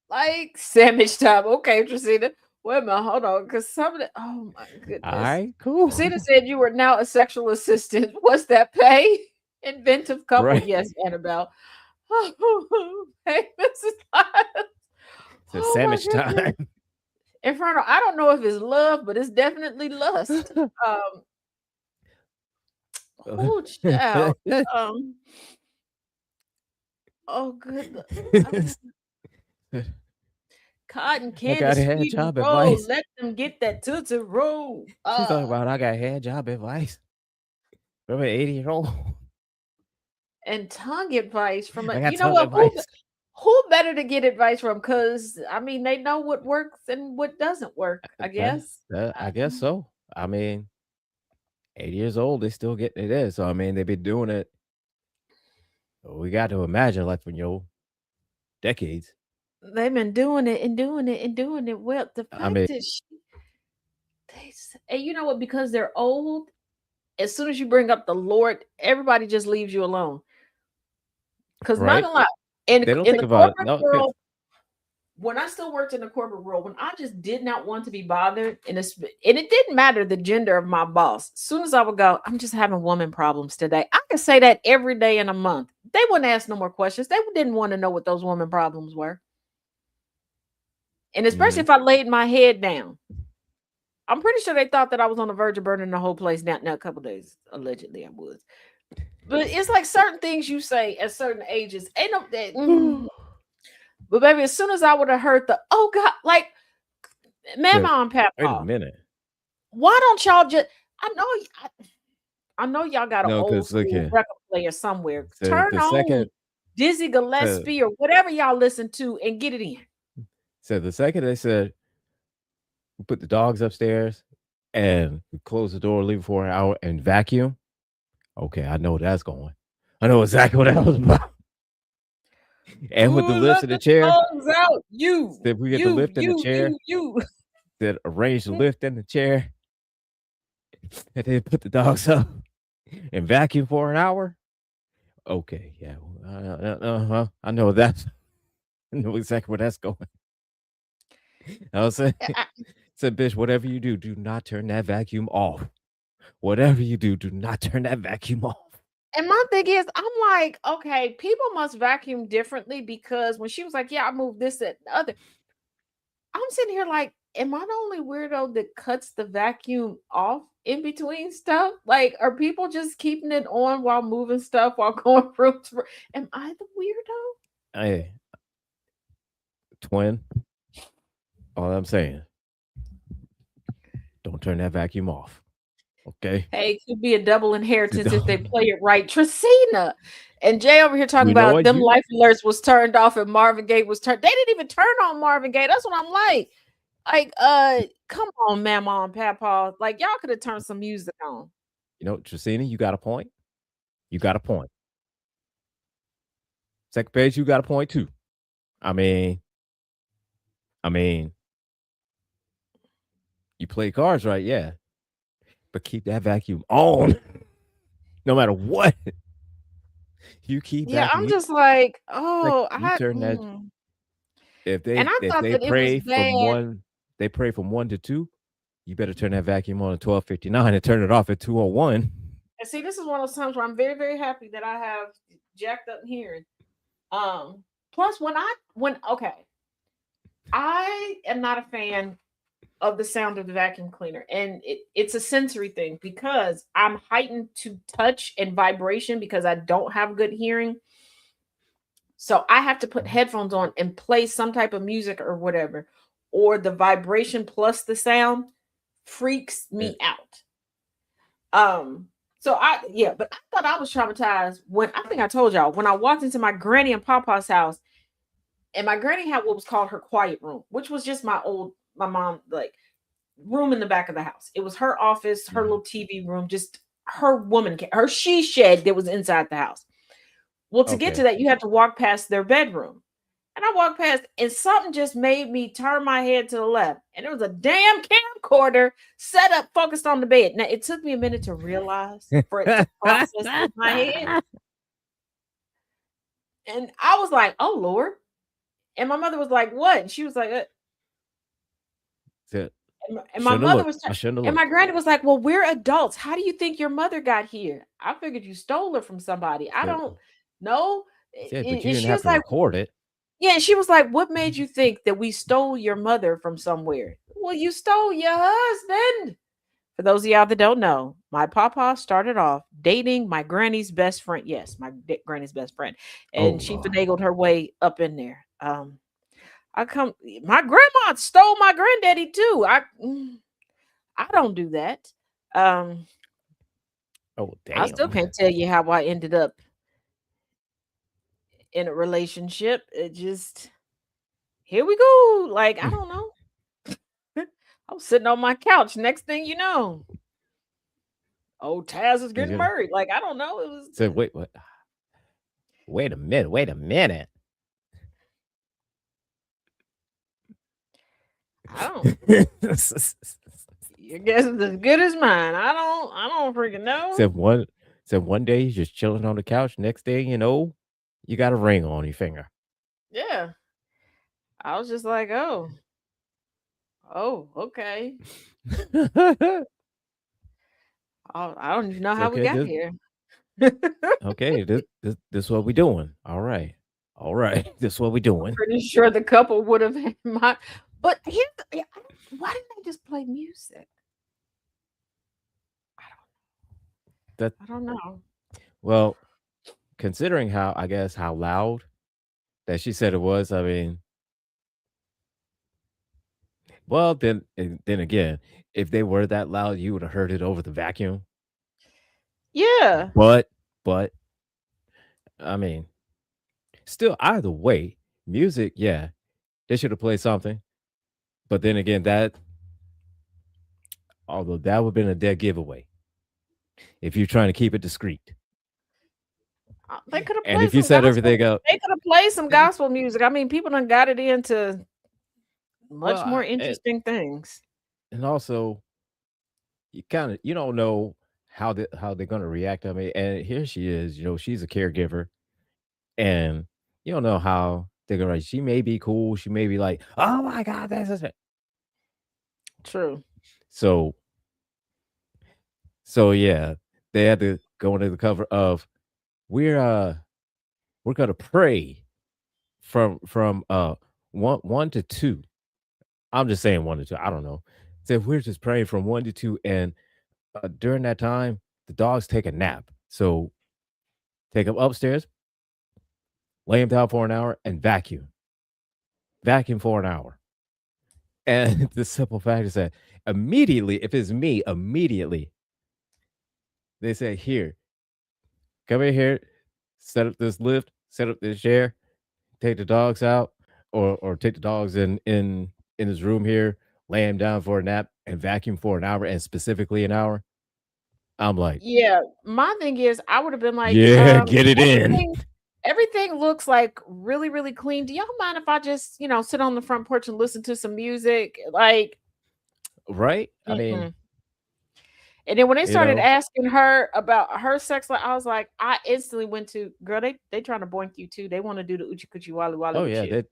Speaker 2: Like sandwich time. Okay, Trisina. Wait a minute, hold on. Because some of the oh my
Speaker 7: All
Speaker 2: goodness.
Speaker 7: right, cool.
Speaker 2: Trisina said you were now a sexual assistant. What's that pay? Inventive couple.
Speaker 7: Right.
Speaker 2: Yes, Annabelle. Hey, Mrs. Lyles.
Speaker 7: It's a
Speaker 2: Oh my
Speaker 7: sandwich
Speaker 2: goodness.
Speaker 7: time.
Speaker 2: Inferno. I don't know if it's love, but it's definitely lust. Oh child. Um, oh good. Cotton
Speaker 7: I
Speaker 2: candy,
Speaker 7: got hand
Speaker 2: sweet
Speaker 7: job
Speaker 2: roll.
Speaker 7: advice.
Speaker 2: Let them get that tootsie roll.
Speaker 7: She's talking about I got hand job advice from an 80-year-old.
Speaker 2: And tongue advice from
Speaker 7: I
Speaker 2: a
Speaker 7: got
Speaker 2: you know
Speaker 7: tongue
Speaker 2: what?
Speaker 7: advice.
Speaker 2: Who better to get advice from? Because I mean, they know what works and what doesn't work. I guess.
Speaker 7: I guess so. I mean, 80 years old, they still getting it in. So I mean, they've been doing it. We got to imagine like for decades.
Speaker 2: They've been doing it and doing it and doing it well. The
Speaker 7: I mean,
Speaker 2: fact that and you know what? Because they're old, as soon as you bring up the Lord, everybody just leaves you alone. Because not
Speaker 7: right?
Speaker 2: gonna lie,
Speaker 7: They don't
Speaker 2: in
Speaker 7: think
Speaker 2: the
Speaker 7: about it.
Speaker 2: corporate
Speaker 7: No, 'cause-
Speaker 2: world, when I still worked in the corporate world, when I just did not want to be bothered, and it didn't matter the gender of my boss. As soon as I would go, I'm just having woman problems today. I could say that every day in a month. They wouldn't ask no more questions. They didn't want to know what those woman problems were. And especially if I laid my head down. I'm pretty sure they thought that I was on the verge of burning the whole place down. Now, a couple days, allegedly, I was. But it's like certain things you say at certain ages. Ain't no that. But baby, as soon as I would have heard the oh God, like Mama and
Speaker 7: wait a
Speaker 2: Papa,
Speaker 7: minute.
Speaker 2: why don't y'all just I know y'all got an
Speaker 7: No,
Speaker 2: old
Speaker 7: because look
Speaker 2: school
Speaker 7: here.
Speaker 2: record player somewhere.
Speaker 7: So
Speaker 2: Turn
Speaker 7: the
Speaker 2: on
Speaker 7: second,
Speaker 2: Dizzy Gillespie or whatever y'all listen to and get it in.
Speaker 7: so the second they said we put the dogs upstairs and we close the door, leave it for an hour, and vacuum. Okay, I know that's going. I know exactly what that was about. And with the
Speaker 2: Ooh,
Speaker 7: lifts
Speaker 2: let
Speaker 7: in the
Speaker 2: the
Speaker 7: chair,
Speaker 2: dogs out.
Speaker 7: did we get the lift in the chair?
Speaker 2: You.
Speaker 7: Did arrange the lift in the chair, and then put the dogs up and vacuum for an hour. Okay, yeah, I know that. I know exactly where that's going. I was saying, said, bitch, whatever you do, do not turn that vacuum off. Whatever you do, do not turn that vacuum off.
Speaker 2: And my thing is, I'm like, okay, people must vacuum differently because when she was like, yeah, I moved this and the other, I'm sitting here like, am I the only weirdo that cuts the vacuum off in between stuff? Like, are people just keeping it on while moving stuff while going room to room? Am I the weirdo?
Speaker 7: Hey, twin, all I'm saying, don't turn that vacuum off. Okay?
Speaker 2: Hey, it could be a double inheritance if they play it right. Trisina and Jay over here talking
Speaker 7: You know
Speaker 2: about
Speaker 7: what?
Speaker 2: them life alerts was turned off and Marvin Gaye was turned. They didn't even turn on Marvin Gaye. That's what I'm like. Like, come on, Mama and Papa. Like, y'all could have turned some music on.
Speaker 7: You know, Trisina, you got a point. You got a point. Second page, you got a point too. I mean, you play cards right, yeah. But keep that vacuum on. no matter what, you keep
Speaker 2: Yeah,
Speaker 7: vacuuming.
Speaker 2: I'm just like,
Speaker 7: Like
Speaker 2: oh,
Speaker 7: you turn that.
Speaker 2: and I
Speaker 7: If
Speaker 2: thought
Speaker 7: they
Speaker 2: that it was
Speaker 7: pray from
Speaker 2: bad.
Speaker 7: one, they pray from 1 to 2. You better turn that vacuum on at 12:59 and turn it off at 2:01.
Speaker 2: And see, this is one of those times where I'm very, very happy that I have jacked up hearing. Plus when okay, I am not a fan of the sound of the vacuum cleaner, and it's a sensory thing because I'm heightened to touch and vibration because I don't have good hearing. So I have to put headphones on and play some type of music or whatever, or the vibration plus the sound freaks
Speaker 7: Yeah.
Speaker 2: me out. But I thought I was traumatized when I think I told y'all when I walked into my granny and papa's house, and my granny had what was called her quiet room, which was just my mom like room in the back of the house. It was her office, her little TV room, just her she shed that was inside the house. Well, to get to
Speaker 7: Okay.
Speaker 2: that, you have to walk past their bedroom. And I walked past, and something just made me turn my head to the left. And there was a damn camcorder set up, focused on the bed. Now, it took me a minute to realize, for it to process in my head. And I was like, oh, Lord. And my mother was like, what? And she was like,
Speaker 7: So,
Speaker 2: and my
Speaker 7: shouldn't have
Speaker 2: mother
Speaker 7: looked.
Speaker 2: was,
Speaker 7: I shouldn't have
Speaker 2: and my
Speaker 7: looked.
Speaker 2: granny was like, well, we're adults. How do you think your mother got here? I figured you stole her from somebody. I
Speaker 7: So,
Speaker 2: don't know.
Speaker 7: yeah, but you
Speaker 2: And
Speaker 7: didn't
Speaker 2: she
Speaker 7: have
Speaker 2: was
Speaker 7: to
Speaker 2: like,
Speaker 7: record it.
Speaker 2: yeah, and she was like, what made you think that we stole your mother from somewhere? Well, you stole your husband. For those of y'all that don't know, my papa started off dating my granny's best friend. Yes, granny's best friend.
Speaker 7: Oh
Speaker 2: And she
Speaker 7: Lord.
Speaker 2: finagled her way up in there. My grandma stole my granddaddy too. I don't do that. Um,
Speaker 7: Oh
Speaker 2: I still
Speaker 7: damn.
Speaker 2: can't tell you how I ended up in a relationship. It just here we go. Like, I don't know. I was sitting on my couch. Next thing you know, Taz is getting
Speaker 7: Okay.
Speaker 2: married. Like, I don't know. It was
Speaker 7: So wait, what? Wait a minute. Wait a minute.
Speaker 2: I don't. Your guess is as good as mine. I don't freaking know.
Speaker 7: So one day you're just chilling on the couch. Next thing you know, you got a ring on your finger.
Speaker 2: Yeah. I was just like, oh, okay. I don't even know
Speaker 7: It's
Speaker 2: how we
Speaker 7: okay.
Speaker 2: got here.
Speaker 7: Okay, this is what we doing. All right. All right. This is what we doing.
Speaker 2: Pretty sure the couple would have had my. But why didn't they just play music?
Speaker 7: That
Speaker 2: I don't know.
Speaker 7: well, considering how loud that she said it was, I mean, well, then again, if they were that loud, you would have heard it over the vacuum.
Speaker 2: Yeah.
Speaker 7: But I mean, still either way, music, yeah, they should have played something. But then again, although that would have been a dead giveaway if you're trying to keep it discreet.
Speaker 2: They could have
Speaker 7: And
Speaker 2: played
Speaker 7: if you
Speaker 2: some
Speaker 7: set
Speaker 2: gospel.
Speaker 7: everything up,
Speaker 2: They could have played some gospel music. I mean, people done got it into much
Speaker 7: well,
Speaker 2: more interesting things.
Speaker 7: and also you don't know how they're gonna react. I mean, and here she is, she's a caregiver, and you don't know how they're gonna. She may be cool. She may be like, "Oh my god, that's it."
Speaker 2: True.
Speaker 7: So yeah, they had to go into the cover of we're gonna pray from 1 to 2. I'm just saying 1 to 2. I don't know. So we're just praying from 1 to 2, and during that time, the dogs take a nap. So take them upstairs, lay them down for an hour, and vacuum for an hour. And the simple fact is that immediately, if it's me, immediately they say, "Here, come in here, set up this lift, set up this chair, take the dogs out, or take the dogs in his room here, lay him down for a nap, and vacuum for an hour, and specifically an hour." I'm like,
Speaker 2: Yeah. My thing is, I would have been like,
Speaker 7: yeah, get it in.
Speaker 2: everything looks like really, really clean. Do y'all mind if I just, sit on the front porch and listen to some music? Like,
Speaker 7: Right? I mean,
Speaker 2: mm-mm. And then when they
Speaker 7: You
Speaker 2: started
Speaker 7: know?
Speaker 2: asking her about her sex life, I was like, I instantly went to, girl, they trying to boink you too. They want to do the Uchi Coochie Wally Wally
Speaker 7: Oh
Speaker 2: with
Speaker 7: yeah,
Speaker 2: you.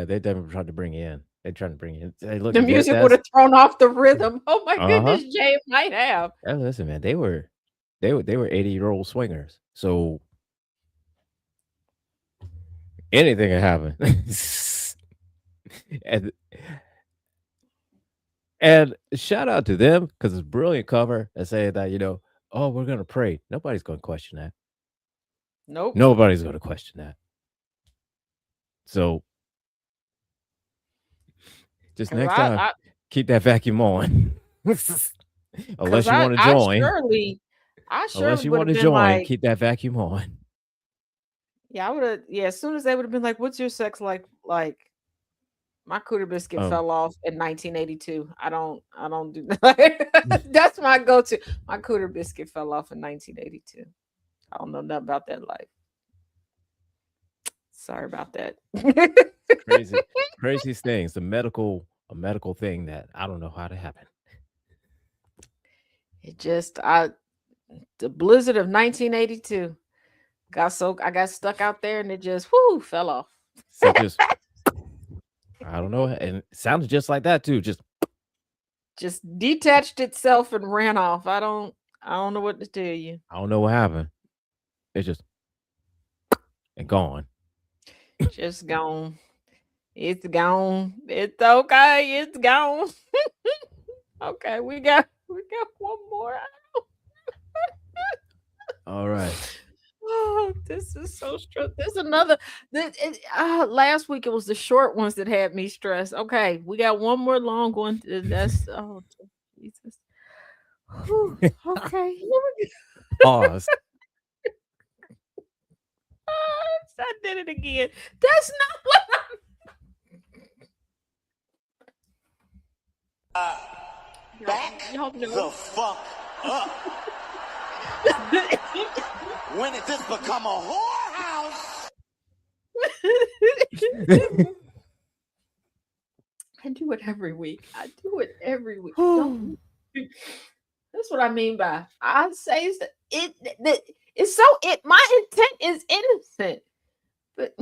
Speaker 7: they definitely tried to bring you in. They trying to bring you in. Hey, look,
Speaker 2: The music would have thrown off the rhythm. Oh my
Speaker 7: uh-huh.
Speaker 2: goodness, Jay, it might have.
Speaker 7: Hey, listen, man, they were 80-year-old swingers. So anything can happen. and and shout out to them because it's a brilliant cover and saying that, oh, we're gonna pray. Nobody's gonna question that.
Speaker 2: Nope.
Speaker 7: Nobody's gonna question that. So just
Speaker 2: 'Cause
Speaker 7: next time, keep that vacuum on. Unless you want to join.
Speaker 2: I
Speaker 7: Unless
Speaker 2: surely
Speaker 7: you
Speaker 2: would
Speaker 7: want
Speaker 2: have
Speaker 7: to
Speaker 2: been
Speaker 7: join,
Speaker 2: like,
Speaker 7: keep that vacuum on.
Speaker 2: yeah, I would have, yeah, as soon as they would have been like, what's your sex like my cooter biscuit
Speaker 7: Um,
Speaker 2: fell off in 1982. I don't do that. That's my go-to. My cooter biscuit fell off in 1982. I don't know nothing about that life. Sorry about that.
Speaker 7: craziest things. A medical thing that I don't know how to happen.
Speaker 2: It just the blizzard of 1982 I got stuck out there and it just fell off.
Speaker 7: So just I don't know, and it sounded just like that too. Just
Speaker 2: detached itself and ran off. I don't know what to tell you.
Speaker 7: I don't know what happened. It's just and gone.
Speaker 2: Just gone. It's gone. It's okay. It's gone. Okay, we got one more.
Speaker 7: All right.
Speaker 2: Oh, this is so stressful. There's another. Last week it was the short ones that had me stressed. Okay, we got one more long one. That's Jesus. Whew, okay, here we go.
Speaker 7: Pause.
Speaker 2: I did it again. That's not what
Speaker 10: Back
Speaker 2: y'all know.
Speaker 10: the fuck up. When did this become a whorehouse?
Speaker 2: I do it every week. Don't- That's what I mean by I say it's so my intent is innocent. But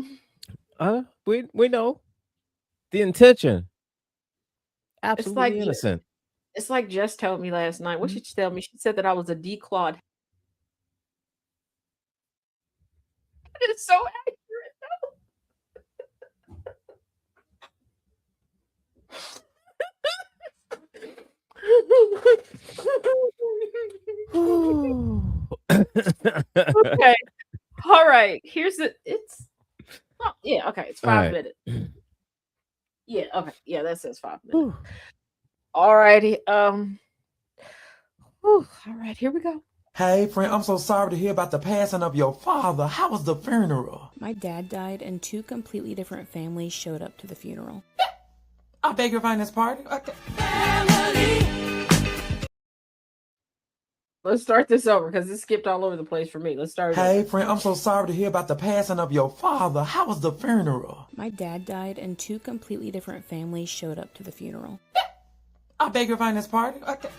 Speaker 7: we know the intention. Absolutely
Speaker 2: like
Speaker 7: innocent.
Speaker 2: it's like Jess told me last night. What did she tell me? She said that I was a declawed. It's so accurate Okay. All right. Here's it. Yeah, okay. It's 5 minutes. Yeah, okay. Yeah, that says 5 minutes. All righty. All right, here we go.
Speaker 11: Hey, friend, I'm so sorry to hear about the passing of your father. How was the funeral?
Speaker 12: My dad died, and 2 completely different families showed up to the funeral.
Speaker 11: I beg your finance party. Okay.
Speaker 2: Let's start this over because it skipped all over the place for me. Let's start.
Speaker 11: Hey, friend, I'm so sorry to hear about the passing of your father. How was the funeral?
Speaker 12: My dad died, and 2 completely different families showed up to the funeral.
Speaker 11: I beg your finance party. Okay.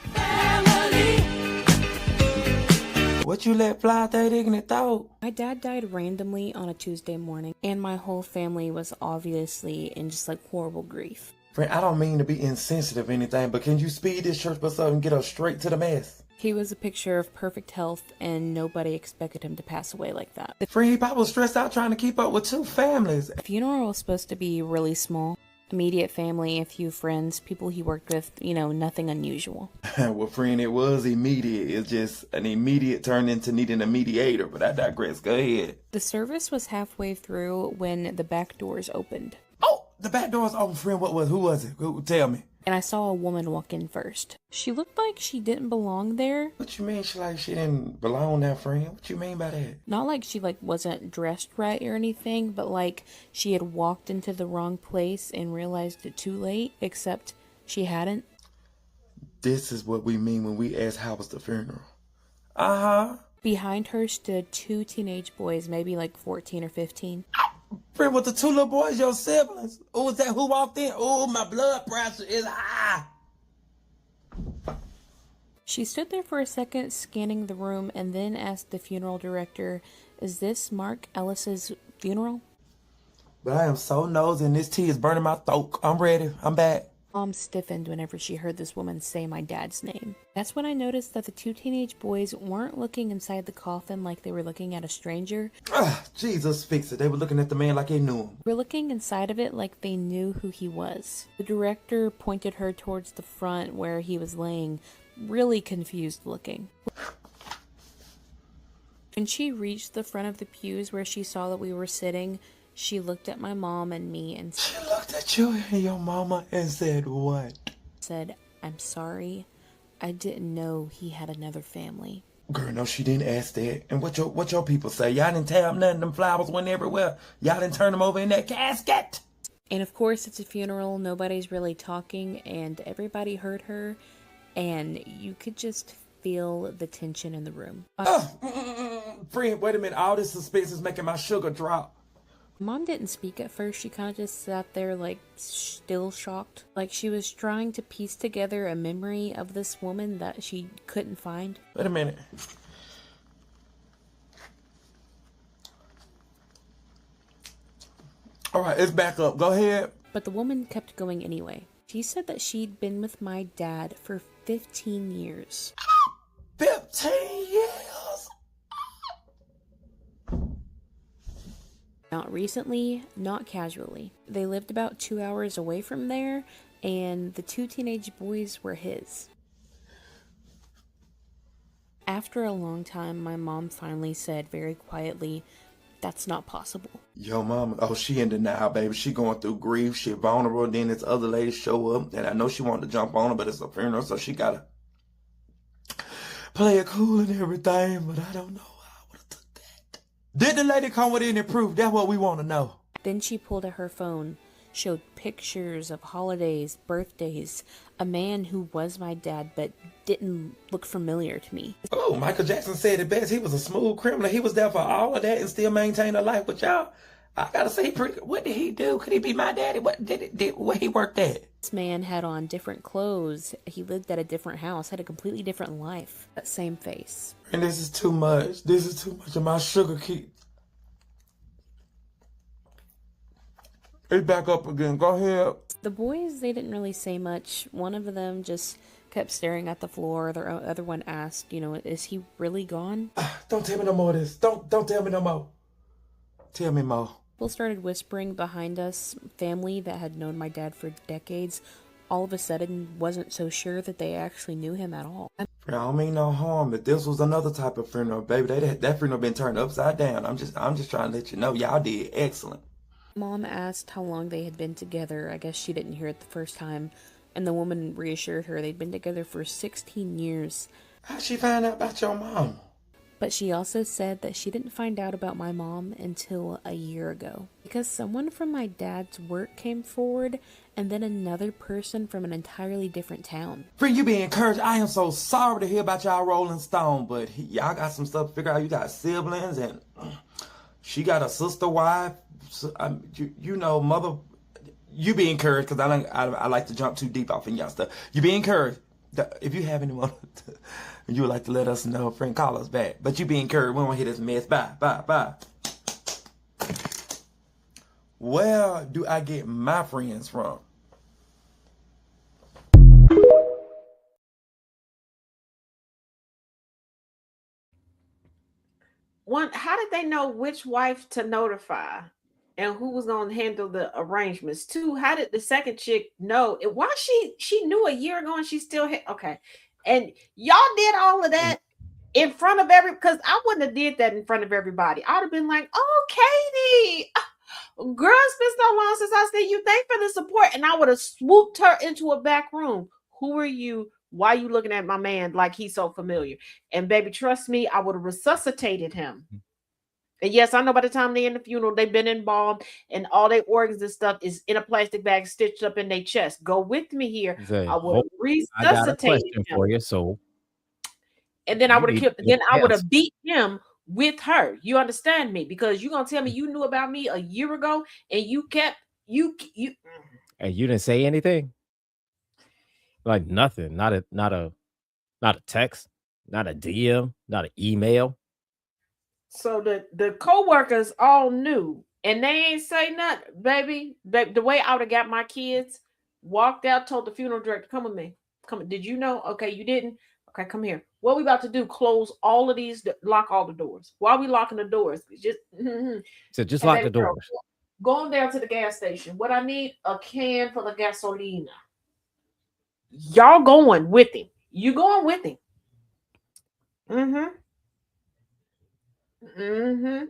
Speaker 11: What you let fly that ignorant thought?
Speaker 12: My dad died randomly on a Tuesday morning, and my whole family was obviously in just like horrible grief.
Speaker 11: Friend, I don't mean to be insensitive or anything, but can you speed this church bus up and get us straight to the mess?
Speaker 12: He was a picture of perfect health, and nobody expected him to pass away like that.
Speaker 11: Friend, he probably was stressed out trying to keep up with 2 families.
Speaker 12: The funeral was supposed to be really small. Immediate family, a few friends, people he worked with, nothing unusual.
Speaker 11: Well, friend, it was immediate. It's just an immediate turned into needing a mediator, but I digress. Go ahead.
Speaker 12: The service was halfway through when the back doors opened.
Speaker 11: Oh, the back door's open, friend. Who was it? Tell me.
Speaker 12: And I saw a woman walk in first. She looked like she didn't belong there.
Speaker 11: What you mean she didn't belong there, friend? What you mean by that?
Speaker 12: Not like she wasn't dressed right or anything, but like she had walked into the wrong place and realized it too late, except she hadn't.
Speaker 11: This is what we mean when we ask how was the funeral. Uh-huh.
Speaker 12: Behind her stood 2 teenage boys, maybe like 14 or 15.
Speaker 11: Friend, with the 2 little boys, your siblings? Oh, was that who walked in? Oh, my blood pressure is high.
Speaker 12: She stood there for a second, scanning the room, and then asked the funeral director, "Is this Mark Ellis's funeral?"
Speaker 11: But I am so nosy and this tea is burning my throat. I'm ready. I'm back.
Speaker 12: Mom stiffened whenever she heard this woman say my dad's name. That's when I noticed that the two teenage boys weren't looking inside the coffin like they were looking at a stranger.
Speaker 11: Jesus, fix it. They were looking at the man like they knew him.
Speaker 12: They were looking inside of it like they knew who he was. The director pointed her towards the front where he was laying, really confused looking. When she reached the front of the pews where she saw that we were sitting, she looked at my mom and me and
Speaker 11: She looked at you and your mama and said what?
Speaker 12: said, "I'm sorry. I didn't know he had another family."
Speaker 11: Girl, no, she didn't ask that. And what your people say? Y'all didn't tear up nothing. Them flowers went everywhere. Y'all didn't turn them over in that casket.
Speaker 12: And of course, it's a funeral. Nobody's really talking, and everybody heard her, and you could just feel the tension in the room.
Speaker 11: Friend, wait a minute. All this suspense is making my sugar drop.
Speaker 12: Mom didn't speak at first. She kind of just sat there, like, still shocked. Like she was trying to piece together a memory of this woman that she couldn't find.
Speaker 11: Wait a minute. All right, it's back up. Go ahead.
Speaker 12: But the woman kept going anyway. She said that she'd been with my dad for 15 years.
Speaker 11: 15 years?
Speaker 12: Not recently, not casually. They lived about 2 hours away from there, and the two teenage boys were his. After a long time, my mom finally said very quietly, "That's not possible."
Speaker 11: Yo, mama, she in denial, baby. She going through grief. She vulnerable. Then this other lady show up, and I know she wanted to jump on her, but it's a funeral, so she gotta play it cool and everything. But I don't know how I would have took that. Did the lady come with any proof? That's what we want to know.
Speaker 12: Then she pulled out her phone, showed pictures of holidays, birthdays, a man who was my dad but didn't look familiar to me.
Speaker 11: Oh, Michael Jackson said it best. He was a smooth criminal. He was there for all of that and still maintain a life with y'all. I gotta say, what did he do? Could he be my daddy? Where he worked at?
Speaker 12: This man had on different clothes. He lived at a different house, had a completely different life. That same face.
Speaker 11: And this is too much. This is too much of my sugar keep. It's back up again. Go ahead.
Speaker 12: The boys, they didn't really say much. One of them just kept staring at the floor. The other one asked, "Is he really gone?"
Speaker 11: Don't tell me no more of this. Don't tell me no more. Tell me more.
Speaker 12: People started whispering behind us. Family that had known my dad for decades all of a sudden wasn't so sure that they actually knew him at all.
Speaker 11: I don't mean no harm, but this was another type of funeral, baby. That funeral been turned upside down. I'm just trying to let you know, y'all did excellent.
Speaker 12: Mom asked how long they had been together. I guess she didn't hear it the first time, and the woman reassured her they'd been together for 16 years.
Speaker 11: How'd she find out about your mom?
Speaker 12: But she also said that she didn't find out about my mom until a year ago, because someone from my dad's work came forward, and then another person from an entirely different town.
Speaker 11: Friend, you be encouraged. I am so sorry to hear about y'all Rolling Stone, but y'all got some stuff to figure out. You got siblings, and she got a sister wife. So, mother. You be encouraged, because I like to jump too deep off in y'all stuff. You be encouraged. If you have anyone you would like to let us know, friend, call us back. But you be encouraged. We don't want to hear this mess. Bye. Where do I get my friends from?
Speaker 2: One, how did they know which wife to notify and who was going to handle the arrangements? Two, how did the second chick know? Why she knew a year ago and she still had, okay. And y'all did all of that in front of because I wouldn't have did that in front of everybody. I'd have been like, "Oh, Katie, girl, it's been so long since I seen you. Thanks for the support." And I would have swooped her into a back room. "Who are you? Why are you looking at my man like he's so familiar?" And baby, trust me, I would have resuscitated him. And yes, I know by the time they're in the funeral, they've been embalmed and all their organs and stuff is in a plastic bag stitched up in their chest. Go with me here. I would have resuscitated
Speaker 7: I got a question
Speaker 2: him.
Speaker 7: for you. So,
Speaker 2: and then I would have killed. Then I would have beat him with her. You understand me? Because you're gonna tell me you knew about me a year ago and you kept you.
Speaker 7: And you didn't say anything? Like nothing. Not Not a text, not a DM, not an email.
Speaker 2: So the co-workers all knew, and they ain't say nothing, baby. The way I would have got my kids, walked out, told the funeral director, "Come with me. Come. Did you know? Okay, you didn't. Okay, come here. What we about to do? Close all of these, lock all the doors. Why are we locking the doors? Just
Speaker 7: So just
Speaker 2: and
Speaker 7: lock
Speaker 2: baby
Speaker 7: the
Speaker 2: girl,
Speaker 7: doors.
Speaker 2: going down to the gas station. What I need, a can for the gasolina. Y'all going with him? You going with him? Mm-hmm. Mm-hmm.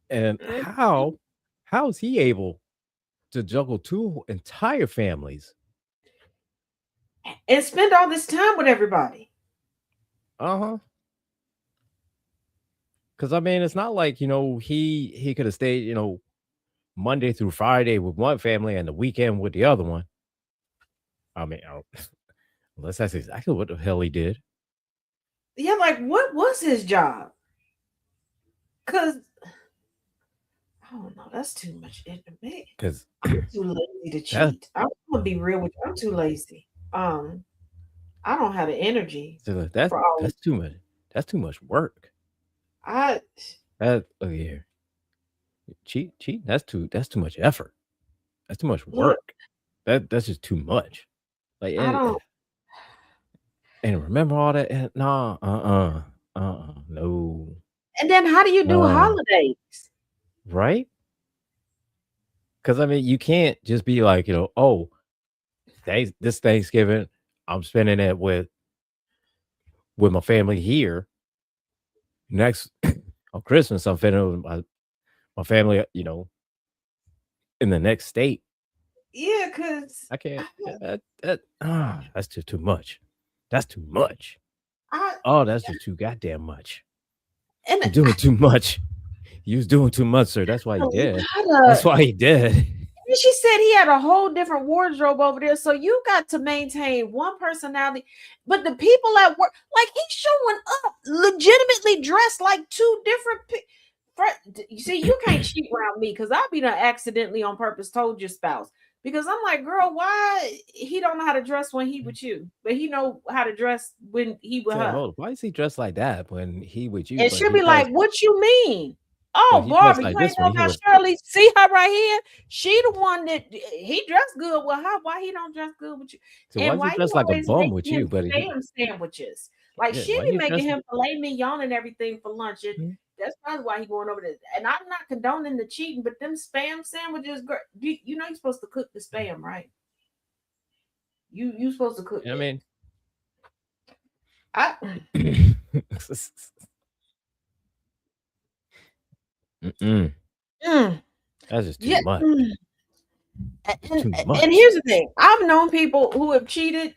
Speaker 7: And how is he able to juggle two entire families?
Speaker 2: And spend all this time with everybody.
Speaker 7: Uh-huh. Because I mean, it's not like, he could have stayed, Monday through Friday with one family and the weekend with the other one. I mean, unless that's exactly what the hell he did.
Speaker 2: Yeah, like what was his job? Cause I don't know, that's too much intimate.
Speaker 7: Because
Speaker 2: I'm too lazy to cheat. I'm gonna be real with you. I'm too lazy. I don't have the energy
Speaker 7: that's
Speaker 2: for all.
Speaker 7: that's too much. That's too much work.
Speaker 2: I
Speaker 7: Look here. Cheat. That's too much effort. That's too much
Speaker 2: look.
Speaker 7: work. That's just too much. Like,
Speaker 2: I don't.
Speaker 7: and remember all that? Nah, no.
Speaker 2: And then how do you do
Speaker 7: No.
Speaker 2: holidays?
Speaker 7: Right? Because I mean, you can't just be like, oh, this Thanksgiving, I'm spending it with my family here. Next on Christmas, I'm spending it with my family, in the next state.
Speaker 2: Yeah, because
Speaker 7: I can't. That's just too much. That's too much. That's just too goddamn much.
Speaker 2: And
Speaker 7: You're doing too much. You was doing too much, sir. That's why he did. That's why he did.
Speaker 2: She said he had a whole different wardrobe over there, so you got to maintain one personality. But the people at work, like he's showing up legitimately dressed like two different you see, you can't cheat around me because I'll be done accidentally on purpose told your spouse. Because I'm like, girl, why he don't know how to dress when he with you, but he know how to dress when he with her.
Speaker 7: Hold on. Why is he dressed like that when he with you?
Speaker 2: And she'll be like, what you mean? Oh, Barbara, you ain't know about Shirley. See her right here? She the one that he dressed good with her. Why he don't dress good with you?
Speaker 7: So
Speaker 2: and
Speaker 7: why
Speaker 2: why
Speaker 7: he dressed like a bum with you? But
Speaker 2: spam sandwiches. Like she be making him filet mignon and everything for lunch. That's probably why he going over there. And I'm not condoning the cheating, but them spam sandwiches, you know you're supposed to cook the spam, right? You supposed to cook.
Speaker 7: I mean, that's just too much.
Speaker 2: And here's the thing: I've known people who have cheated.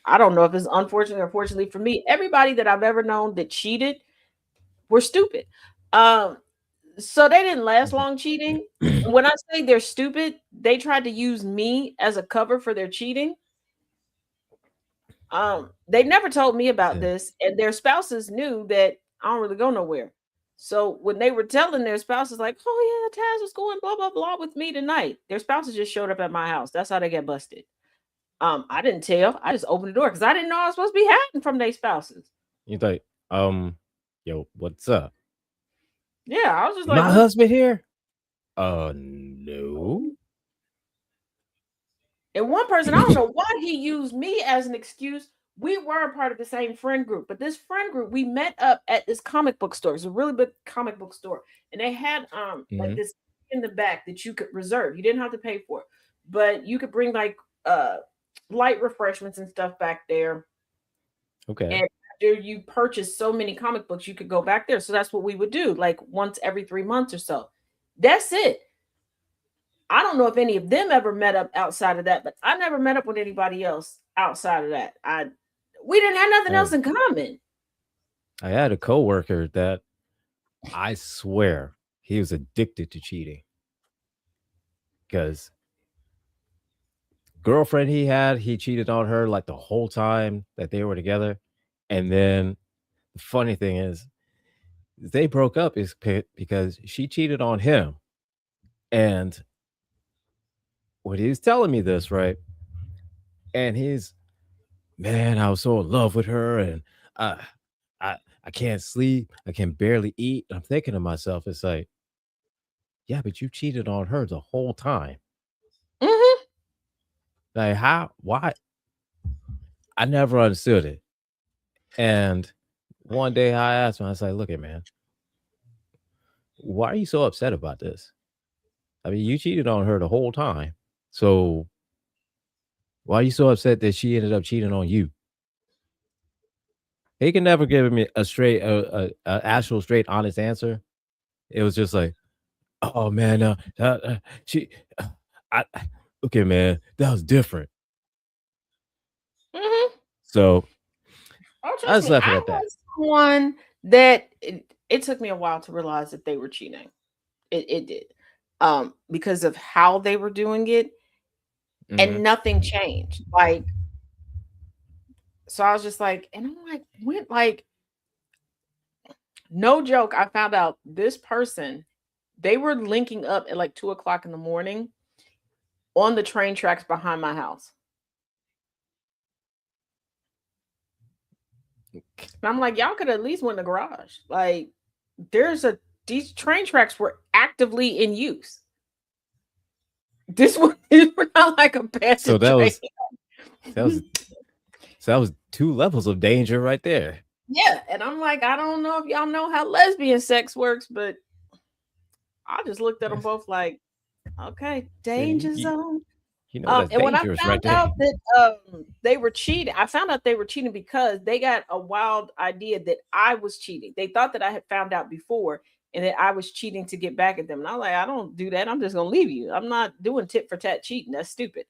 Speaker 2: I don't know if it's unfortunately or fortunately for me. Everybody that I've ever known that cheated were stupid. So they didn't last long cheating. When I say they're stupid, they tried to use me as a cover for their cheating. They never told me about this, and their spouses knew that I don't really go nowhere. So when they were telling their spouses, like, "Oh yeah, Taz was going blah blah blah with me tonight," their spouses just showed up at my house. That's how they get busted. I didn't tell. I just opened the door because I didn't know I was supposed to be hiding from their spouses.
Speaker 7: You like, yo, what's up?
Speaker 2: Yeah, I was just like,
Speaker 7: my husband here. No.
Speaker 2: And one person, I don't know why he used me as an excuse. We were a part of the same friend group, but this friend group, we met up at this comic book store. It's a really big comic book store, and they had like this in the back that you could reserve. You didn't have to pay for it, but you could bring like light refreshments and stuff back there.
Speaker 7: Okay.
Speaker 2: And after you purchase so many comic books, you could go back there. So that's what we would do, like once every 3 months or so. That's it. I don't know if any of them ever met up outside of that, but I never met up with anybody else outside of that. We didn't have nothing else in common.
Speaker 7: I had a coworker that I swear he was addicted to cheating. Because girlfriend he cheated on her like the whole time that they were together. And then the funny thing is they broke up is because she cheated on him. And when he was telling me this, right? And he's man, I was so in love with her, and I, I can't sleep. I can barely eat. I'm thinking to myself, it's like, yeah, but you cheated on her the whole time.
Speaker 2: Mm-hmm.
Speaker 7: Like, how? Why? I never understood it. And one day I asked him, I was like, look, man, why are you so upset about this? I mean, you cheated on her the whole time. So why are you so upset that she ended up cheating on you? He can never give me a straight, actual, straight, honest answer. It was just like, oh man, she, okay, man, that was different.
Speaker 2: Mm-hmm.
Speaker 7: So
Speaker 2: Oh,
Speaker 7: I
Speaker 2: trust
Speaker 7: just
Speaker 2: me,
Speaker 7: left it
Speaker 2: I
Speaker 7: at that.
Speaker 2: was someone that it took me a while to realize that they were cheating. It did. Because of how they were doing it,
Speaker 7: Mhm.
Speaker 2: and nothing changed. Like, so I was just like, and I'm like, when, like, no joke, I found out this person, they were linking up at like 2 o'clock in the morning on the train tracks behind my house. And I'm like, y'all could at least went in the garage. Like, these train tracks were actively in use. These were not like
Speaker 7: So
Speaker 2: abandoned
Speaker 7: that
Speaker 2: train.
Speaker 7: was that was so that was 2 levels of danger right there.
Speaker 2: Yeah, and I'm like, I don't know if y'all know how lesbian sex works, but I just looked at them both like, okay,
Speaker 7: Yeah,
Speaker 2: danger zone.
Speaker 7: you know that's
Speaker 2: And when I
Speaker 7: dangerous right
Speaker 2: found
Speaker 7: there.
Speaker 2: out that they were cheating, I found out they were cheating because they got a wild idea that I was cheating. They thought that I had found out before and that I was cheating to get back at them. And I'm like, I don't do that. I'm just gonna leave you. I'm not doing tit for tat cheating. That's stupid.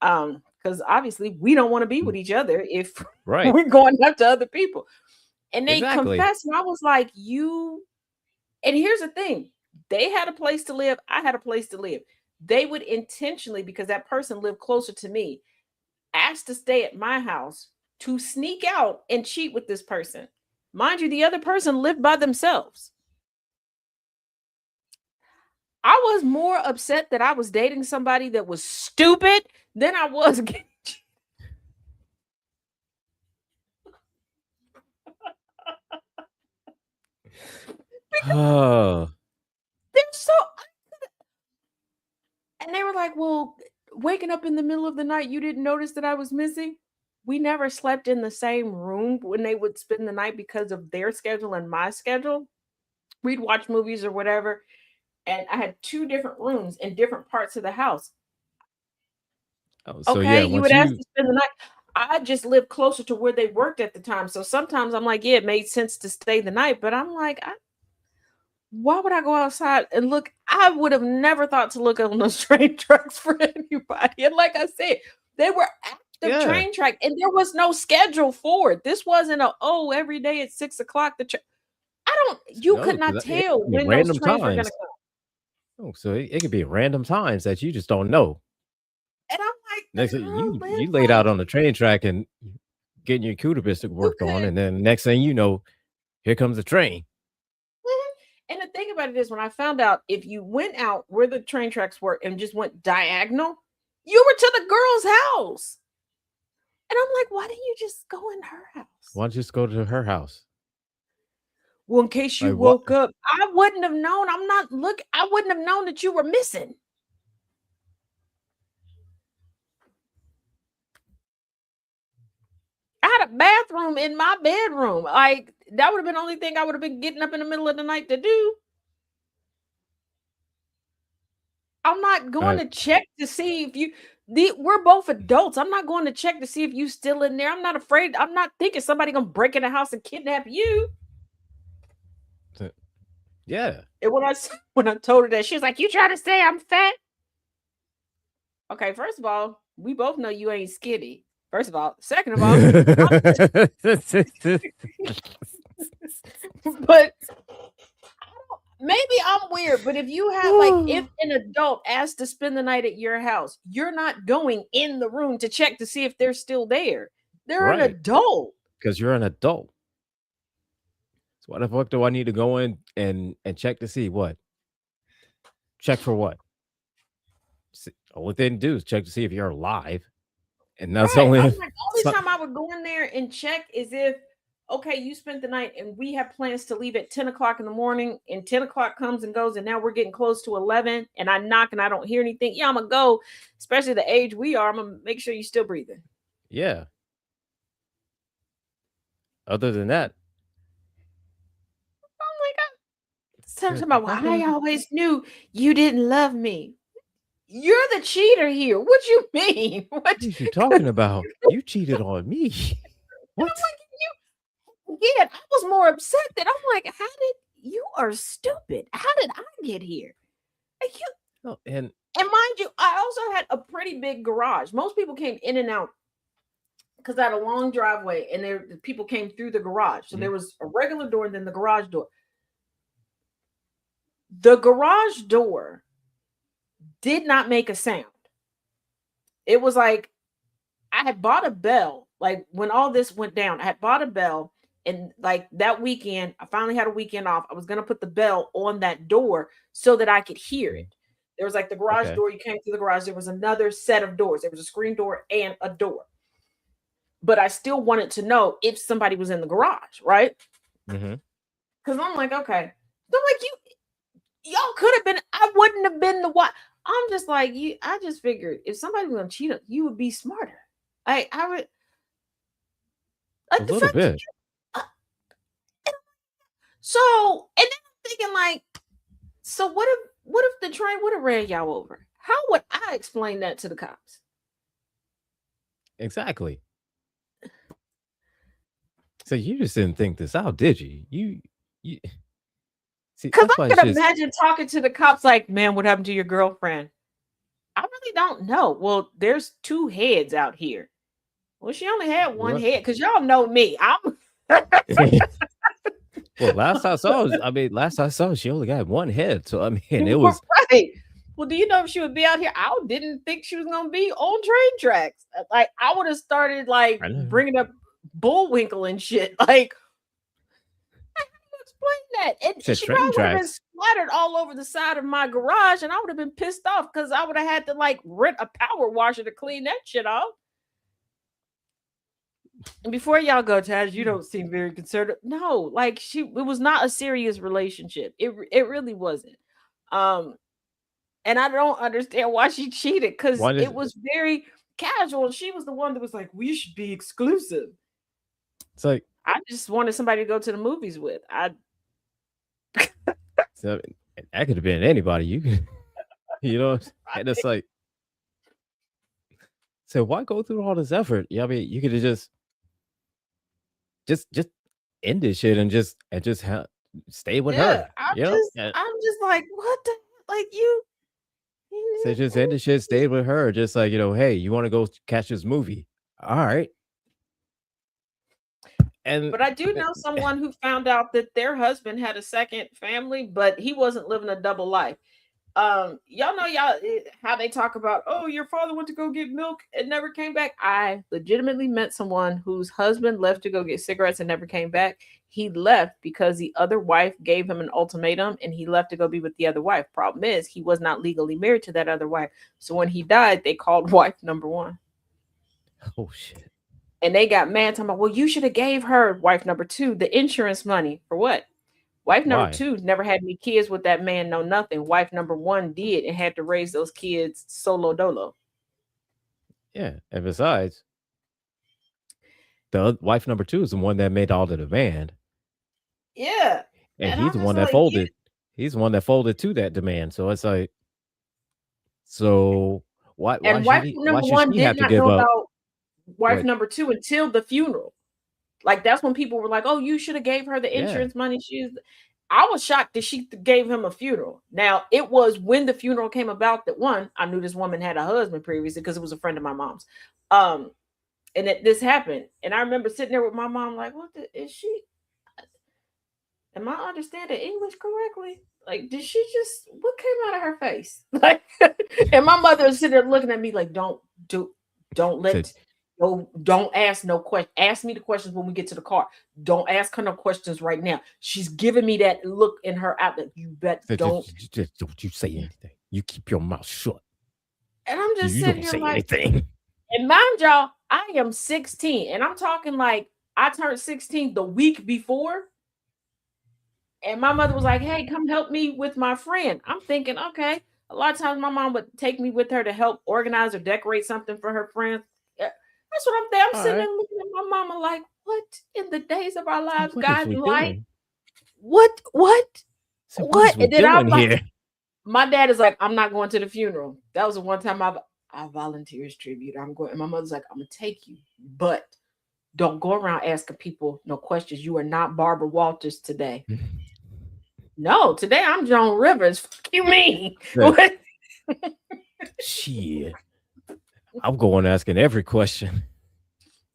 Speaker 2: Because obviously we don't want to be with each other if
Speaker 7: Right.
Speaker 2: we're going after other people. And they
Speaker 7: Exactly.
Speaker 2: confessed, and I was like, you. And here's the thing, they had a place to live, I had a place to live. They would intentionally, because that person lived closer to me, ask to stay at my house to sneak out and cheat with this person. Mind you, the other person lived by themselves. I was more upset that I was dating somebody that was stupid than I was getting.
Speaker 7: Oh,
Speaker 2: They're so. And they were like, well, waking up in the middle of the night, you didn't notice that I was missing? We never slept in the same room when they would spend the night because of their schedule and my schedule. We'd watch movies or whatever. And I had 2 different rooms in different parts of the house.
Speaker 7: so
Speaker 2: Okay.
Speaker 7: yeah,
Speaker 2: You
Speaker 7: once
Speaker 2: would ask
Speaker 7: you
Speaker 2: to spend the night. I just lived closer to where they worked at the time. So sometimes I'm like, yeah, it made sense to stay the night. But I'm like, why would I go outside and look? I would have never thought to look on those train tracks for anybody. And like I said, they were active
Speaker 7: yeah,
Speaker 2: train track, and there was no schedule for it. This wasn't every day at 6 o'clock. You
Speaker 7: no,
Speaker 2: could not
Speaker 7: 'cause it
Speaker 2: tell
Speaker 7: could be
Speaker 2: when those
Speaker 7: random
Speaker 2: trains were gonna
Speaker 7: times.
Speaker 2: come.
Speaker 7: Oh, so it could be random times that you just don't know.
Speaker 2: And I'm like,
Speaker 7: Next
Speaker 2: the
Speaker 7: thing
Speaker 2: girl
Speaker 7: you
Speaker 2: lived
Speaker 7: laid
Speaker 2: by
Speaker 7: out on the train track and getting your cubistic
Speaker 2: you
Speaker 7: worked on,
Speaker 2: could.
Speaker 7: and then next thing you know, here comes the train.
Speaker 2: Mhm. And the thing about it is, when I found out if you went out where the train tracks were and just went diagonal, you were to the girl's house. And I'm like, why didn't you just go in her house?
Speaker 7: Why don't you just go to her house?
Speaker 2: Well, in case you
Speaker 7: Like what?
Speaker 2: woke up, I wouldn't have known. I wouldn't have known that you were missing. I had a bathroom in my bedroom. Like, that would have been the only thing I would have been getting up in the middle of the night to do. I'm not going to check to see if we're both adults. I'm not going to check to see if you still in there. I'm not afraid. I'm not thinking somebody gonna break in the house and kidnap you.
Speaker 7: Yeah.
Speaker 2: And when I told her that, she was like, "You trying to say I'm fat?" Okay, first of all, we both know you ain't skinny. First of all, second of all, but maybe I'm weird. But if you have if an adult asks to spend the night at your house, you're not going in the room to check to see if they're still there. They're an
Speaker 7: Right.
Speaker 2: adult.
Speaker 7: Because you're an adult. So why the fuck do I need to go in and check to see what? Check for what? All they didn't do is check to see if you're alive. And that's
Speaker 2: Right.
Speaker 7: only
Speaker 2: I'm
Speaker 7: if
Speaker 2: like, the only
Speaker 7: so-
Speaker 2: time I would go in there and check is if, okay, you spent the night and we have plans to leave at 10 o'clock in the morning, and 10 o'clock comes and goes, and now we're getting close to 11, and I knock and I don't hear anything. Yeah, I'm going to go, especially the age we are. I'm going to make sure you're still breathing.
Speaker 7: yeah. Other than that,
Speaker 2: Oh my God. So
Speaker 7: there's
Speaker 2: talking about, well, I
Speaker 7: nothing.
Speaker 2: always knew you didn't love me. You're the cheater here. What you mean?
Speaker 7: What are you talking about? You cheated on me. What?
Speaker 2: I'm like, again, I was more upset that I'm like, you are stupid. How did I get here? Like you,
Speaker 7: Oh, and
Speaker 2: mind you, I also had a pretty big garage. Most people came in and out because I had a long driveway, and the people came through the garage. So there was a regular door and then the garage door. The garage door did not make a sound. It was like I had bought a bell. Like when all this went down, I had bought a bell. And like that weekend, I finally had a weekend off. I was going to put the bell on that door so that I could hear it. There was like the garage
Speaker 7: Okay.
Speaker 2: door. You came through the garage. There was another set of doors. There was a screen door and a door. But I still wanted to know if somebody was in the garage, right?
Speaker 7: Mhm.
Speaker 2: Because I'm like, okay. So I'm like, y'all could have been, I wouldn't have been the one. I'm just like, I just figured if somebody was going to cheat, you would be smarter. I would. Like
Speaker 7: A
Speaker 2: the
Speaker 7: little
Speaker 2: fact that
Speaker 7: bit.
Speaker 2: So, and then I'm thinking like, so what if the train would have ran y'all over? How would I explain that to the cops?
Speaker 7: Exactly. So you just didn't think this out, did you? You see,
Speaker 2: Because
Speaker 7: that's
Speaker 2: I
Speaker 7: why
Speaker 2: could
Speaker 7: it's just
Speaker 2: imagine talking to the cops like, man, what happened to your girlfriend? I really don't know. Well, there's two heads out here. Well, she only had one
Speaker 7: what?
Speaker 2: head because y'all know me. I'm
Speaker 7: Well, last I saw, she only got one head. So I mean, it was
Speaker 2: right. Well, do you know if she would be out here? I didn't think she was gonna be on train tracks. Like I would have started like
Speaker 7: I know.
Speaker 2: bringing up Bullwinkle and shit. Like, how do you explain that? And
Speaker 7: Said
Speaker 2: she
Speaker 7: train
Speaker 2: probably would have been
Speaker 7: tracks.
Speaker 2: splattered all over the side of my garage, and I would have been pissed off because I would have had to like rent a power washer to clean that shit off. And before y'all go, Taz, you don't seem very concerned. No, like it was not a serious relationship. It really wasn't. And I don't understand why she cheated because
Speaker 7: Why does
Speaker 2: it was very casual. She was the one that was like, we should be exclusive.
Speaker 7: it's like
Speaker 2: I just wanted somebody to go to the movies with.
Speaker 7: so that could have been anybody. You can, you know, and it's like, so why go through all this effort? Yeah, I mean, you could have just end this shit and just stay with her.
Speaker 2: I'm
Speaker 7: You know,
Speaker 2: just like, what the like you
Speaker 7: so just end the shit, stay with her. Just like, hey, you want to go catch this movie? All right. And
Speaker 2: But I do know someone who found out that their husband had a second family, but he wasn't living a double life. Y'all know how they talk about, oh, your father went to go get milk and never came back. I legitimately met someone whose husband left to go get cigarettes and never came back. He left because the other wife gave him an ultimatum, and he left to go be with the other wife. Problem is, he was not legally married to that other wife. So when he died, they called wife number one.
Speaker 7: Oh shit.
Speaker 2: And they got mad talking about, well, you should have gave her, wife number two, the insurance money. For what? Wife number
Speaker 7: Why?
Speaker 2: two never had any kids with that man, no nothing. Wife number one did and had to raise those kids solo dolo.
Speaker 7: Yeah, and besides, the wife number two is the one that made all the demand,
Speaker 2: Yeah.
Speaker 7: and
Speaker 2: And
Speaker 7: he's
Speaker 2: I'm
Speaker 7: the
Speaker 2: just
Speaker 7: one that
Speaker 2: like,
Speaker 7: folded. He's the one that folded to that demand. So it's like, so why
Speaker 2: and
Speaker 7: should
Speaker 2: wife
Speaker 7: he? Why
Speaker 2: number
Speaker 7: should
Speaker 2: one
Speaker 7: she
Speaker 2: did
Speaker 7: have to
Speaker 2: not
Speaker 7: give
Speaker 2: know
Speaker 7: up?
Speaker 2: about wife
Speaker 7: What?
Speaker 2: number two until the funeral. Like that's when people were like, oh, you should have gave her the
Speaker 7: Yeah.
Speaker 2: insurance money. I was shocked that she gave him a funeral. Now, it was when the funeral came about that one, I knew this woman had a husband previously because it was a friend of my mom's. And that this happened. And I remember sitting there with my mom, like, am I understanding English correctly? Like, did she just, what came out of her face? Like, and my mother was sitting there looking at me like, don't ask no question. Ask me the questions when we get to the car. Don't ask her no questions right now. She's giving me that look in her outlet. You bet don't.
Speaker 7: Just don't you say anything. You keep your mouth shut.
Speaker 2: And I'm just
Speaker 7: You
Speaker 2: sitting
Speaker 7: don't
Speaker 2: here
Speaker 7: say
Speaker 2: like,
Speaker 7: anything.
Speaker 2: And mind y'all, I am 16, and I'm talking like I turned 16 the week before. And my mother was like, "Hey, come help me with my friend." I'm thinking, okay. A lot of times my mom would take me with her to help organize or decorate something for her friends. That's what I'm there. I'm
Speaker 7: All
Speaker 2: sitting
Speaker 7: right.
Speaker 2: there looking at my mama like, what in the days of our
Speaker 7: So
Speaker 2: lives,
Speaker 7: what is
Speaker 2: God,
Speaker 7: we
Speaker 2: like,
Speaker 7: doing?
Speaker 2: what?
Speaker 7: So what is we
Speaker 2: And then I'm
Speaker 7: doing
Speaker 2: like,
Speaker 7: here?
Speaker 2: my dad is like, I'm not going to the funeral. That was the one time I volunteer as tribute. I'm going, and my mother's like, I'm gonna take you, but don't go around asking people no questions. You are not Barbara Walters today. No, today I'm Joan Rivers. Fuck you mean? What?
Speaker 7: Shit. I'm going asking every question.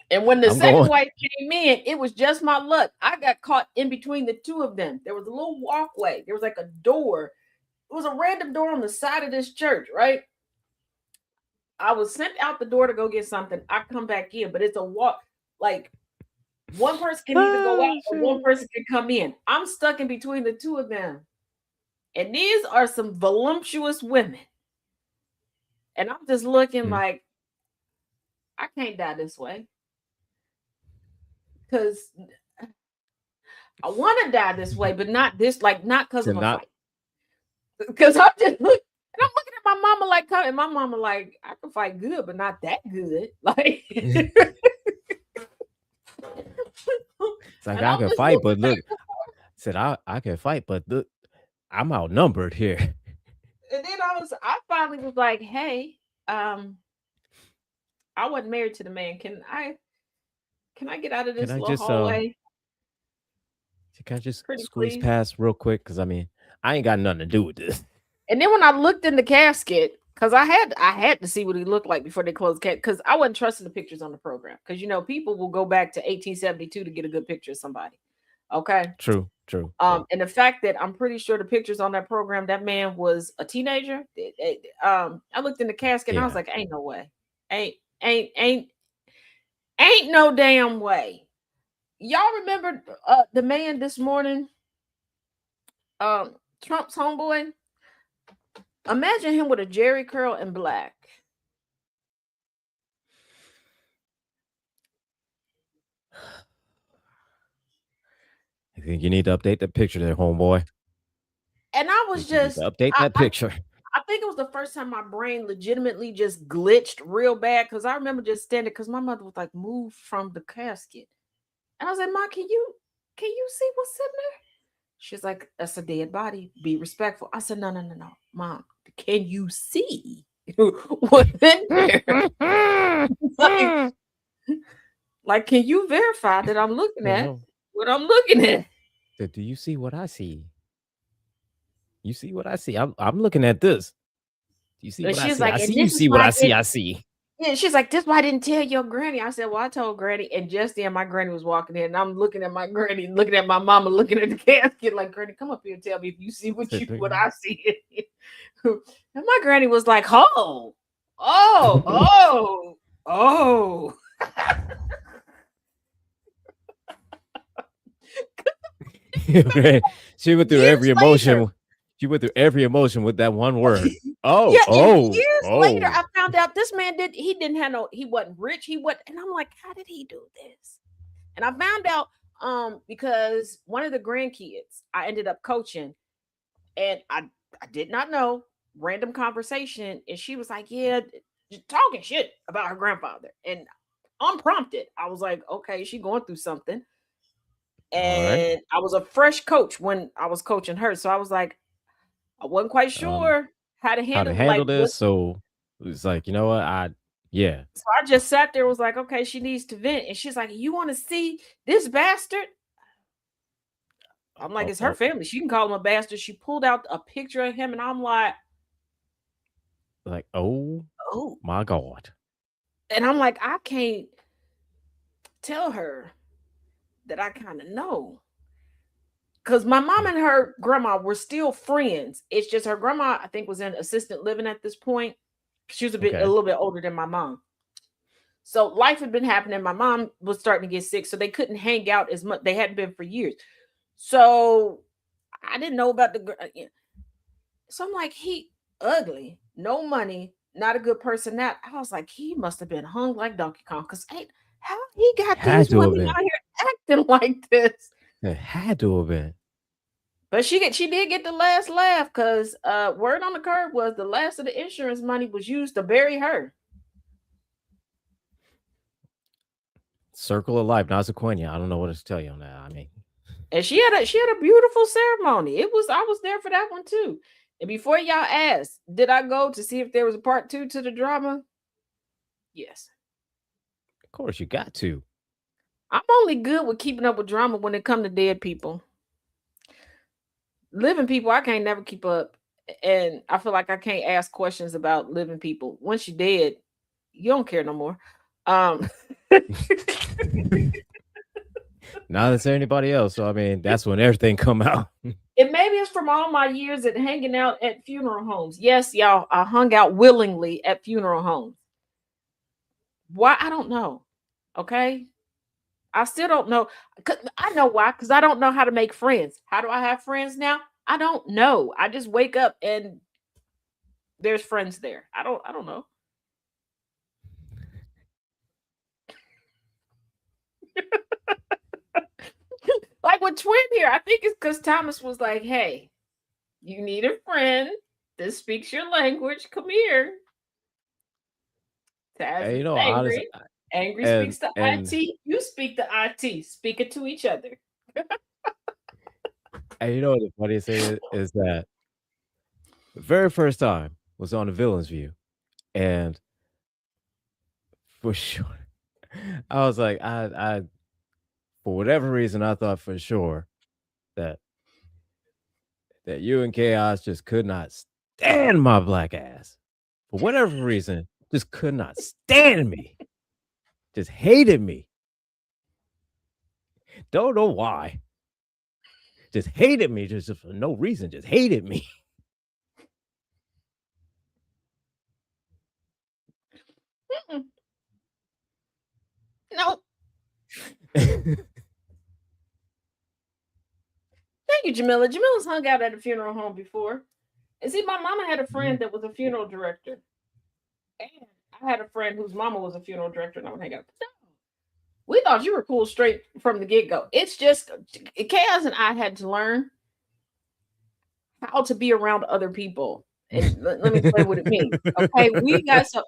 Speaker 2: And when the
Speaker 7: I'm
Speaker 2: second
Speaker 7: going.
Speaker 2: wife came in, it was just my luck. I got caught in between the two of them. There was a little walkway. There was like a door. It was a random door on the side of this church, right? I was sent out the door to go get something. I come back in, but it's a walk. Like one person can either go out or one person can come in. I'm stuck in between the two of them. And these are some voluptuous women. And I'm just looking like, I can't die this way. Because I want to die this way, but not this, like, not because of a fight. Because I'm just looking, and I'm looking at my mama like, and my mama like, I can fight good, but not that good. Like,
Speaker 7: it's like I can fight, but look, said I can fight, but look, I'm outnumbered here.
Speaker 2: And then I finally was like, hey, I wasn't married to the man. Can I get out of this little hallway?
Speaker 7: Can I just squeeze past real quick? Because I mean, I ain't got nothing to do with this.
Speaker 2: And then when I looked in the casket, because I had to see what he looked like before they closed the casket, because I wasn't trusting the pictures on the program. Because people will go back to 1872 to get a good picture of somebody. Okay.
Speaker 7: True.
Speaker 2: And the fact that I'm pretty sure the pictures on that program, that man was a teenager. I looked in the casket and I was like, ain't no way. Ain't no damn way. Y'all remember the man this morning? Trump's homeboy. Imagine him with a jerry curl and black.
Speaker 7: I think you need to update the picture there, homeboy.
Speaker 2: And I was just
Speaker 7: update that picture.
Speaker 2: I think it was the first time my brain legitimately just glitched real bad, because I remember just standing, because my mother was like, move from the casket. And I was like, Ma, can you see what's sitting there? She's like, that's a dead body. Be respectful. I said, no, Mom, can you see what's in there? like, can you verify that I'm looking at what I'm looking at?
Speaker 7: Do you see what I see? You see what I see? I'm looking at this. Do you see what I see?
Speaker 2: Like,
Speaker 7: I see you see what I see. I see.
Speaker 2: Yeah, she's like, this why I didn't tell your granny. I said, well, I told granny. And just then my granny was walking in, and I'm looking at my granny, looking at my mama, looking at the casket, like, Granny, come up here and tell me if you see what I see. And my granny was like, oh.
Speaker 7: She went through every emotion. She went through every emotion with that one word.
Speaker 2: Years later, I found out this man he wasn't rich. And I'm like, how did he do this? And I found out because one of the grandkids I ended up coaching, and I did not know, random conversation, and she was like, yeah, talking shit about her grandfather. And unprompted, I was like, okay, she going through something. And I was a fresh coach when I was coaching her. So I was like, I wasn't quite sure how to handle
Speaker 7: this. So it was like, you know what? So
Speaker 2: I just sat there, was like, okay, she needs to vent. And she's like, you want to see this bastard? I'm like, it's her family. She can call him a bastard. She pulled out a picture of him, and I'm like,
Speaker 7: oh my God.
Speaker 2: And I'm like, I can't tell her that I kind of know. Because my mom and her grandma were still friends. It's just her grandma, I think, was in assisted living at this point. She was a little bit older than my mom. So life had been happening. My mom was starting to get sick, so they couldn't hang out as much. They hadn't been for years. So I didn't know about so I'm like, he ugly, no money, not a good person. That I was like, he must have been hung like Donkey Kong, because how he got
Speaker 7: Had
Speaker 2: these
Speaker 7: to have
Speaker 2: women
Speaker 7: been.
Speaker 2: out here acting like this.
Speaker 7: It had to have been.
Speaker 2: But she did get the last laugh, because word on the curb was the last of the insurance money was used to bury her.
Speaker 7: Circle of life, not sequoia. I don't know what to tell you on that. I mean,
Speaker 2: And she had a beautiful ceremony. I was there for that one too. And before y'all ask, did I go to see if there was a part 2 to the drama? Yes.
Speaker 7: of course, you got to.
Speaker 2: I'm only good with keeping up with drama when it comes to dead people. Living people, I can't never keep up. And I feel like I can't ask questions about living people. Once you're dead, you don't care no more.
Speaker 7: Not as anybody else. So I mean, that's when everything come out.
Speaker 2: It maybe it's from all my years at hanging out at funeral homes. Yes, y'all, I hung out willingly at funeral homes. Why? I don't know. Okay. I still don't know. I know why, because I don't know how to make friends. How do I have friends now? I don't know. I just wake up and there's friends there. I don't know. Like with Twin here, I think it's because Thomas was like, hey, you need a friend that speaks your language. Come here. Taz
Speaker 7: And,
Speaker 2: is
Speaker 7: you know, honestly,
Speaker 2: angry. Angry
Speaker 7: and
Speaker 2: speaks to IT. You speak to IT. Speak it to each other.
Speaker 7: and you know what the funniest thing is that the very first time was on the Villain's View, and for sure, I was like, I for whatever reason, I thought for sure that you and Chaos just could not stand my black ass. For whatever reason, just could not stand me. Just hated me. Don't know why. Just hated me, just for no reason. Just hated me.
Speaker 2: Mm-mm. No. Thank you, Jamila. Jamila's hung out at a funeral home before. And see, my mama had a friend that was a funeral director. And I had a friend whose mama was a funeral director, and I would hang out. We thought you were cool straight from the get-go. It's just Chaos and I had to learn how to be around other people. And let me explain what it means. Okay. We got so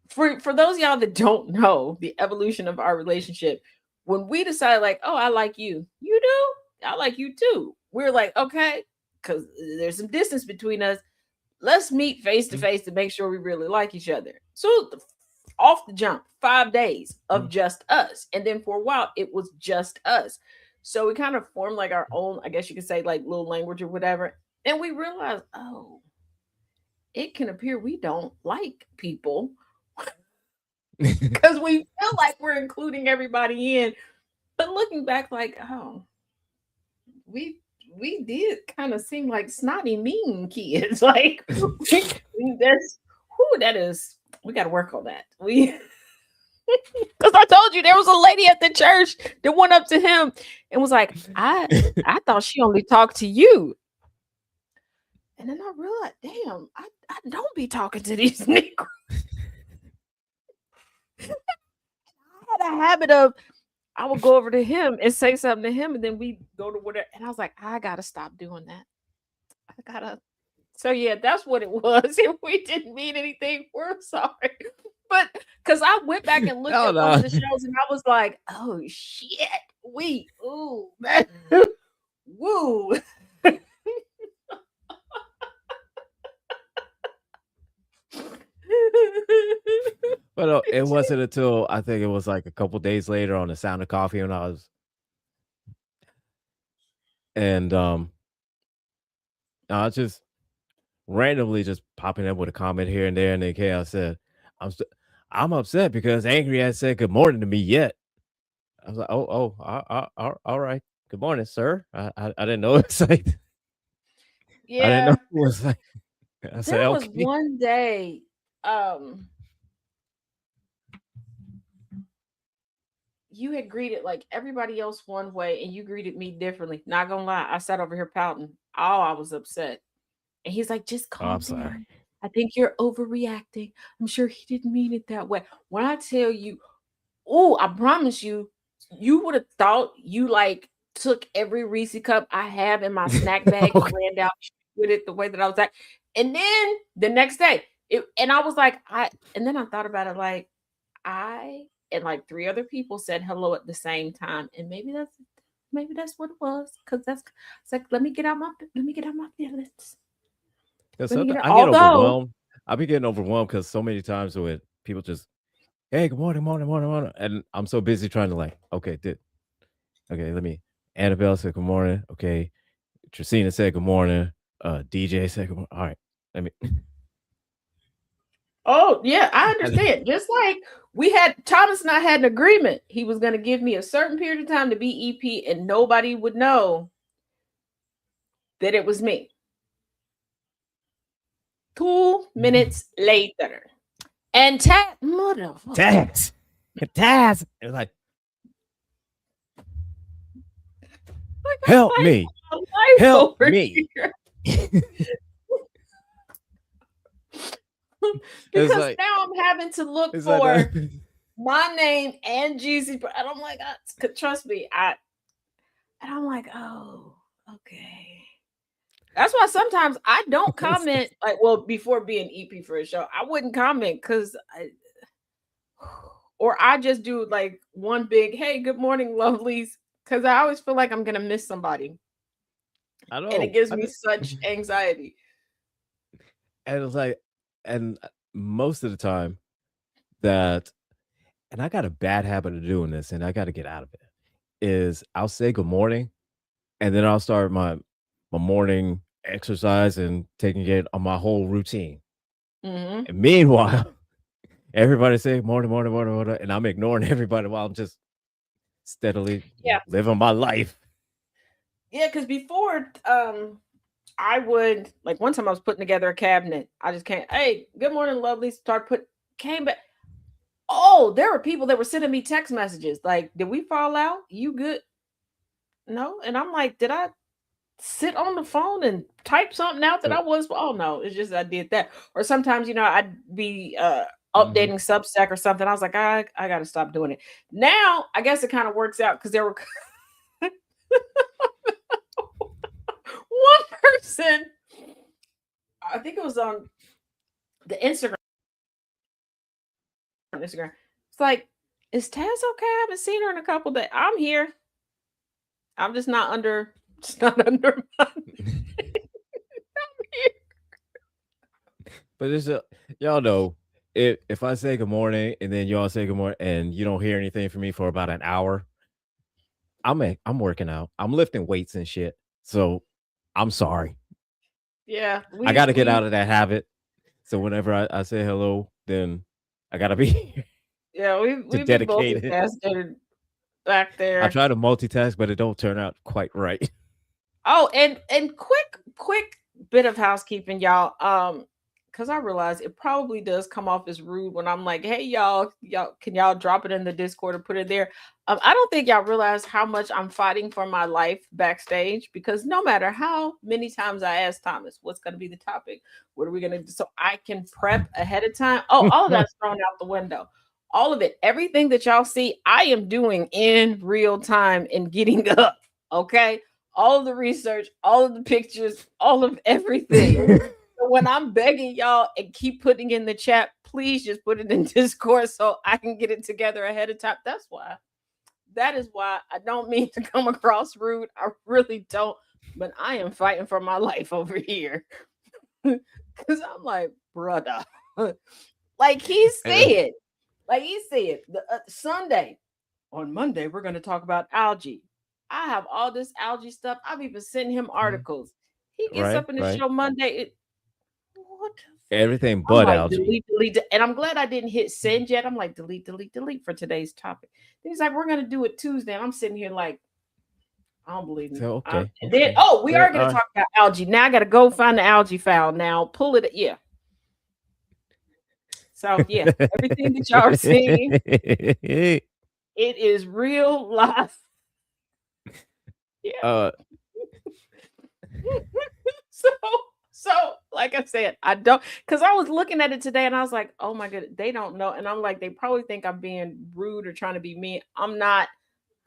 Speaker 2: for those of y'all that don't know the evolution of our relationship, when we decide, like, oh, I like you, you do, I like you too. We're like, okay, because there's some distance between us. Let's meet face to face to make sure we really like each other. So off the jump, 5 days of just us. And then for a while, it was just us. So we kind of formed like our own, I guess you could say, like little language or whatever. And we realized, oh, it can appear we don't like people because we feel like we're including everybody in. But looking back, like, oh, we did kind of seem like snotty, mean kids. Like, that is, we got to work on that. Because I told you there was a lady at the church that went up to him and was like, I thought she only talked to you. And then I realized, damn, I don't be talking to these Negroes. I had a habit of, I would go over to him and say something to him, and then we go to whatever. And I was like, I gotta stop doing that. I gotta. So yeah, that's what it was. If we didn't mean anything, we're sorry. But because I went back and looked at one of the shows, and I was like, oh shit, ooh, man, woo.
Speaker 7: But it wasn't until I think it was like a couple days later on the Sound of Coffee when I was, and I was just randomly just popping up with a comment here and there, and then Chaos said, "I'm upset because Angry has said good morning to me yet." I was like, all right, good morning, sir. I didn't know it's like,
Speaker 2: Yeah,
Speaker 7: I didn't know it was like. I said,
Speaker 2: there was
Speaker 7: okay.
Speaker 2: one day, you had greeted like everybody else one way, and you greeted me differently. Not gonna lie, I sat over here pouting. Oh, I was upset. And he's like, just
Speaker 7: Oh, I'm
Speaker 2: calm
Speaker 7: sorry.
Speaker 2: down. I think you're overreacting. I'm sure he didn't mean it that way. When I tell you, oh, I promise you, you would have thought you like took every Reese cup I have in my snack bag and
Speaker 7: Okay.
Speaker 2: ran down with it the way that I was at. And then the next day, and I was like, and then I thought about it like I and like 3 other people said hello at the same time. And maybe that's what it was. Cause it's like, let me get out my feelings.
Speaker 7: Because
Speaker 2: Let me get
Speaker 7: sometimes
Speaker 2: it.
Speaker 7: I get
Speaker 2: Although,
Speaker 7: overwhelmed. I be getting overwhelmed because so many times with people just, hey, good morning, morning, morning, morning. And I'm so busy trying to like, okay, let me. Annabelle said good morning. Okay. Tracina said good morning. DJ said good morning. All right. Let me.
Speaker 2: oh yeah, I
Speaker 7: And
Speaker 2: understand. Just like Thomas and I had an agreement. He was going to give me a certain period of time to be EP and nobody would know that it was me. 2 minutes later. And motherfucker.
Speaker 7: Taz. It was like, help me. Help me.
Speaker 2: Because
Speaker 7: like,
Speaker 2: now I'm having to look for
Speaker 7: like
Speaker 2: my name and GCPR. And I'm like, trust me, and I'm like, oh, okay. That's why sometimes I don't comment. Like, well, before being EP for a show, I wouldn't comment because or I just do like one big, hey, good morning, lovelies, because I always feel like I'm gonna miss somebody.
Speaker 7: I know.
Speaker 2: And it gives me such anxiety.
Speaker 7: And it's like, and most of the time that, and I got a bad habit of doing this, and I got to get out of it, is I'll say good morning, and then I'll start my morning exercise and taking it on my whole routine.
Speaker 2: Mm-hmm.
Speaker 7: And meanwhile, everybody say morning, morning, morning, morning, and I'm ignoring everybody while I'm just steadily living my life.
Speaker 2: Yeah, because before, I would like one time I was putting together a cabinet. I just can't. Hey, good morning, lovely. Came back. Oh, there were people that were sending me text messages like, "Did we fall out? You good?" No, and I'm like, "Did I sit on the phone and type something out that I was?" Oh no, it's just I did that. Or sometimes, I'd be updating Substack or something. I was like, I got to stop doing it. Now, I guess it kind of works out because there were one person. I think it was on the Instagram. It's like, is Taz okay? I haven't seen her in a couple days. I'm here. I'm just not under. Just not under. I'm here.
Speaker 7: But it's y'all know if I say good morning and then y'all say good morning and you don't hear anything from me for about an hour, I'm working out. I'm lifting weights and shit. So I'm sorry.
Speaker 2: Yeah,
Speaker 7: I got to get out of that habit. So whenever I say hello, then I got to be here.
Speaker 2: Yeah, we've been
Speaker 7: dedicated.
Speaker 2: multitasking back there.
Speaker 7: I try to multitask, but it don't turn out quite right.
Speaker 2: Oh, and quick bit of housekeeping, y'all. Because I realize it probably does come off as rude when I'm like, hey, y'all, can y'all drop it in the Discord or put it there? I don't think y'all realize how much I'm fighting for my life backstage because no matter how many times I ask Thomas, what's going to be the topic? What are we going to do? So I can prep ahead of time. Oh, all of that's thrown out the window. All of it, everything that y'all see, I am doing in real time and getting up. Okay. All of the research, all of the pictures, all of everything. So when I'm begging y'all and keep putting in the chat, please just put it in Discord so I can get it together ahead of time. That's why. That is why I don't mean to come across rude. I really don't. But I am fighting for my life over here. Because I'm like, brother. Like he said. Sunday. On Monday, we're going to talk about algae. I have all this algae stuff. I've even sent him articles. He gets up in the show Monday. What?
Speaker 7: Everything but
Speaker 2: like,
Speaker 7: algae.
Speaker 2: Delete. And I'm glad I didn't hit send yet. I'm like, delete for today's topic. Then he's like, we're going to do it Tuesday. And I'm sitting here like, I don't believe me.
Speaker 7: So, okay.
Speaker 2: And then, we are going to talk about algae. Now I got to go find the algae file now. Pull it. Yeah. So, yeah, everything that y'all are seeing, it is real life. Yeah. So like like I said, I don't, because I was looking at it today and I was like, oh my goodness, they don't know. And I'm like, they probably think I'm being rude or trying to be mean. I'm not.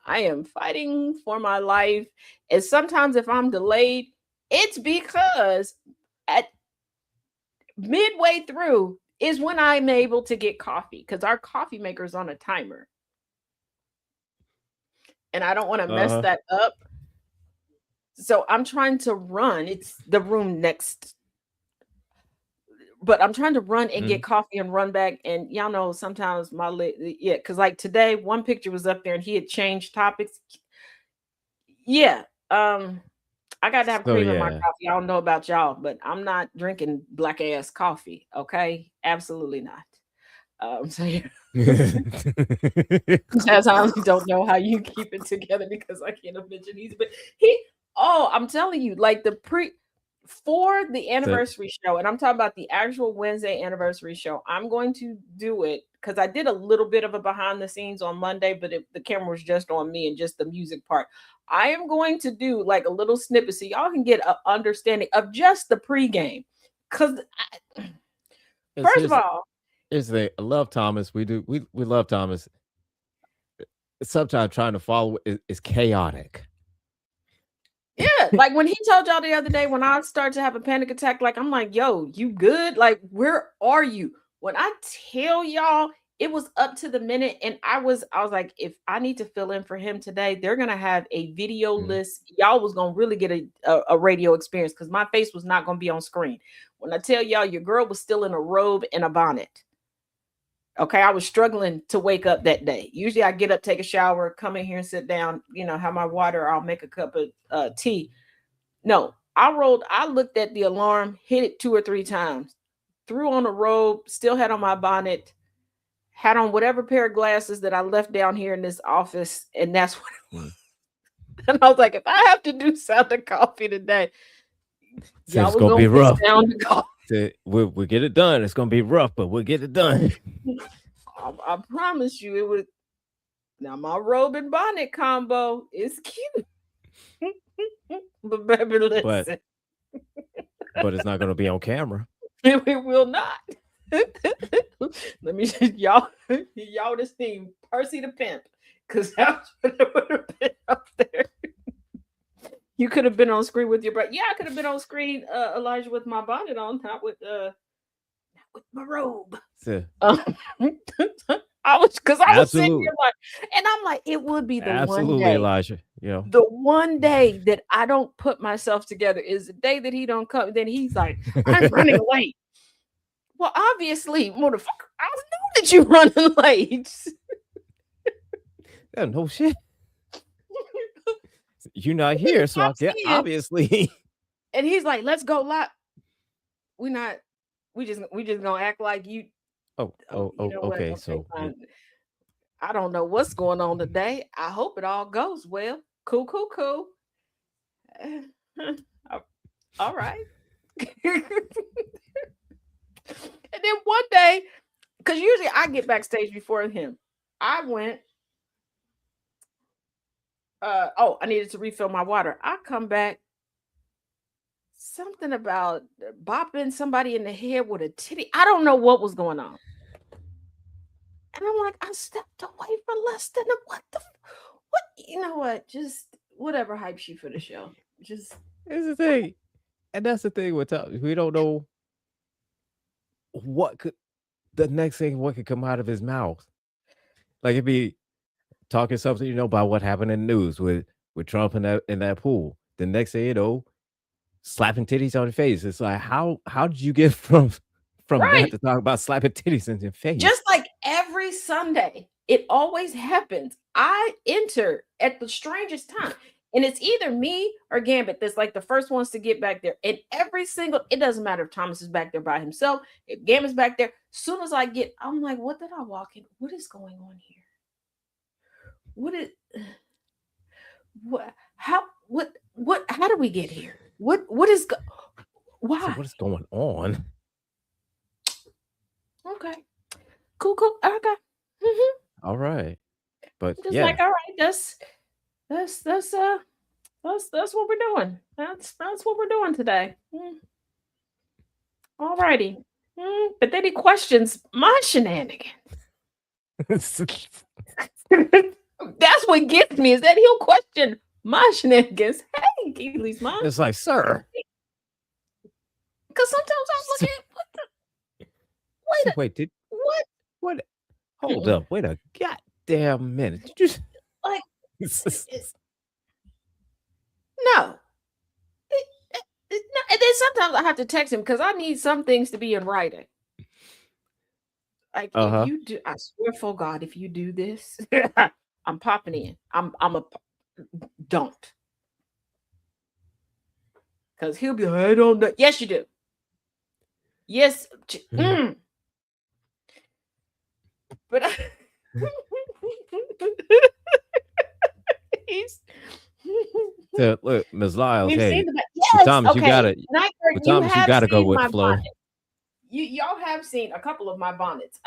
Speaker 2: I am fighting for my life. And sometimes if I'm delayed, it's because at midway through is when I'm able to get coffee because our coffee maker's on a timer. And I don't want to mess that up. So I'm trying to run. It's the room next, but I'm trying to run and get coffee and run back. And y'all know sometimes because like today, one picture was up there and he had changed topics. Yeah. I got to have cream in my coffee. I don't know about y'all, but I'm not drinking black ass coffee. Okay, absolutely not. So yeah. Sometimes I don't know how you keep it together because I can't imagine these. But I'm telling you, like for the anniversary show, and I'm talking about the actual Wednesday anniversary show. I'm going to do it because I did a little bit of a behind the scenes on Monday, but the camera was just on me and just the music part. I am going to do like a little snippet so y'all can get an understanding of just the pregame. Because first of all,
Speaker 7: here's the thing. I love Thomas. We love Thomas. Sometimes trying to follow is chaotic.
Speaker 2: Yeah, like when he told y'all the other day when I started to have a panic attack, like I'm like, yo, you good? Like, where are you? When I tell y'all it was up to the minute, and I was like, if I need to fill in for him today, they're gonna have a video list. Y'all was gonna really get a radio experience because my face was not gonna be on screen. When I tell y'all, your girl was still in a robe and a bonnet. Okay, I was struggling to wake up that day. Usually I get up, take a shower, come in here and sit down, have my water, I'll make a cup of tea. No, I looked at the alarm, hit it 2 or 3 times, threw on a robe, still had on my bonnet, had on whatever pair of glasses that I left down here in this office, and that's what it was. And I was like, if I have to do sound of coffee today,
Speaker 7: y'all it's gonna be rough. We'll get it done. It's gonna be rough, but we'll get it done.
Speaker 2: I promise you, it would. Now my robe and bonnet combo is cute, but baby, listen.
Speaker 7: But it's not gonna be on camera.
Speaker 2: It will not. Let me just y'all just need Percy the Pimp, because that's what it would have been up there. You could have been on screen with your brother. Yeah, I could have been on screen, Elijah, with my bonnet on, not with my robe. I was sitting here like, and I'm like, it would be the one day,
Speaker 7: Elijah.
Speaker 2: The one day that I don't put myself together is the day that he don't come. Then he's like, I'm running late. Well, obviously, motherfucker, I know that you're running late.
Speaker 7: Yeah, no shit. You're not here, so I get obviously.
Speaker 2: And he's like, let's go live. We just gonna act like you.
Speaker 7: Okay. So
Speaker 2: I don't know what's going on today. I hope it all goes well. Cool. All right. And then one day, because usually I get backstage before him, I went. I needed to refill my water. I come back. Something about bopping somebody in the head with a titty. I don't know what was going on. And I'm like, I stepped away for less than what? You know what? Just whatever hypes you for the show. Just
Speaker 7: it's the thing. And that's the thing with we don't know what could come out of his mouth. Like it'd be talking something, about what happened in the news with Trump in that pool. The next thing slapping titties on your face. It's like how did you get from that to talk about slapping titties in your face?
Speaker 2: Just like every Sunday, it always happens. I enter at the strangest time. And it's either me or Gambit that's like the first ones to get back there. And it doesn't matter if Thomas is back there by himself, if Gambit's back there. As soon as I'm like, what did I walk in? What is going on here? How do we get here? Why?
Speaker 7: So what is going on?
Speaker 2: Okay. Cool. Okay. Mm-hmm.
Speaker 7: All right. But
Speaker 2: just like, all right, that's what we're doing. That's what we're doing today. Alrighty. But then he questions my shenanigans. That's what gets me, is that he'll question my shenanigans. Hey, Keely's mom.
Speaker 7: It's like, sir.
Speaker 2: Because sometimes I'm looking at
Speaker 7: What? Hold up. Wait a goddamn minute. Did you
Speaker 2: like no. And then sometimes I have to text him because I need some things to be in writing. Like if you do, I swear for God, if you do this, I'm popping in. Don't. Because he'll be like, I don't know. Yes, you do. Yes. But he's
Speaker 7: so, look, Ms. Lyles,
Speaker 2: We've
Speaker 7: hey,
Speaker 2: seen yes,
Speaker 7: Thomas,
Speaker 2: okay.
Speaker 7: you gotta
Speaker 2: Nightbird,
Speaker 7: Thomas, you gotta go with the flow.
Speaker 2: Bonnet. Y'all have seen a couple of my bonnets.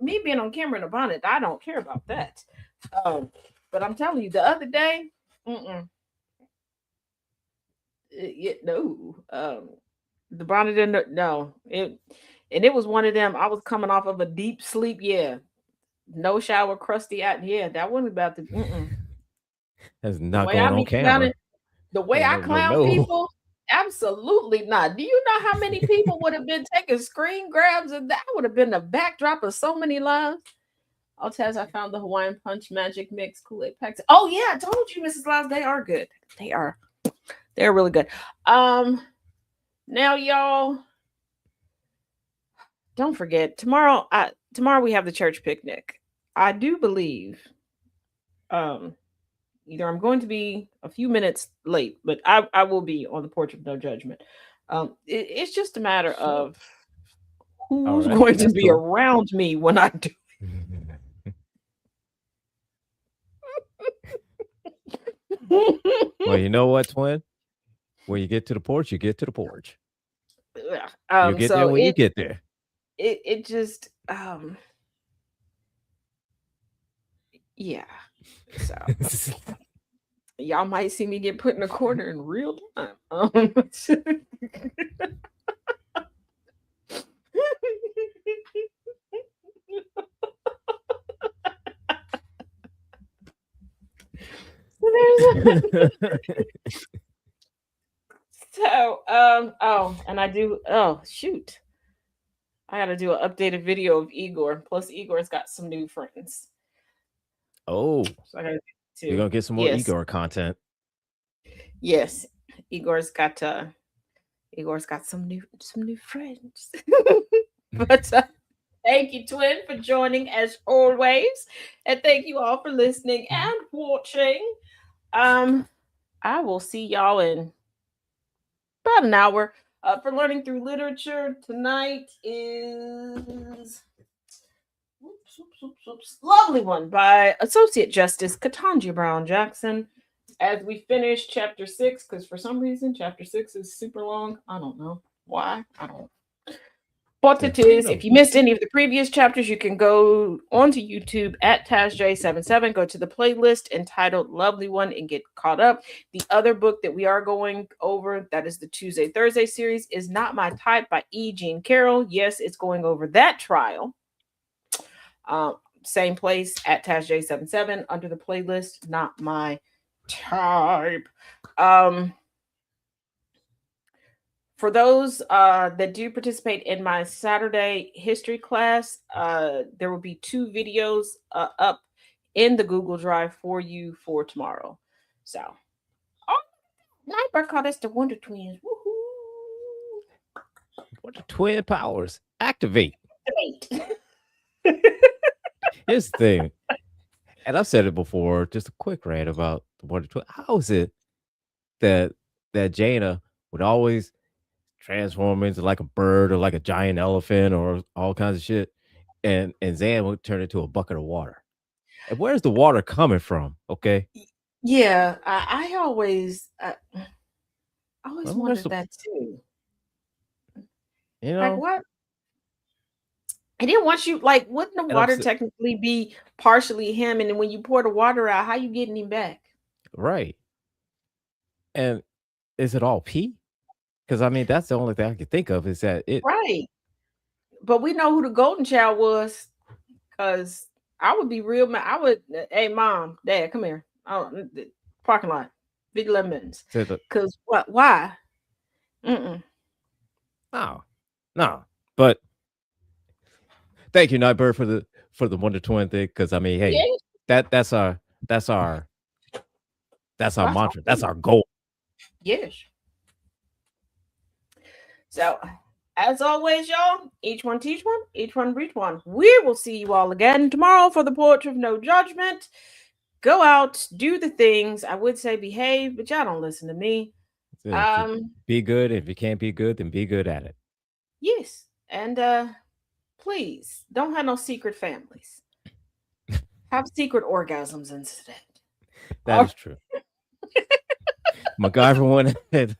Speaker 2: Me being on camera in a bonnet, I don't care about that. But I'm telling you, the other day, no. The bonnet didn't. No, it was one of them. I was coming off of a deep sleep. Yeah, no shower, crusty out. Yeah, that wasn't about the.
Speaker 7: That's not going on camera.
Speaker 2: The way I clown people, absolutely not. Do you know how many people would have been taking screen grabs and that would have been the backdrop of so many lives? Oh, Taz, I found the Hawaiian Punch Magic Mix Kool-Aid packs. Oh yeah, I told you, Mrs. Lyles, they are good. They're really good. Now y'all, don't forget tomorrow we have the church picnic. I do believe either I'm going to be a few minutes late, but I will be on the porch of no judgment. It's just a matter of who's going to be around me when I do.
Speaker 7: Well, you know what, twin? When you get to the porch, you get to the porch. You get there when you get there.
Speaker 2: It just yeah. So y'all might see me get put in a corner in real time. So and I do shoot. I gotta do an updated video of Igor. Plus Igor's got some new friends.
Speaker 7: Oh,
Speaker 2: so I gotta
Speaker 7: you're gonna get some more Igor content.
Speaker 2: Yes, Igor's got some new friends. But thank you, twin, for joining as always, and thank you all for listening and watching. I will see y'all in about an hour. For Learning Through Literature, tonight is Lovely One by Associate Justice Ketanji Brown Jackson. As we finish chapter 6, because for some reason chapter 6 is super long. I don't know why. I don't. But it is. If you missed any of the previous chapters, you can go onto YouTube at TazJ77, go to the playlist entitled Lovely One and get caught up. The other book that we are going over, that is the Tuesday, Thursday series, is Not My Type by E. Jean Carroll. Yes, it's going over that trial. Same place at TazJ77 under the playlist, Not My Type. For those that do participate in my Saturday history class, there will be 2 videos up in the Google Drive for you for tomorrow. So, Nightbird called us the Wonder Twins. Woohoo!
Speaker 7: Wonder Twin powers activate. Here's the thing, and I've said it before. Just a quick rant about the Wonder Twin. How is it that Jaina would always transform into like a bird or like a giant elephant or all kinds of shit, and Zan would turn into a bucket of water? And where's the water coming from? Okay.
Speaker 2: Yeah, I always wondered that too.
Speaker 7: You know,
Speaker 2: like what? And then once you wouldn't the water technically be partially him? And then when you pour the water out, how you getting him back?
Speaker 7: Right. And is it all pee? Because I mean, that's the only thing I can think of is that it.
Speaker 2: Right. But we know who the golden child was, because I would be real mad. I would, hey, mom, dad, come here. Oh, the parking lot, big lemons.
Speaker 7: Said the,
Speaker 2: Because what? Why?
Speaker 7: no, no. But thank you, Nightbird, for the Wonder Twin thing. Because I mean, hey,
Speaker 2: Yes.
Speaker 7: that's our
Speaker 2: That's
Speaker 7: mantra. That's
Speaker 2: awesome.
Speaker 7: our goal.
Speaker 2: Yes. So, as always, y'all, each one teach one, each one reach one. We will see you all again tomorrow for the Porch of No Judgment. Go out, do the things. I would say behave, but y'all don't listen to me.
Speaker 7: Be good. If you can't be good, then be good at it.
Speaker 2: Yes. And please don't have no secret families. Have secret orgasms instead.
Speaker 7: That is true. MacGyver went ahead.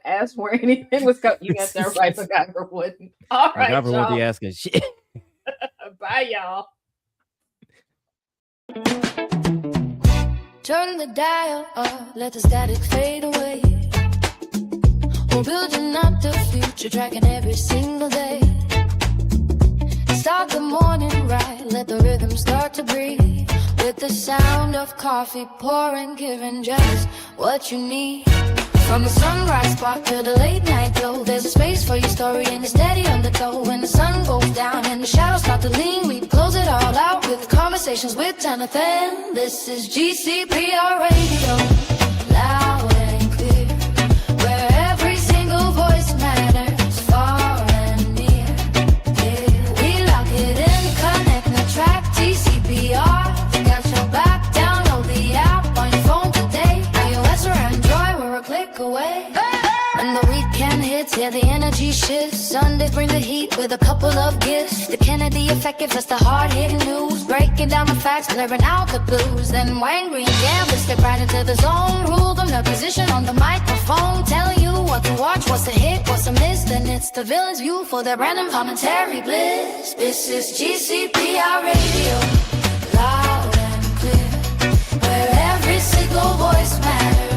Speaker 2: Ask where anything was coming. You got that right, MacGyver wouldn't. All right,
Speaker 7: MacGyver
Speaker 2: y'all.
Speaker 7: won't be asking shit.
Speaker 2: Bye, y'all.
Speaker 13: Turn the dial up, let the static fade away. We're building up the future, tracking every single day. Start the morning right, let the rhythm start to breathe. With the sound of coffee pouring, giving just what you need. From the sunrise spark to the late night glow, there's a space for your story and a steady undertow. When the sun goes down and the shadows start to lean, we close it all out with conversations with Jonathan. This is GCPR Radio, loud and clear, where every single voice matters, far and near. Yeah, we lock it in, connect the track, GCPR. Got your back, download the app on your phone today. iOS or Android, we're a click away. When the weekend hits, yeah, the energy shifts. Sundays bring the heat with a couple of gifts. The Kennedy effect gives us the hard-hitting news, breaking down the facts, clearing out the blues. Then Wayne Green gamblers step right into the zone, rule them their position on the microphone, telling you what to watch, what's a hit, what's a miss. Then it's the villain's view for their random commentary bliss. This is GCPR Radio, loud and clear, where every single voice matters.